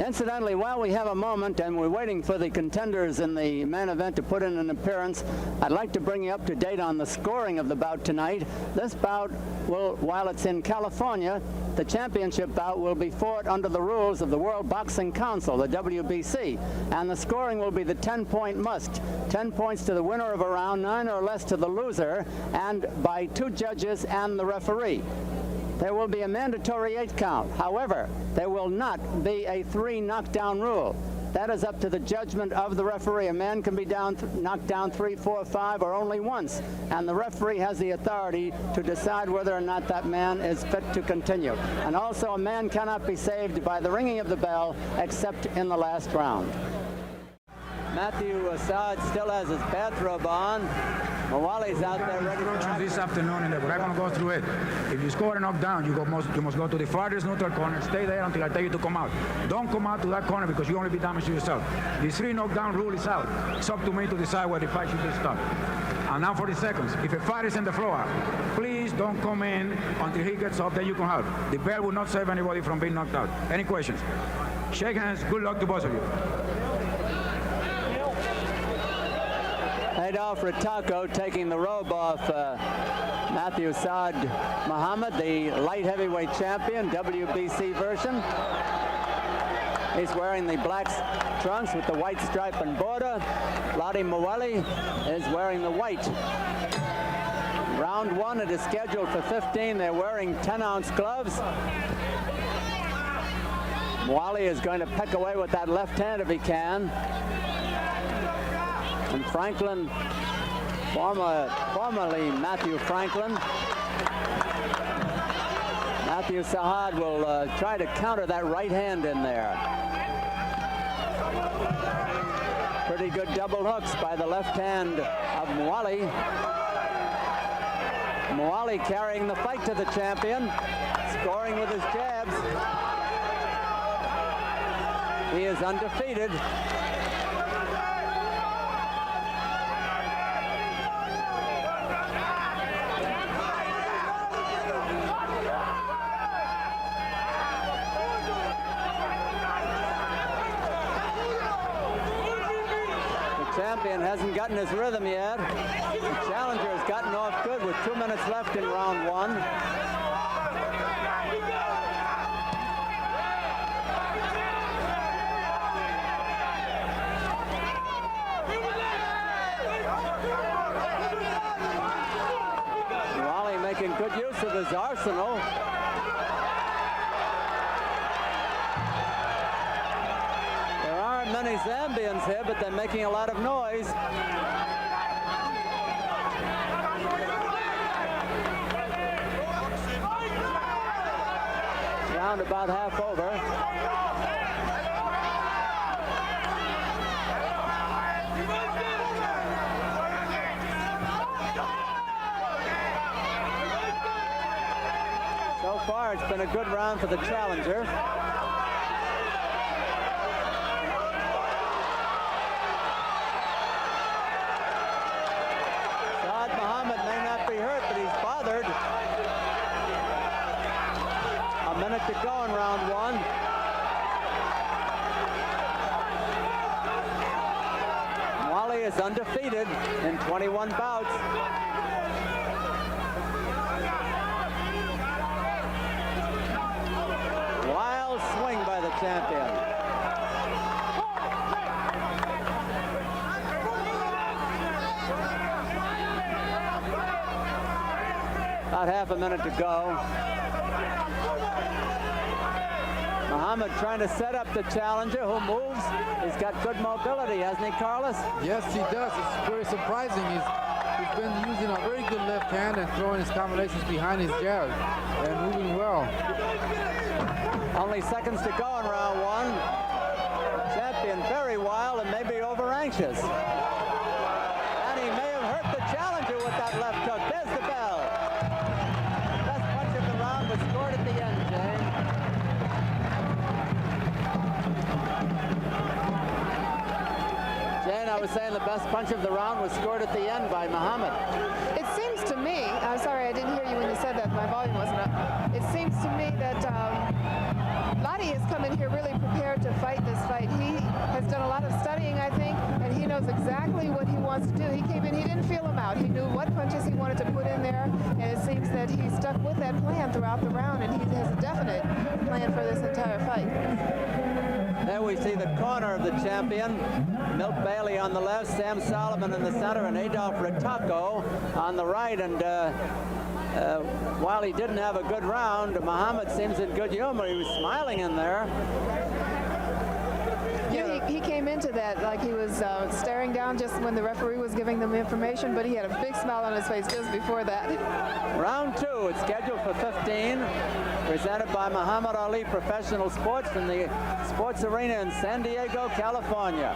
Incidentally, while we have a moment and we're waiting for the contenders in the main event to put in an appearance, I'd like to bring you up to date on the scoring of the bout tonight. This bout will, while it's in California, the championship bout will be fought under the rules of the World Boxing Council, the WBC, and the scoring will be the 10-point must. 10 points to the winner of a round, 9 or less to the loser, and by 2 judges and the referee. There will be a mandatory 8 count. However, there will not be a 3 knockdown rule. That is up to the judgment of the referee. A man can be knocked down 3, 4, 5, or only once, and the referee has the authority to decide whether or not that man is fit to continue. And also, a man cannot be saved by the ringing of the bell except in the last round. Matthew Saad still has his bathrobe on. Mwali's out there ready for this afternoon, but I'm going to go through it. If you score a knockdown, you must go to the farthest neutral corner, stay there until I tell you to come out. Don't come out to that corner because you only be damage to yourself. The 3 knockdown rule is out. It's up to me to decide where the fight should be stopped. And now 40 seconds. If a fight is in the floor, please don't come in until he gets up, then you can help. The bell will not save anybody from being knocked out. Any questions? Shake hands. Good luck to both of you. Adolf Ritako taking the robe off Matthew Saad Muhammad, the light heavyweight champion, WBC version. He's wearing the black trunks with the white stripe and border. Lati Mwali is wearing the white. Round 1, it is scheduled for 15. They're wearing 10-ounce gloves. Mwali is going to peck away with that left hand if he can. And Franklin, formerly Matthew Franklin. Matthew Saad will try to counter that right hand in there. Pretty good double hooks by the left hand of Mwali. Mwali carrying the fight to the champion, scoring with his jabs. He is undefeated. Champion hasn't gotten his rhythm yet. The challenger has gotten off good with 2 minutes left in round 1. Mwali making good use of his arsenal. Many Zambians here, but they're making a lot of noise. Round about half over. So far, it's been a good round for the challenger. To go in round 1. Mawali is undefeated in 21 bouts. Wild swing by the champion. About half a minute to go. Muhammad trying to set up the challenger who moves. He's got good mobility, hasn't he, Carlos? Yes, he does. It's very surprising. He's been using a very good left hand and throwing his combinations behind his jab and moving well. Only seconds to go in round one. Champion very wild and maybe over anxious. And he may have hurt the challenger with that left hook. There's the bell. Best punch of the round was scored at the end, Jane. Jane, I was saying the best punch of the round was scored at the end by Muhammad. It seems to me, I'm sorry I didn't hear you when you said that, my volume wasn't up. It seems to me that Lottie has come in here really prepared to fight this fight. He has done a lot of studying, I think, and he knows exactly what he wants to do. He came in, he didn't feel them out. He knew what punches he wanted to put in there, and it seems that he stuck with that plan throughout the round, and he has a definite plan for this entire fight. There we see the corner of the champion. Milt Bailey on the left, Sam Solomon in the center, and Adolf Ritako on the right. And while he didn't have a good round, Muhammad seems in good humor. He was smiling in there. Yeah, he came into that like he was staring down just when the referee was giving them information, but he had a big smile on his face just before that. Round two, it's scheduled for 15, presented by Muhammad Ali Professional Sports from the Sports Arena in San Diego, California.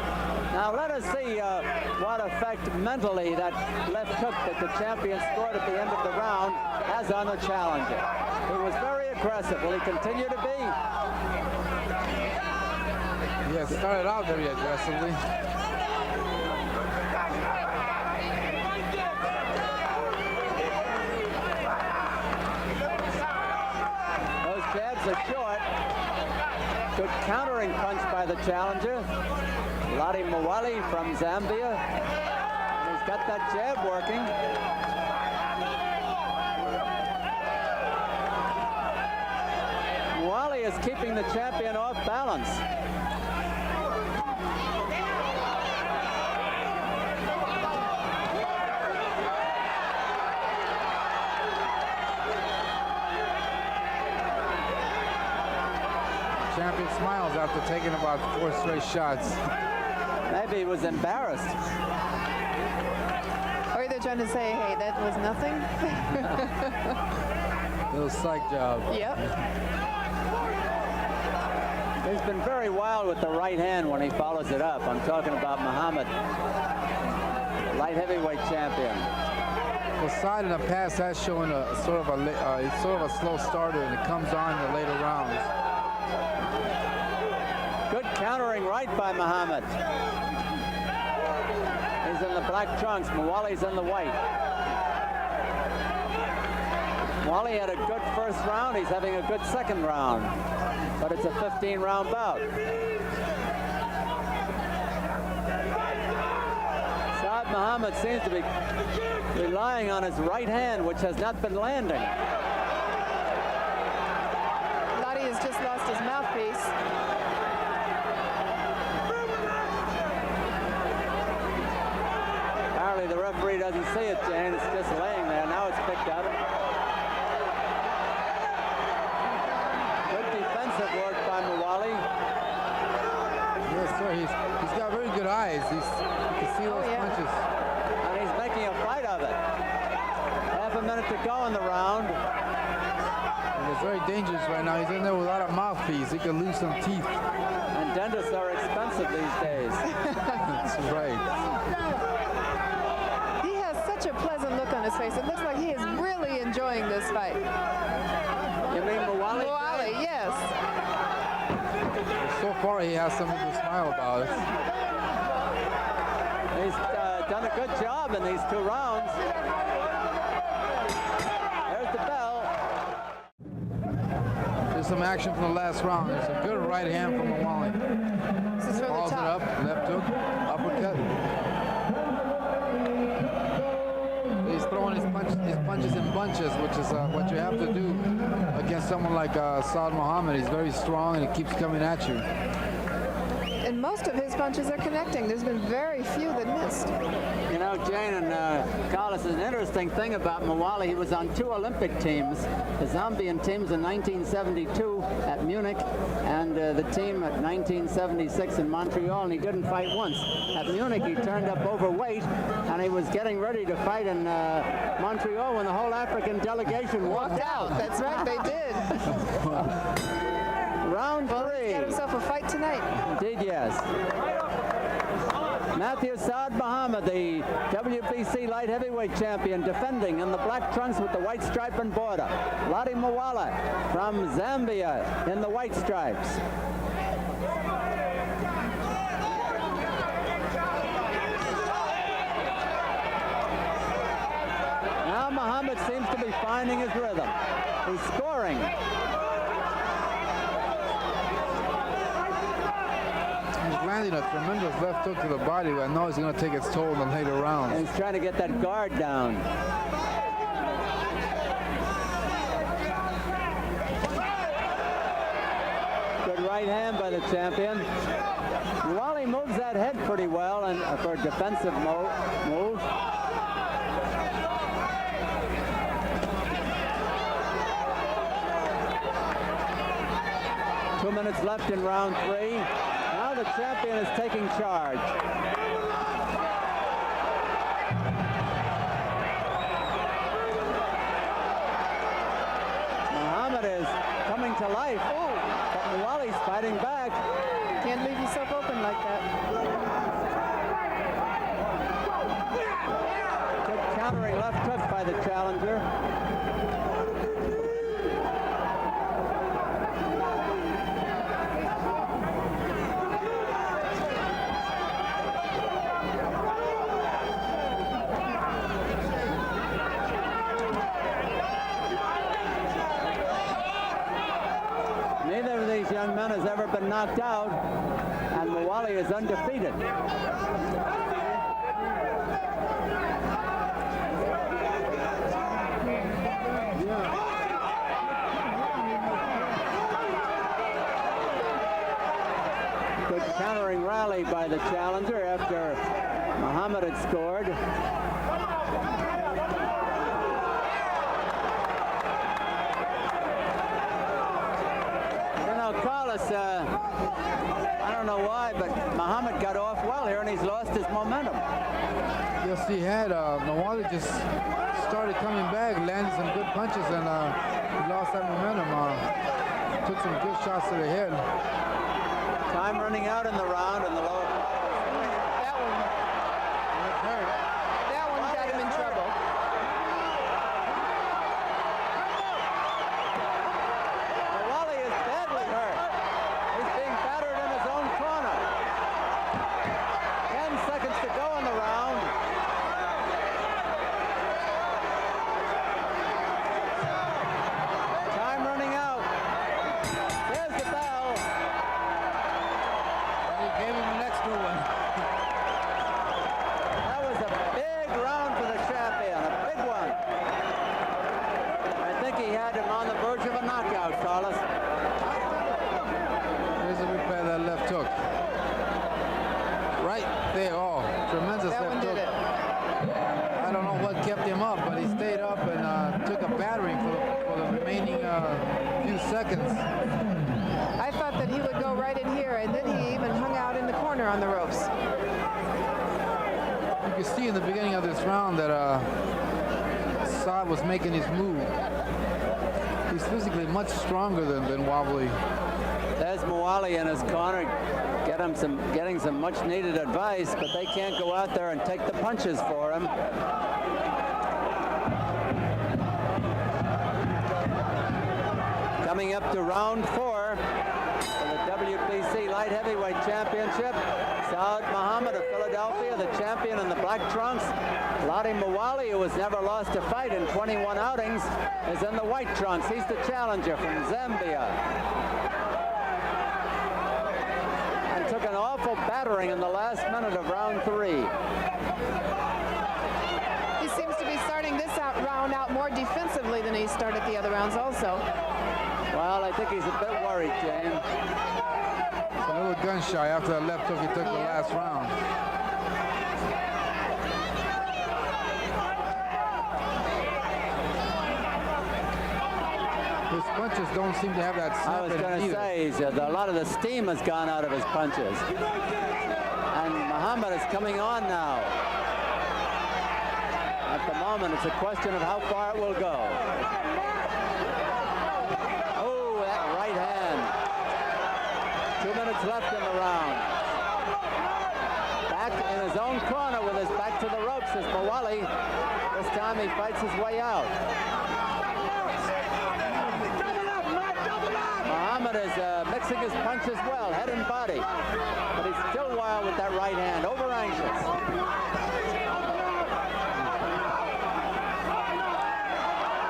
Now let us see what effect mentally that left hook that the champion scored at the end of the round has on the challenger. He was very aggressive. Will he continue to be? Yeah, started out very aggressively. Those jabs are short. Good countering punch by the challenger. Lottie Mawali from Zambia. He's got that jab working. Mawali is keeping the champion off balance. Champion smiles after taking about 4 straight shots. Maybe he was embarrassed. Or they're trying to say, hey, that was nothing. Little psych job. Yep. He's been very wild with the right hand when he follows it up. I'm talking about Muhammad, light heavyweight champion. Well, Side in the past has shown a sort of a slow starter, and it comes on in the later rounds. Good countering right by Muhammad. He's in the black trunks. Mawali's in the white. Mawali had a good first round. He's having a good second round. But it's a 15-round bout. Saad Muhammad seems to be relying on his right hand, which has not been landing. Lottie has just lost his mouthpiece. Apparently the referee doesn't see it, Jane. It's just laying there. Now it's picked up. Good defensive work by Mawali. Yes, sir. He's got very good eyes. You can see those punches. And he's making a fight of it. Half a minute to go in the round. And it's very dangerous right now. He's in there with a lot of mouthpiece. He could lose some teeth. And dentists are expensive these days. That's right. He has such a pleasant look on his face. It looks like he is really enjoying this fight. You mean Mawali? Mawali, yes. So far, he has something to smile about. He's done a good job in these 2 rounds. There's the bell. There's some action from the last round. There's a good right hand from Mawali. This is from Follows the top. it up, left hook, uppercut. his punches in bunches, which is what you have to do against someone like Saad Muhammad. He's very strong and he keeps coming at you. And most of his punches are connecting. There's been very few that missed. You know, Jane and Carlos, an interesting thing about Mawali, he was on 2 Olympic teams, the Zambian teams in 1972 at Munich, and the team at 1976 in Montreal, and he didn't fight once. At Munich, he turned up overweight, and he was getting ready to fight in Montreal when the whole African delegation walked out. That's right, they did. Round 3. He's got himself a fight tonight. Indeed, yes. Matthew Saad Muhammad, the WBC light heavyweight champion, defending in the black trunks with the white stripe and border. Ladi Mawala from Zambia in the white stripes. Now Muhammad seems to be finding his rhythm. He's scoring. Landing a tremendous left hook to the body, but I know he's going to take its toll in the later rounds. And he's trying to get that guard down. Good right hand by the champion. Wally moves that head pretty well and for a defensive move. 2 minutes left in round 3. Now the champion is taking charge. Muhammad is coming to life. But Muwali's fighting back. Can't leave yourself open like that. Good countering left hook by the challenger. Neither of these young men has ever been knocked out, and Mawali is undefeated. Good countering rally by the challenger after Muhammad had scored. Carlos, I don't know why, but Muhammad got off well here and he's lost his momentum. Yes, he had. Mawali just started coming back, landed some good punches, and he lost that momentum. Took some good shots to the head. Time running out in the round and the lower. That one got him in trouble. Seconds. I thought that he would go right in here, and then he even hung out in the corner on the ropes. You can see in the beginning of this round that Saad was making his move. He's physically much stronger than Wobbly. There's Mawali in his corner, getting some much needed advice, but they can't go out there and take the punches for him. Coming up to round 4 for the WBC Light Heavyweight Championship. Saad Muhammad of Philadelphia, the champion in the black trunks. Ladi Mawali, who has never lost a fight in 21 outings, is in the white trunks. He's the challenger from Zambia. And took an awful battering in the last minute of round 3. He seems to be starting this round gone out more defensively than he started the other rounds also. Well, I think he's a bit worried, Jane. A little gun shy after that left hook he took the last round. His punches don't seem to have that snap. I was going to say, a lot of the steam has gone out of his punches. And Muhammad is coming on now. At the moment, it's a question of how far it will go. Oh, that right hand. 2 minutes left in the round. Back in his own corner with his back to the ropes is Mawali. This time he fights his way out. Muhammad is mixing his punches well, head and body. But he's still wild with that right hand, over anxious.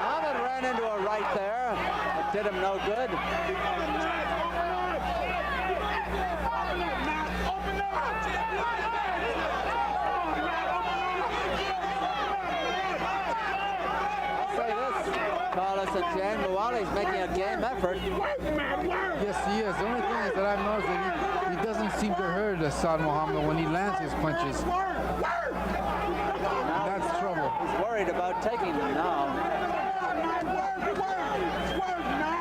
Muhammad ran into a right there. It did him no good. Carlos and Jan Mawali's making a game effort. Yes, he is. The only thing is that I've noticed that he doesn't seem to hurt Saad Muhammad when he lands his punches. That's trouble. He's worried about taking them now.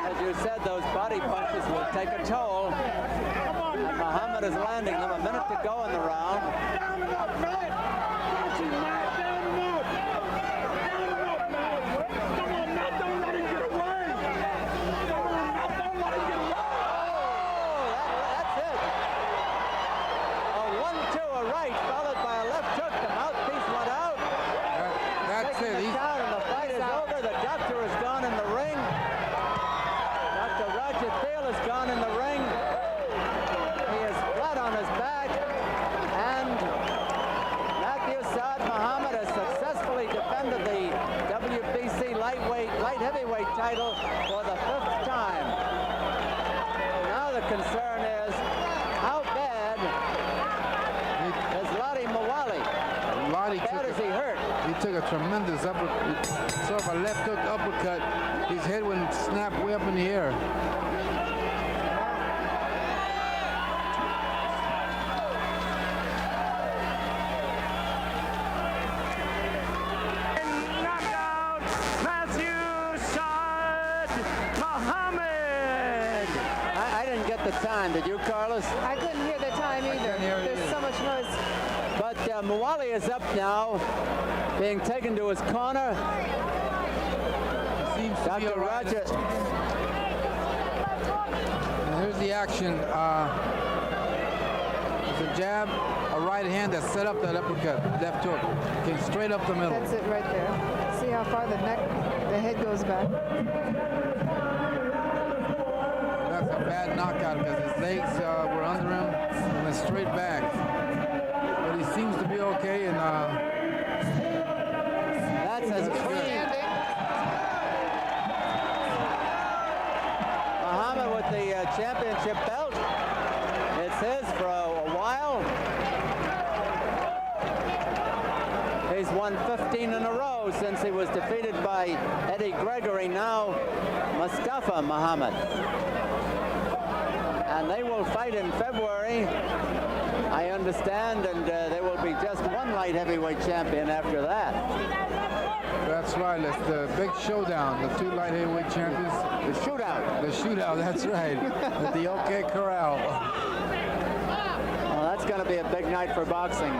As you said, those body punches will take a toll. And Muhammad is landing them. A minute to go in the round. Title for the 5th time. Now the concern is how bad is Lottie Mawali? Lottie how does he hurt? He took a tremendous uppercut, sort of a left hook uppercut. His head went snap way up in the air. Time. Did you, Carlos? I couldn't hear the time either. There's so much noise. But Mawali is up now, being taken to his corner. Seems to Dr. be Roger. And here's the action. There's a jab, a right hand that set up that uppercut, left hook. Came straight up the middle. That's it right there. See how far the head goes back. That's a bad knockout because his legs were under him and went straight back. But he seems to be okay, and that's as clean. Muhammad with the championship belt. It's his for a while. He's won 15 in a row since he was defeated by Eddie Gregory, now Mustafa Muhammad. And they will fight in February, I understand, and there will be just one light heavyweight champion after that. That's right. It's the big showdown. The 2 light heavyweight champions. The shootout. The shootout, that's right. At the OK Corral. Well, that's going to be a big night for boxing.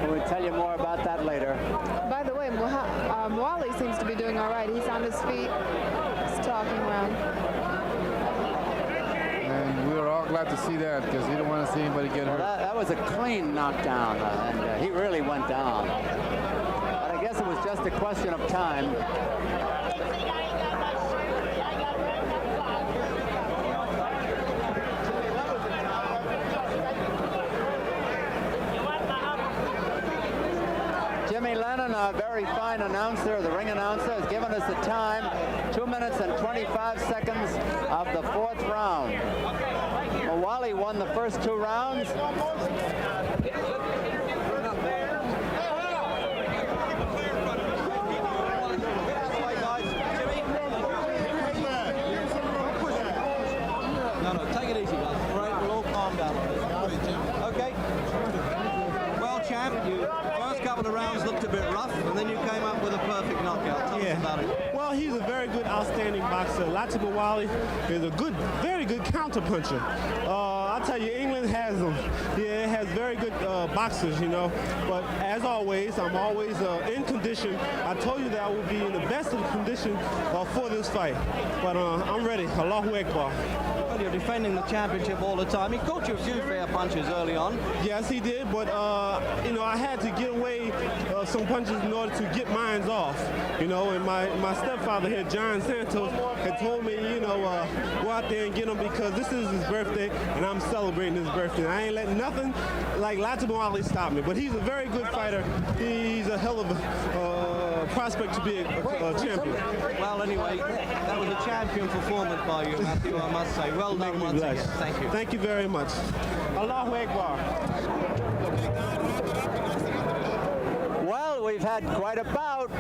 We'll tell you more about that later. By the way, Mawali seems to be doing all right. He's on his feet. He's talking around. And we were all glad to see that because he didn't want to see anybody get hurt. That was a clean knockdown, and he really went down. But I guess it was just a question of time. Jimmy Lennon, a very fine announcer, the ring announcer, has given us the time, 2 minutes and 25 seconds of the 4th round. Mawali won the first 2 rounds. of the rounds looked a bit rough, and then you came up with a perfect knockout. Tell us about it. Well, he's a very good, outstanding boxer. Latimer Wally is a good, very good counterpuncher. I'll tell you, England has them. Yeah, it has very good boxers, you know. But as always, I'm always in condition. I told you that I would be in the best of condition for this fight. But I'm ready. Allahu Akbar. Well, you're defending the championship all the time. He caught you a few fair punches early on. Yes, he did. But, you know, I had to get away some punches in order to get mine off. You know, and my stepfather here, John Santos, had told me, you know, go out there and get him because this is his birthday, and I'm celebrating his birthday. I ain't letting nothing like Latimer Wally stop me. But he's a very good fighter. He's a hell of a prospect to be a champion. Well, anyway, that was a champion performance by you, Matthew, I must say. Well done once again. Thank you. Thank you very much. Allahu Akbar. Well, we've had quite a bout.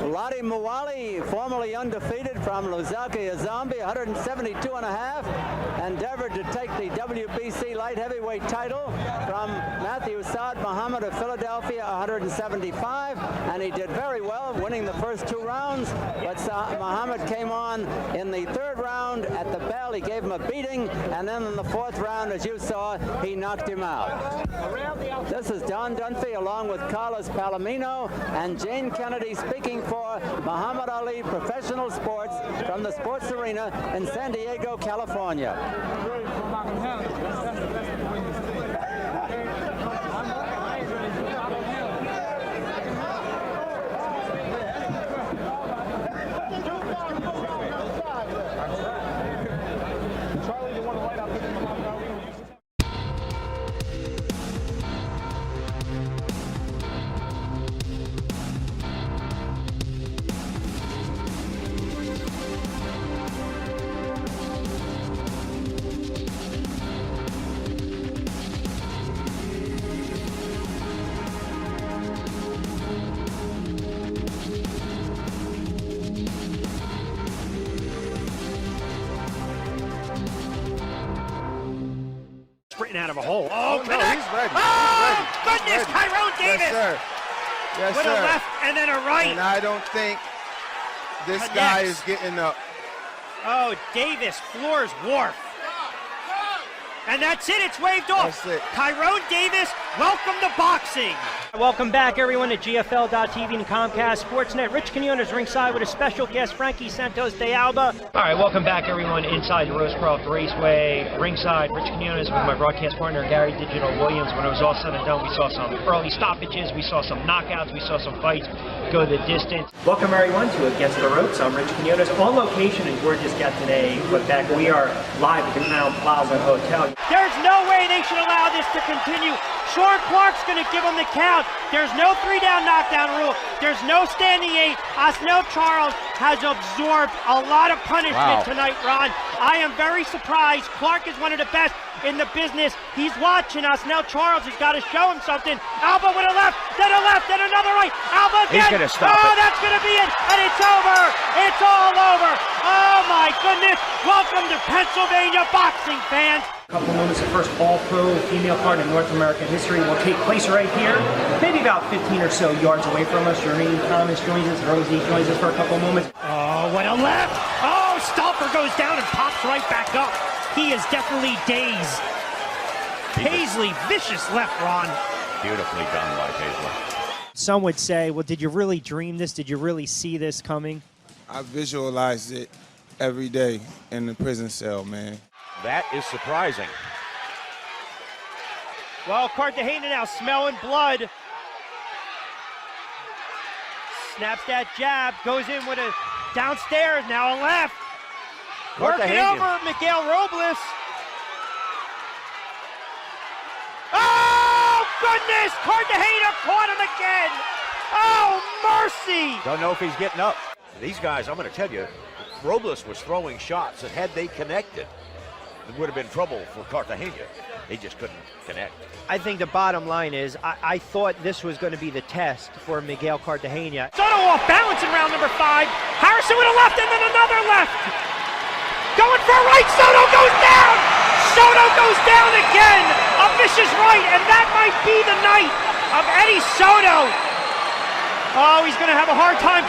Latimer Wally, formerly undefeated from Luzaki, Zambia, 172.5, endeavored to take the WBC light heavyweight title from Matthew Saad Muhammad of Philadelphia, 175, and he did very well, winning the first 2 rounds, but Muhammad came on in the 3rd round at the bell. He gave him a beating, and then in the 4th round, as you saw, he knocked him out. This is Don Dunphy along with Carlos Palomino and Jane Kennedy speaking for Muhammad Ali Professional Sports from the Sports Arena in San Diego, California. Sprinting out of a hole. Oh, no, he's ready. Oh, He's goodness, ready. Tyrone Davis. Yes, sir. Yes, with sir. a left and then a right. And I don't think this Connects. guy is getting up. Oh, Davis floors Wharf. And that's it. It's waved off. That's it. Tyrone Davis, welcome to boxing. Welcome back, everyone, to GFL.TV and Comcast Sportsnet. Rich Quinones ringside with a special guest, Frankie Santos de Alba. All right, welcome back, everyone, inside the Rosecroft Raceway. Ringside, Rich Quinones with my broadcast partner, Gary Digital Williams. When it was all said and done, we saw some early stoppages, we saw some knockouts, we saw some fights go the distance. Welcome, everyone, to Against the Ropes. I'm Rich Quinones, on location in gorgeous Gatineau, Quebec. We are live at the Crown Plaza Hotel. There's no way they should allow this to continue. Sean Clark's going to give him the count. There's no 3-down knockdown rule. There's no standing 8. Osnell Charles has absorbed a lot of punishment tonight, Ron. I am very surprised. Clark is one of the best in the business. He's watching Osnell Charles. He's got to show him something. Alba with a left, then another right. Alba again. He's going to stop it. That's going to be it. And it's over. It's all over. Oh, my goodness. Welcome to Pennsylvania, boxing fans. A couple moments of first all-pro female card in North American history will take place right here, maybe about 15 or so yards away from us. Jermaine Thomas joins us, Rosie joins us for a couple moments. Oh, what a left! Oh, Stalker goes down and pops right back up. He is definitely dazed. Paisley, vicious left, Ron. Beautifully done by Paisley. Some would say, well, did you really dream this? Did you really see this coming? I visualized it every day in the prison cell, man. That is surprising. Well, Cartagena now smelling blood. Snaps that jab, goes in with a downstairs, now a left. Working over Miguel Robles. Oh, goodness! Cartagena caught him again. Oh, mercy! Don't know if he's getting up. These guys, I'm going to tell you, Robles was throwing shots that had they connected, it would have been trouble for Cartagena. He just couldn't connect. I think the bottom line is I thought this was going to be the test for Miguel Cartagena. Soto off balance in round number 5. Harrison with a left and then another left. Going for a right. Soto goes down. Soto goes down again. A vicious right, and that might be the night of Eddie Soto. Oh, he's going to have a hard time